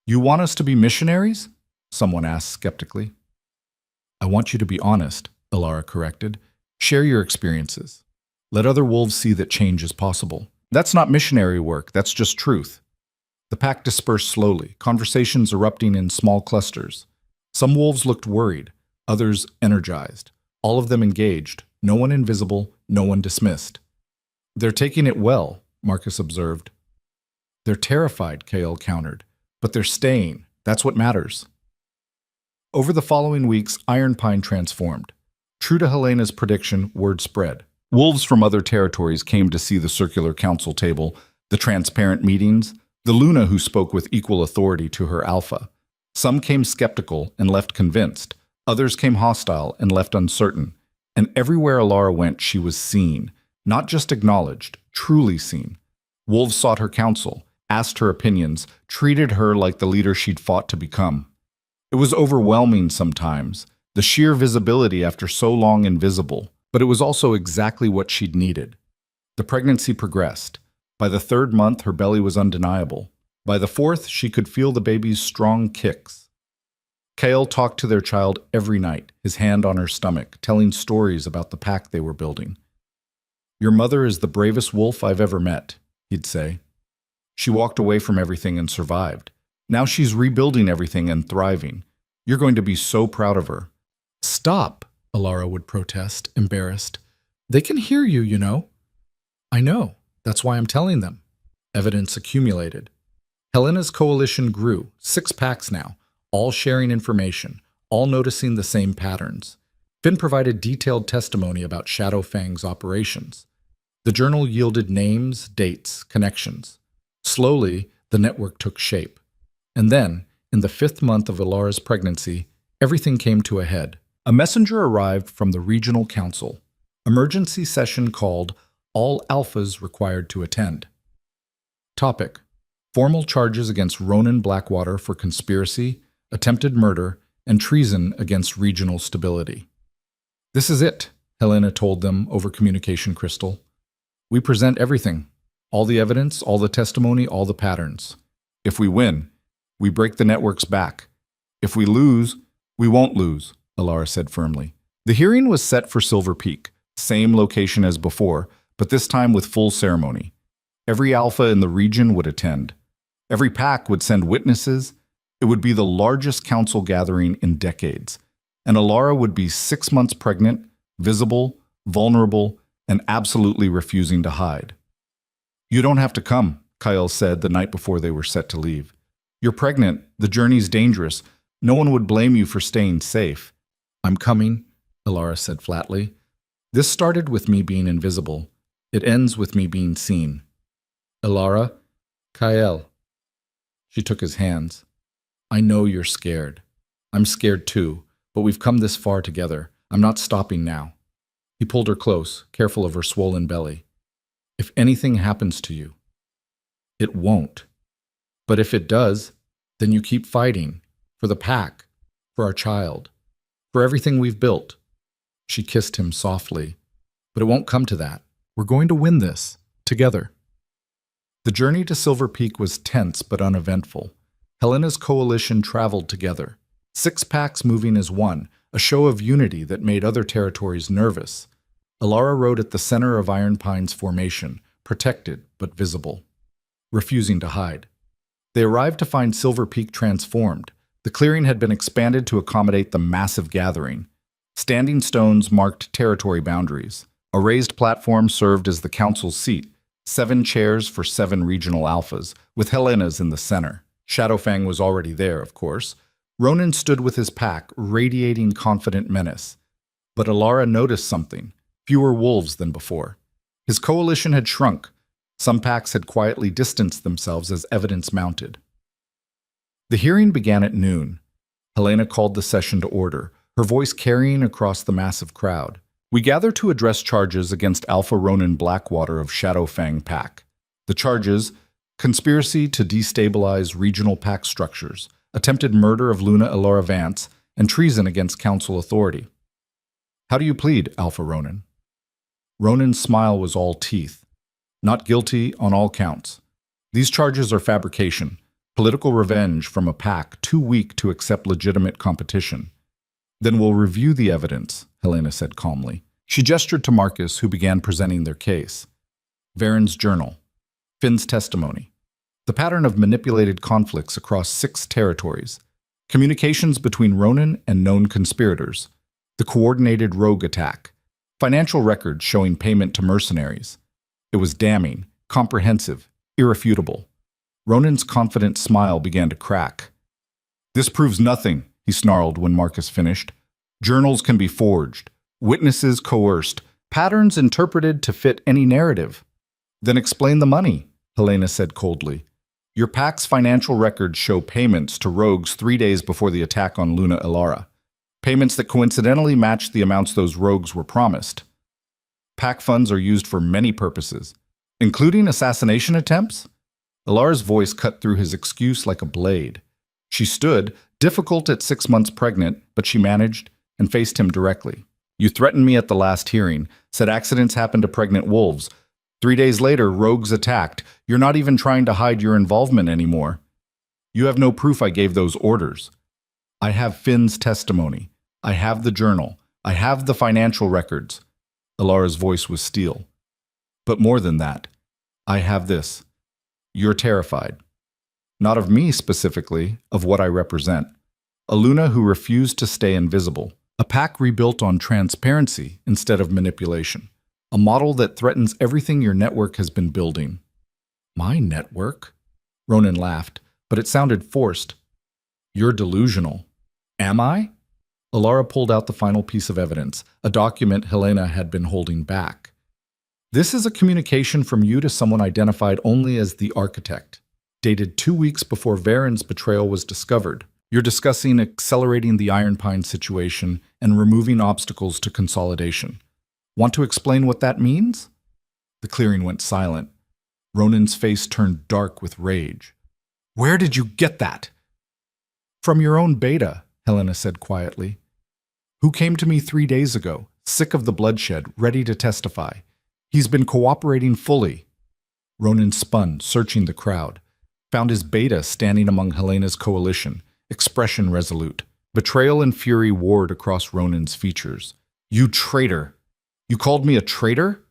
You want us to be missionaries? Someone asked skeptically. I want you to be honest, Elara corrected. Share your experiences. Let other wolves see that change is possible. That's not missionary work, that's just truth. The pack dispersed slowly, conversations erupting in small clusters. Some wolves looked worried, others energized. All of them engaged, no one invisible, no one dismissed. They're taking it well, Marcus observed. They're terrified, Kael countered. But they're staying. That's what matters. Over the following weeks, Iron Pine transformed. True to Helena's prediction, word spread. Wolves from other territories came to see the circular council table, the transparent meetings, the Luna who spoke with equal authority to her alpha. Some came skeptical and left convinced. Others came hostile and left uncertain. And everywhere Elara went, she was seen. Not just acknowledged, truly seen. Wolves sought her counsel, asked her opinions, treated her like the leader she'd fought to become. It was overwhelming sometimes, the sheer visibility after so long invisible, but it was also exactly what she'd needed. The pregnancy progressed. By the 3rd month, her belly was undeniable. By the 4th, she could feel the baby's strong kicks. Kael talked to their child every night, his hand on her stomach, telling stories about the pack they were building. Your mother is the bravest wolf I've ever met, he'd say. She walked away from everything and survived. Now she's rebuilding everything and thriving. You're going to be so proud of her. Stop, Elara would protest, embarrassed. They can hear you, you know. I know. That's why I'm telling them. Evidence accumulated. Helena's coalition grew, 6 packs now, all sharing information, all noticing the same patterns. Finn provided detailed testimony about Shadow Fang's operations. The journal yielded names, dates, connections. Slowly, the network took shape. And then, in the 5th month of Elara's pregnancy, everything came to a head. A messenger arrived from the regional council. Emergency session called, all alphas required to attend. Topic: formal charges against Ronan Blackwater for conspiracy, attempted murder, and treason against regional stability. This is it, Helena told them over communication crystal. We present everything. All the evidence, all the testimony, all the patterns. If we win, we break the network's back. If we lose, we won't lose, Elara said firmly. The hearing was set for Silver Peak, same location as before, but this time with full ceremony. Every alpha in the region would attend. Every pack would send witnesses. It would be the largest council gathering in decades. And Elara would be 6 months pregnant, visible, vulnerable, and absolutely refusing to hide. You don't have to come, Kael said the night before they were set to leave. You're pregnant, the journey's dangerous. No one would blame you for staying safe. I'm coming, Elara said flatly. This started with me being invisible. It ends with me being seen. Elara, Kael. She took his hands. I know you're scared. I'm scared too, but we've come this far together. I'm not stopping now. He pulled her close, careful of her swollen belly. If anything happens to you, it won't. But if it does, then you keep fighting. For the pack, for our child, for everything we've built. She kissed him softly. But it won't come to that. We're going to win this, together. The journey to Silver Peak was tense but uneventful. Helena's coalition traveled together. 6 packs moving as one, a show of unity that made other territories nervous. Elara rode at the center of Iron Pine's formation, protected but visible, refusing to hide. They arrived to find Silver Peak transformed. The clearing had been expanded to accommodate the massive gathering. Standing stones marked territory boundaries. A raised platform served as the council's seat, 7 chairs for 7 regional alphas, with Helena's in the center. Shadowfang was already there, of course. Ronan stood with his pack, radiating confident menace. But Alara noticed something: fewer wolves than before. His coalition had shrunk. Some packs had quietly distanced themselves as evidence mounted. The hearing began at noon. Helena called the session to order, her voice carrying across the massive crowd. We gather to address charges against Alpha Ronan Blackwater of Shadowfang Pack. The charges: conspiracy to destabilize regional pack structures, attempted murder of Luna Elora Vance, and treason against council authority. How do you plead, Alpha Ronan? Ronan's smile was all teeth. Not guilty on all counts. These charges are fabrication, political revenge from a pack too weak to accept legitimate competition. Then we'll review the evidence, Helena said calmly. She gestured to Marcus, who began presenting their case. Varen's journal. Finn's testimony. The pattern of manipulated conflicts across 6 territories. Communications between Ronan and known conspirators. The coordinated rogue attack. Financial records showing payment to mercenaries. It was damning, comprehensive, irrefutable. Ronan's confident smile began to crack. This proves nothing, he snarled when Marcus finished. Journals can be forged, witnesses coerced, patterns interpreted to fit any narrative. Then explain the money, Helena said coldly. Your pack's financial records show payments to rogues 3 days before the attack on Luna Elara. Payments that coincidentally match the amounts those rogues were promised. Pack funds are used for many purposes, including assassination attempts. Elara's voice cut through his excuse like a blade. She stood, difficult at 6 months pregnant, but she managed and faced him directly. You threatened me at the last hearing, said accidents happen to pregnant wolves. 3 days later, rogues attacked. You're not even trying to hide your involvement anymore. You have no proof I gave those orders. I have Finn's testimony. I have the journal. I have the financial records. Elara's voice was steel. But more than that, I have this. You're terrified. Not of me specifically, of what I represent. A Luna who refused to stay invisible. A pack rebuilt on transparency instead of manipulation. A model that threatens everything your network has been building. My network? Ronan laughed, but it sounded forced. You're delusional. Am I? Elara pulled out the final piece of evidence, a document Helena had been holding back. This is a communication from you to someone identified only as the architect, dated 2 weeks before Varen's betrayal was discovered. You're discussing accelerating the Iron Pine situation and removing obstacles to consolidation. Want to explain what that means? The clearing went silent. Ronan's face turned dark with rage. Where did you get that? From your own beta, Helena said quietly. Who came to me 3 days ago, sick of the bloodshed, ready to testify. He's been cooperating fully. Ronan spun, searching the crowd. Found his beta standing among Helena's coalition, expression resolute. Betrayal and fury warred across Ronan's features. You traitor! You called me a traitor?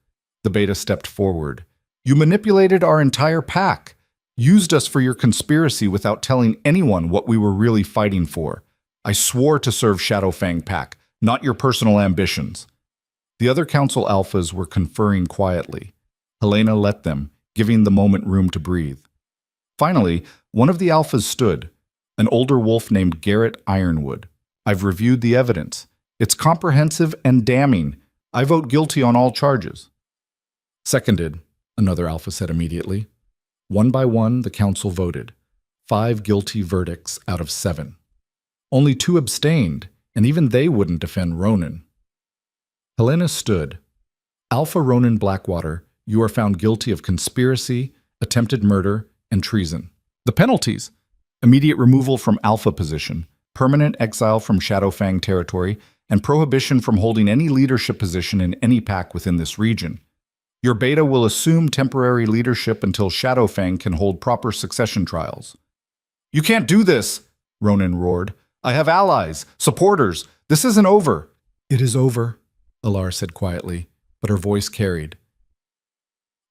The beta stepped forward. You manipulated our entire pack. Used us for your conspiracy without telling anyone what we were really fighting for. I swore to serve Shadowfang Pack, not your personal ambitions. The other council alphas were conferring quietly. Helena let them, giving the moment room to breathe. Finally, one of the alphas stood, an older wolf named Garrett Ironwood. I've reviewed the evidence. It's comprehensive and damning. I vote guilty on all charges. Seconded, another alpha said immediately. One by one, the council voted. 5 guilty verdicts out of 7. Only 2 abstained, and even they wouldn't defend Ronan. Helena stood. Alpha Ronan Blackwater, you are found guilty of conspiracy, attempted murder, and treason. The penalties: immediate removal from Alpha position, permanent exile from Shadowfang territory, and prohibition from holding any leadership position in any pack within this region. Your beta will assume temporary leadership until Shadowfang can hold proper succession trials. You can't do this, Ronan roared. I have allies, supporters. This isn't over. It is over, Elara said quietly, but her voice carried.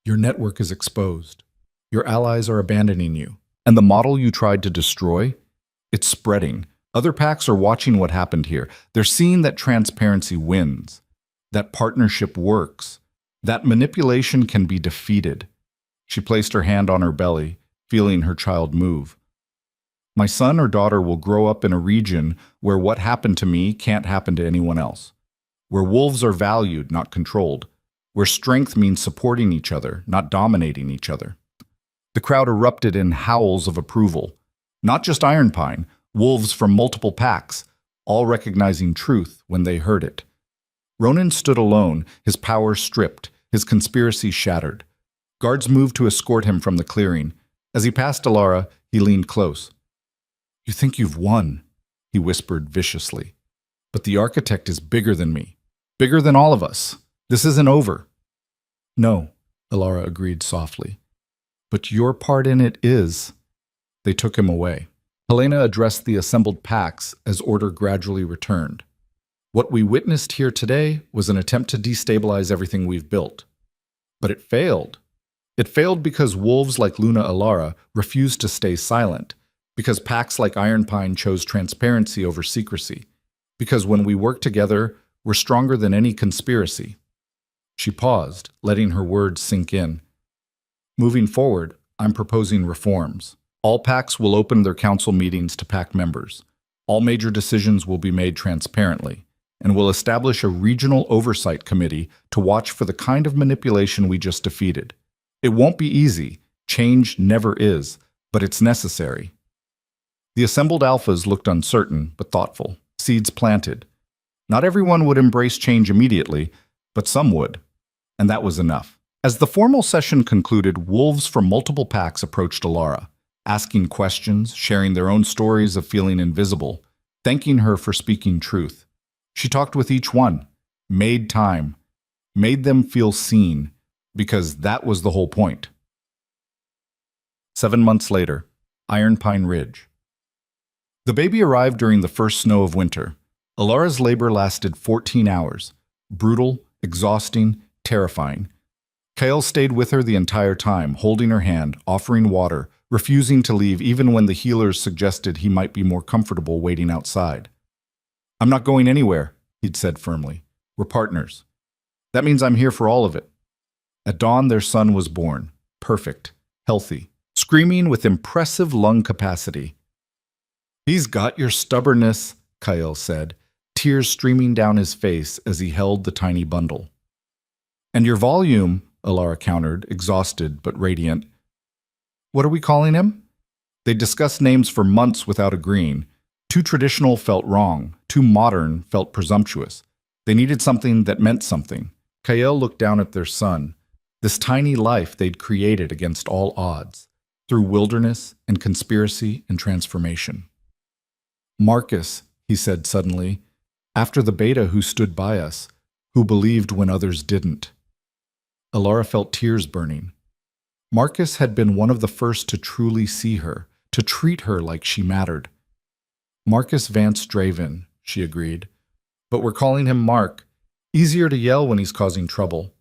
Your network is exposed. Your allies are abandoning you. And the model you tried to destroy? It's spreading. Other packs are watching what happened here. They're seeing that transparency wins, that partnership works, That manipulation can be defeated. She placed her hand on her belly, feeling her child move. My son or daughter will grow up in a region where what happened to me can't happen to anyone else, where wolves are valued, not controlled, where strength means supporting each other, not dominating each other. The crowd erupted in howls of approval. Not just Iron Pine, wolves from multiple packs, all recognizing truth when they heard it. Ronan stood alone, his power stripped, his conspiracy shattered. Guards moved to escort him from the clearing. As he passed Alara, he leaned close. "You think you've won," he whispered viciously. "But the architect is bigger than me, bigger than all of us. This isn't over." "No," Alara agreed softly. "But your part in it is." They took him away. Helena addressed the assembled packs as order gradually returned. "What we witnessed here today was an attempt to destabilize everything we've built. But it failed. It failed because wolves like Luna Alara refused to stay silent, because packs like Iron Pine chose transparency over secrecy, because when we work together, we're stronger than any conspiracy." She paused, letting her words sink in. "Moving forward, I'm proposing reforms. All packs will open their council meetings to pack members. All major decisions will be made transparently, and we'll establish a regional oversight committee to watch for the kind of manipulation we just defeated. It won't be easy. Change never is, but it's necessary." The assembled alphas looked uncertain, but thoughtful. Seeds planted. Not everyone would embrace change immediately, but some would. And that was enough. As the formal session concluded, wolves from multiple packs approached Alara, asking questions, sharing their own stories of feeling invisible, thanking her for speaking truth. She talked with each one, made time, made them feel seen, because that was the whole point. 7 months later, Iron Pine Ridge. The baby arrived during the first snow of winter. Alara's labor lasted 14 hours. Brutal, exhausting, terrifying. Kael stayed with her the entire time, holding her hand, offering water, refusing to leave even when the healers suggested he might be more comfortable waiting outside. "I'm not going anywhere," he'd said firmly. "We're partners. That means I'm here for all of it." At dawn, their son was born, perfect, healthy, screaming with impressive lung capacity. "He's got your stubbornness," Kael said, tears streaming down his face as he held the tiny bundle. "And your volume," Alara countered, exhausted but radiant. "What are we calling him?" They discussed names for months without agreeing. Too traditional felt wrong, too modern felt presumptuous. They needed something that meant something. Kael looked down at their son, this tiny life they'd created against all odds, through wilderness and conspiracy and transformation. "Marcus," he said suddenly, "after the beta who stood by us, who believed when others didn't." Alara felt tears burning. Marcus had been one of the first to truly see her, to treat her like she mattered. "Marcus Vance Draven," she agreed. "But we're calling him Mark. Easier to yell when he's causing trouble."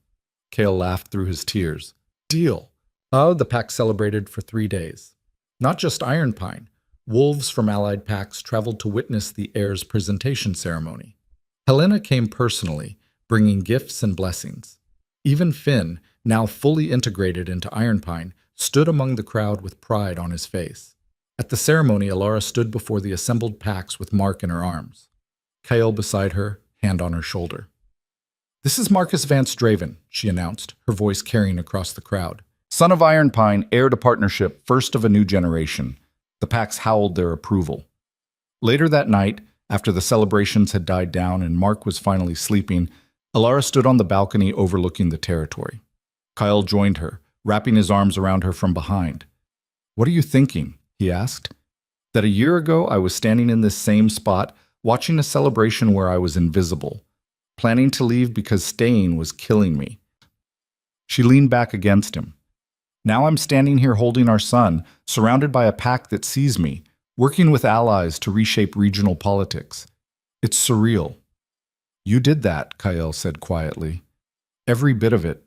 Kael laughed through his tears. "Deal." The pack celebrated for 3 days. Not just Iron Pine. Wolves from allied packs traveled to witness the Heir's presentation ceremony. Helena came personally, bringing gifts and blessings. Even Finn, now fully integrated into Iron Pine, stood among the crowd with pride on his face. At the ceremony, Alara stood before the assembled packs with Mark in her arms. Kael beside her, hand on her shoulder. "This is Marcus Vance Draven," she announced, her voice carrying across the crowd. "Son of Iron Pine, heir to partnership, first of a new generation." The packs howled their approval. Later that night, after the celebrations had died down and Mark was finally sleeping, Alara stood on the balcony overlooking the territory. Kael joined her, wrapping his arms around her from behind. "What are you thinking?" he asked. "That a year ago I was standing in this same spot, watching a celebration where I was invisible, planning to leave because staying was killing me." She leaned back against him. "Now I'm standing here holding our son, surrounded by a pack that sees me, working with allies to reshape regional politics. It's surreal." "You did that," Kael said quietly. "Every bit of it.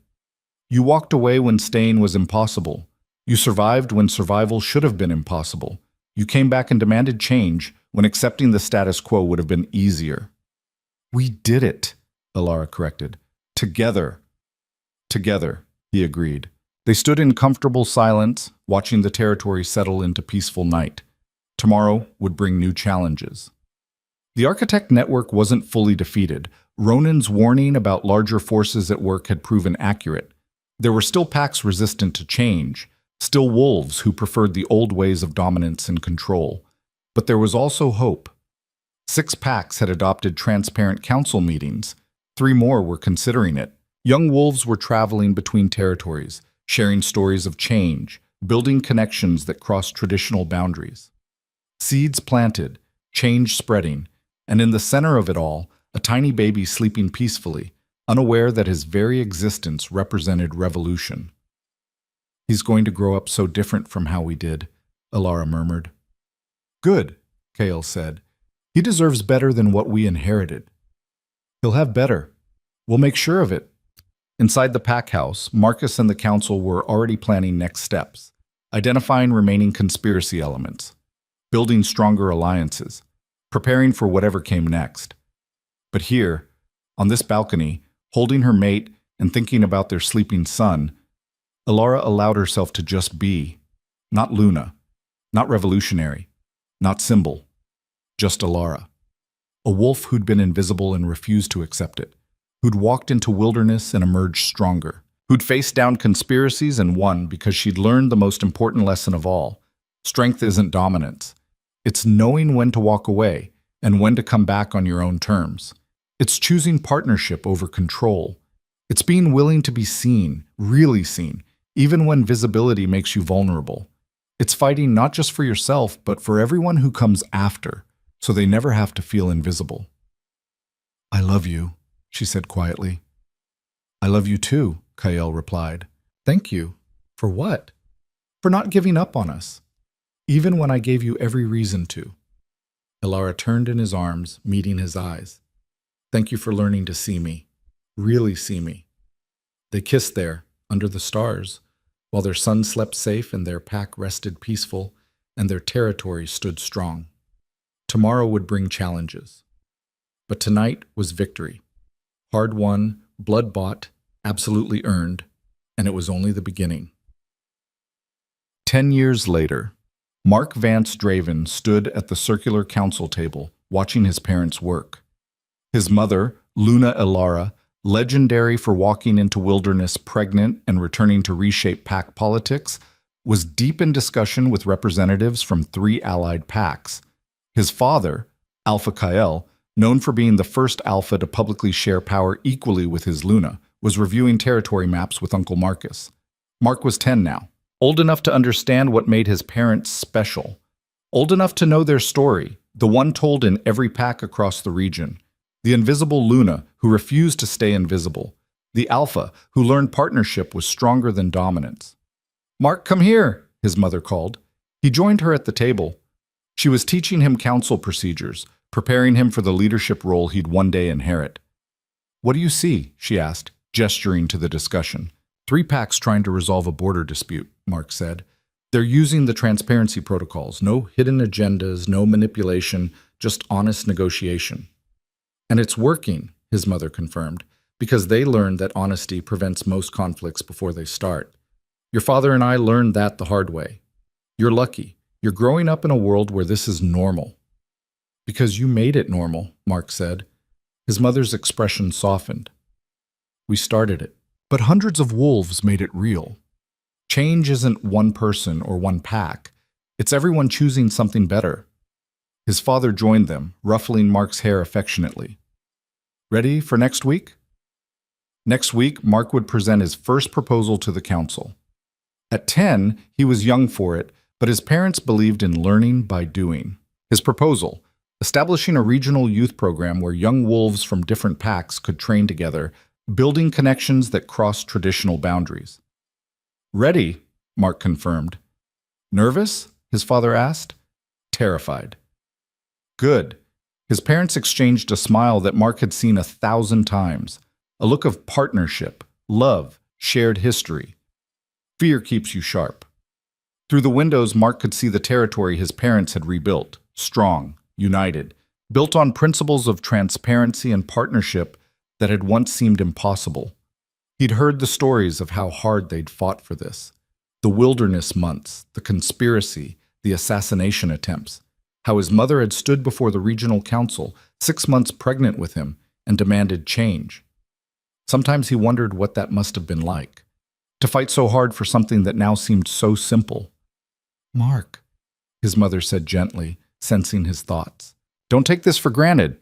You walked away when staying was impossible. You survived when survival should have been impossible. You came back and demanded change when accepting the status quo would have been easier." "We did it," Alara corrected. "Together." Together, he agreed. They stood in comfortable silence, watching the territory settle into peaceful night. Tomorrow would bring new challenges. The Architect Network wasn't fully defeated. Ronan's warning about larger forces at work had proven accurate. There were still packs resistant to change, still wolves who preferred the old ways of dominance and control. But there was also hope. 6 packs had adopted transparent council meetings. 3 more were considering it. Young wolves were traveling between territories, sharing stories of change, building connections that crossed traditional boundaries. Seeds planted, change spreading, and in the center of it all, a tiny baby sleeping peacefully, unaware that his very existence represented revolution. "He's going to grow up so different from how we did," Alara murmured. "Good," Kael said. "He deserves better than what we inherited." "He'll have better. We'll make sure of it." Inside the pack house, Marcus and the council were already planning next steps, identifying remaining conspiracy elements, building stronger alliances, preparing for whatever came next. But here, on this balcony, holding her mate and thinking about their sleeping son, Alara allowed herself to just be. Not Luna, not revolutionary, not symbol, just Alara. A wolf who'd been invisible and refused to accept it, who'd walked into wilderness and emerged stronger, who'd faced down conspiracies and won because she'd learned the most important lesson of all. Strength isn't dominance. It's knowing when to walk away and when to come back on your own terms. It's choosing partnership over control. It's being willing to be seen, really seen, even when visibility makes you vulnerable. It's fighting not just for yourself, but for everyone who comes after, so they never have to feel invisible. "I love you," she said quietly. "I love you too," Kael replied. "Thank you. For what?" "For not giving up on us, even when I gave you every reason to." Alara turned in his arms, meeting his eyes. "Thank you for learning to see me, really see me." They kissed there, under the stars, while their son slept safe and their pack rested peaceful and their territory stood strong. Tomorrow would bring challenges. But tonight was victory. Hard won, blood bought, absolutely earned, and it was only the beginning. 10 years later, Mark Vance Draven stood at the circular council table, watching his parents work. His mother, Luna Alara, legendary for walking into wilderness pregnant and returning to reshape pack politics, was deep in discussion with representatives from 3 allied packs. His father, Alpha Kael, known for being the first alpha to publicly share power equally with his Luna, was reviewing territory maps with Uncle Marcus. Mark was 10 now, old enough to understand what made his parents special, old enough to know their story, the one told in every pack across the region. The invisible Luna, who refused to stay invisible. The Alpha, who learned partnership was stronger than dominance. "Mark, come here," his mother called. He joined her at the table. She was teaching him council procedures, preparing him for the leadership role he'd one day inherit. "What do you see?" she asked, gesturing to the discussion. 3 packs trying to resolve a border dispute, Mark said. "They're using the transparency protocols. No hidden agendas, no manipulation, just honest negotiation." "And it's working," his mother confirmed, "because they learned that honesty prevents most conflicts before they start. Your father and I learned that the hard way. You're lucky. You're growing up in a world where this is normal." "Because you made it normal," Mark said. His mother's expression softened. "We started it, but hundreds of wolves made it real. Change isn't one person or one pack. It's everyone choosing something better." His father joined them, ruffling Mark's hair affectionately. "Ready for next week?" Next week, Mark would present his first proposal to the council. At 10, he was young for it, but his parents believed in learning by doing. His proposal, establishing a regional youth program where young wolves from different packs could train together, building connections that crossed traditional boundaries. "Ready," Mark confirmed. "Nervous?" his father asked. "Terrified." "Good." His parents exchanged a smile that Mark had seen 1,000 times, a look of partnership, love, shared history. Fear keeps you sharp. Through the windows, Mark could see the territory his parents had rebuilt, strong, united, built on principles of transparency and partnership that had once seemed impossible. He'd heard the stories of how hard they'd fought for this. The wilderness months, the conspiracy, the assassination attempts. How his mother had stood before the regional council, 6 months pregnant with him, and demanded change. Sometimes he wondered what that must have been like. To fight so hard for something that now seemed so simple. "Mark," his mother said gently, sensing his thoughts. "Don't take this for granted.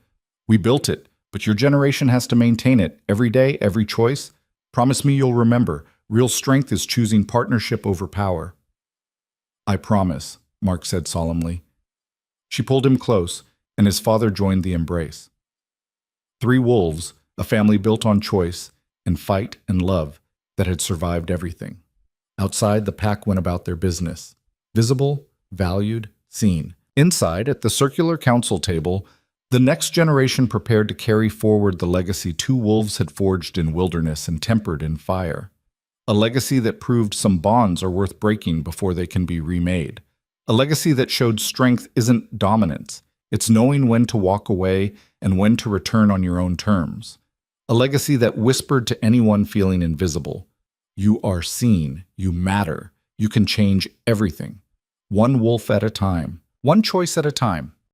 We built it, but your generation has to maintain it every day, every choice. Promise me you'll remember. Real strength is choosing partnership over power." "I promise," Mark said solemnly. She pulled him close, and his father joined the embrace. 3 wolves, a family built on choice and fight and love that had survived everything. Outside, the pack went about their business. Visible, valued, seen. Inside, at the circular council table, the next generation prepared to carry forward the legacy 2 wolves had forged in wilderness and tempered in fire. A legacy that proved some bonds are worth breaking before they can be remade. A legacy that showed strength isn't dominance. It's knowing when to walk away and when to return on your own terms. A legacy that whispered to anyone feeling invisible, "You are seen, you matter, you can change everything. One wolf at a time, one choice at a time."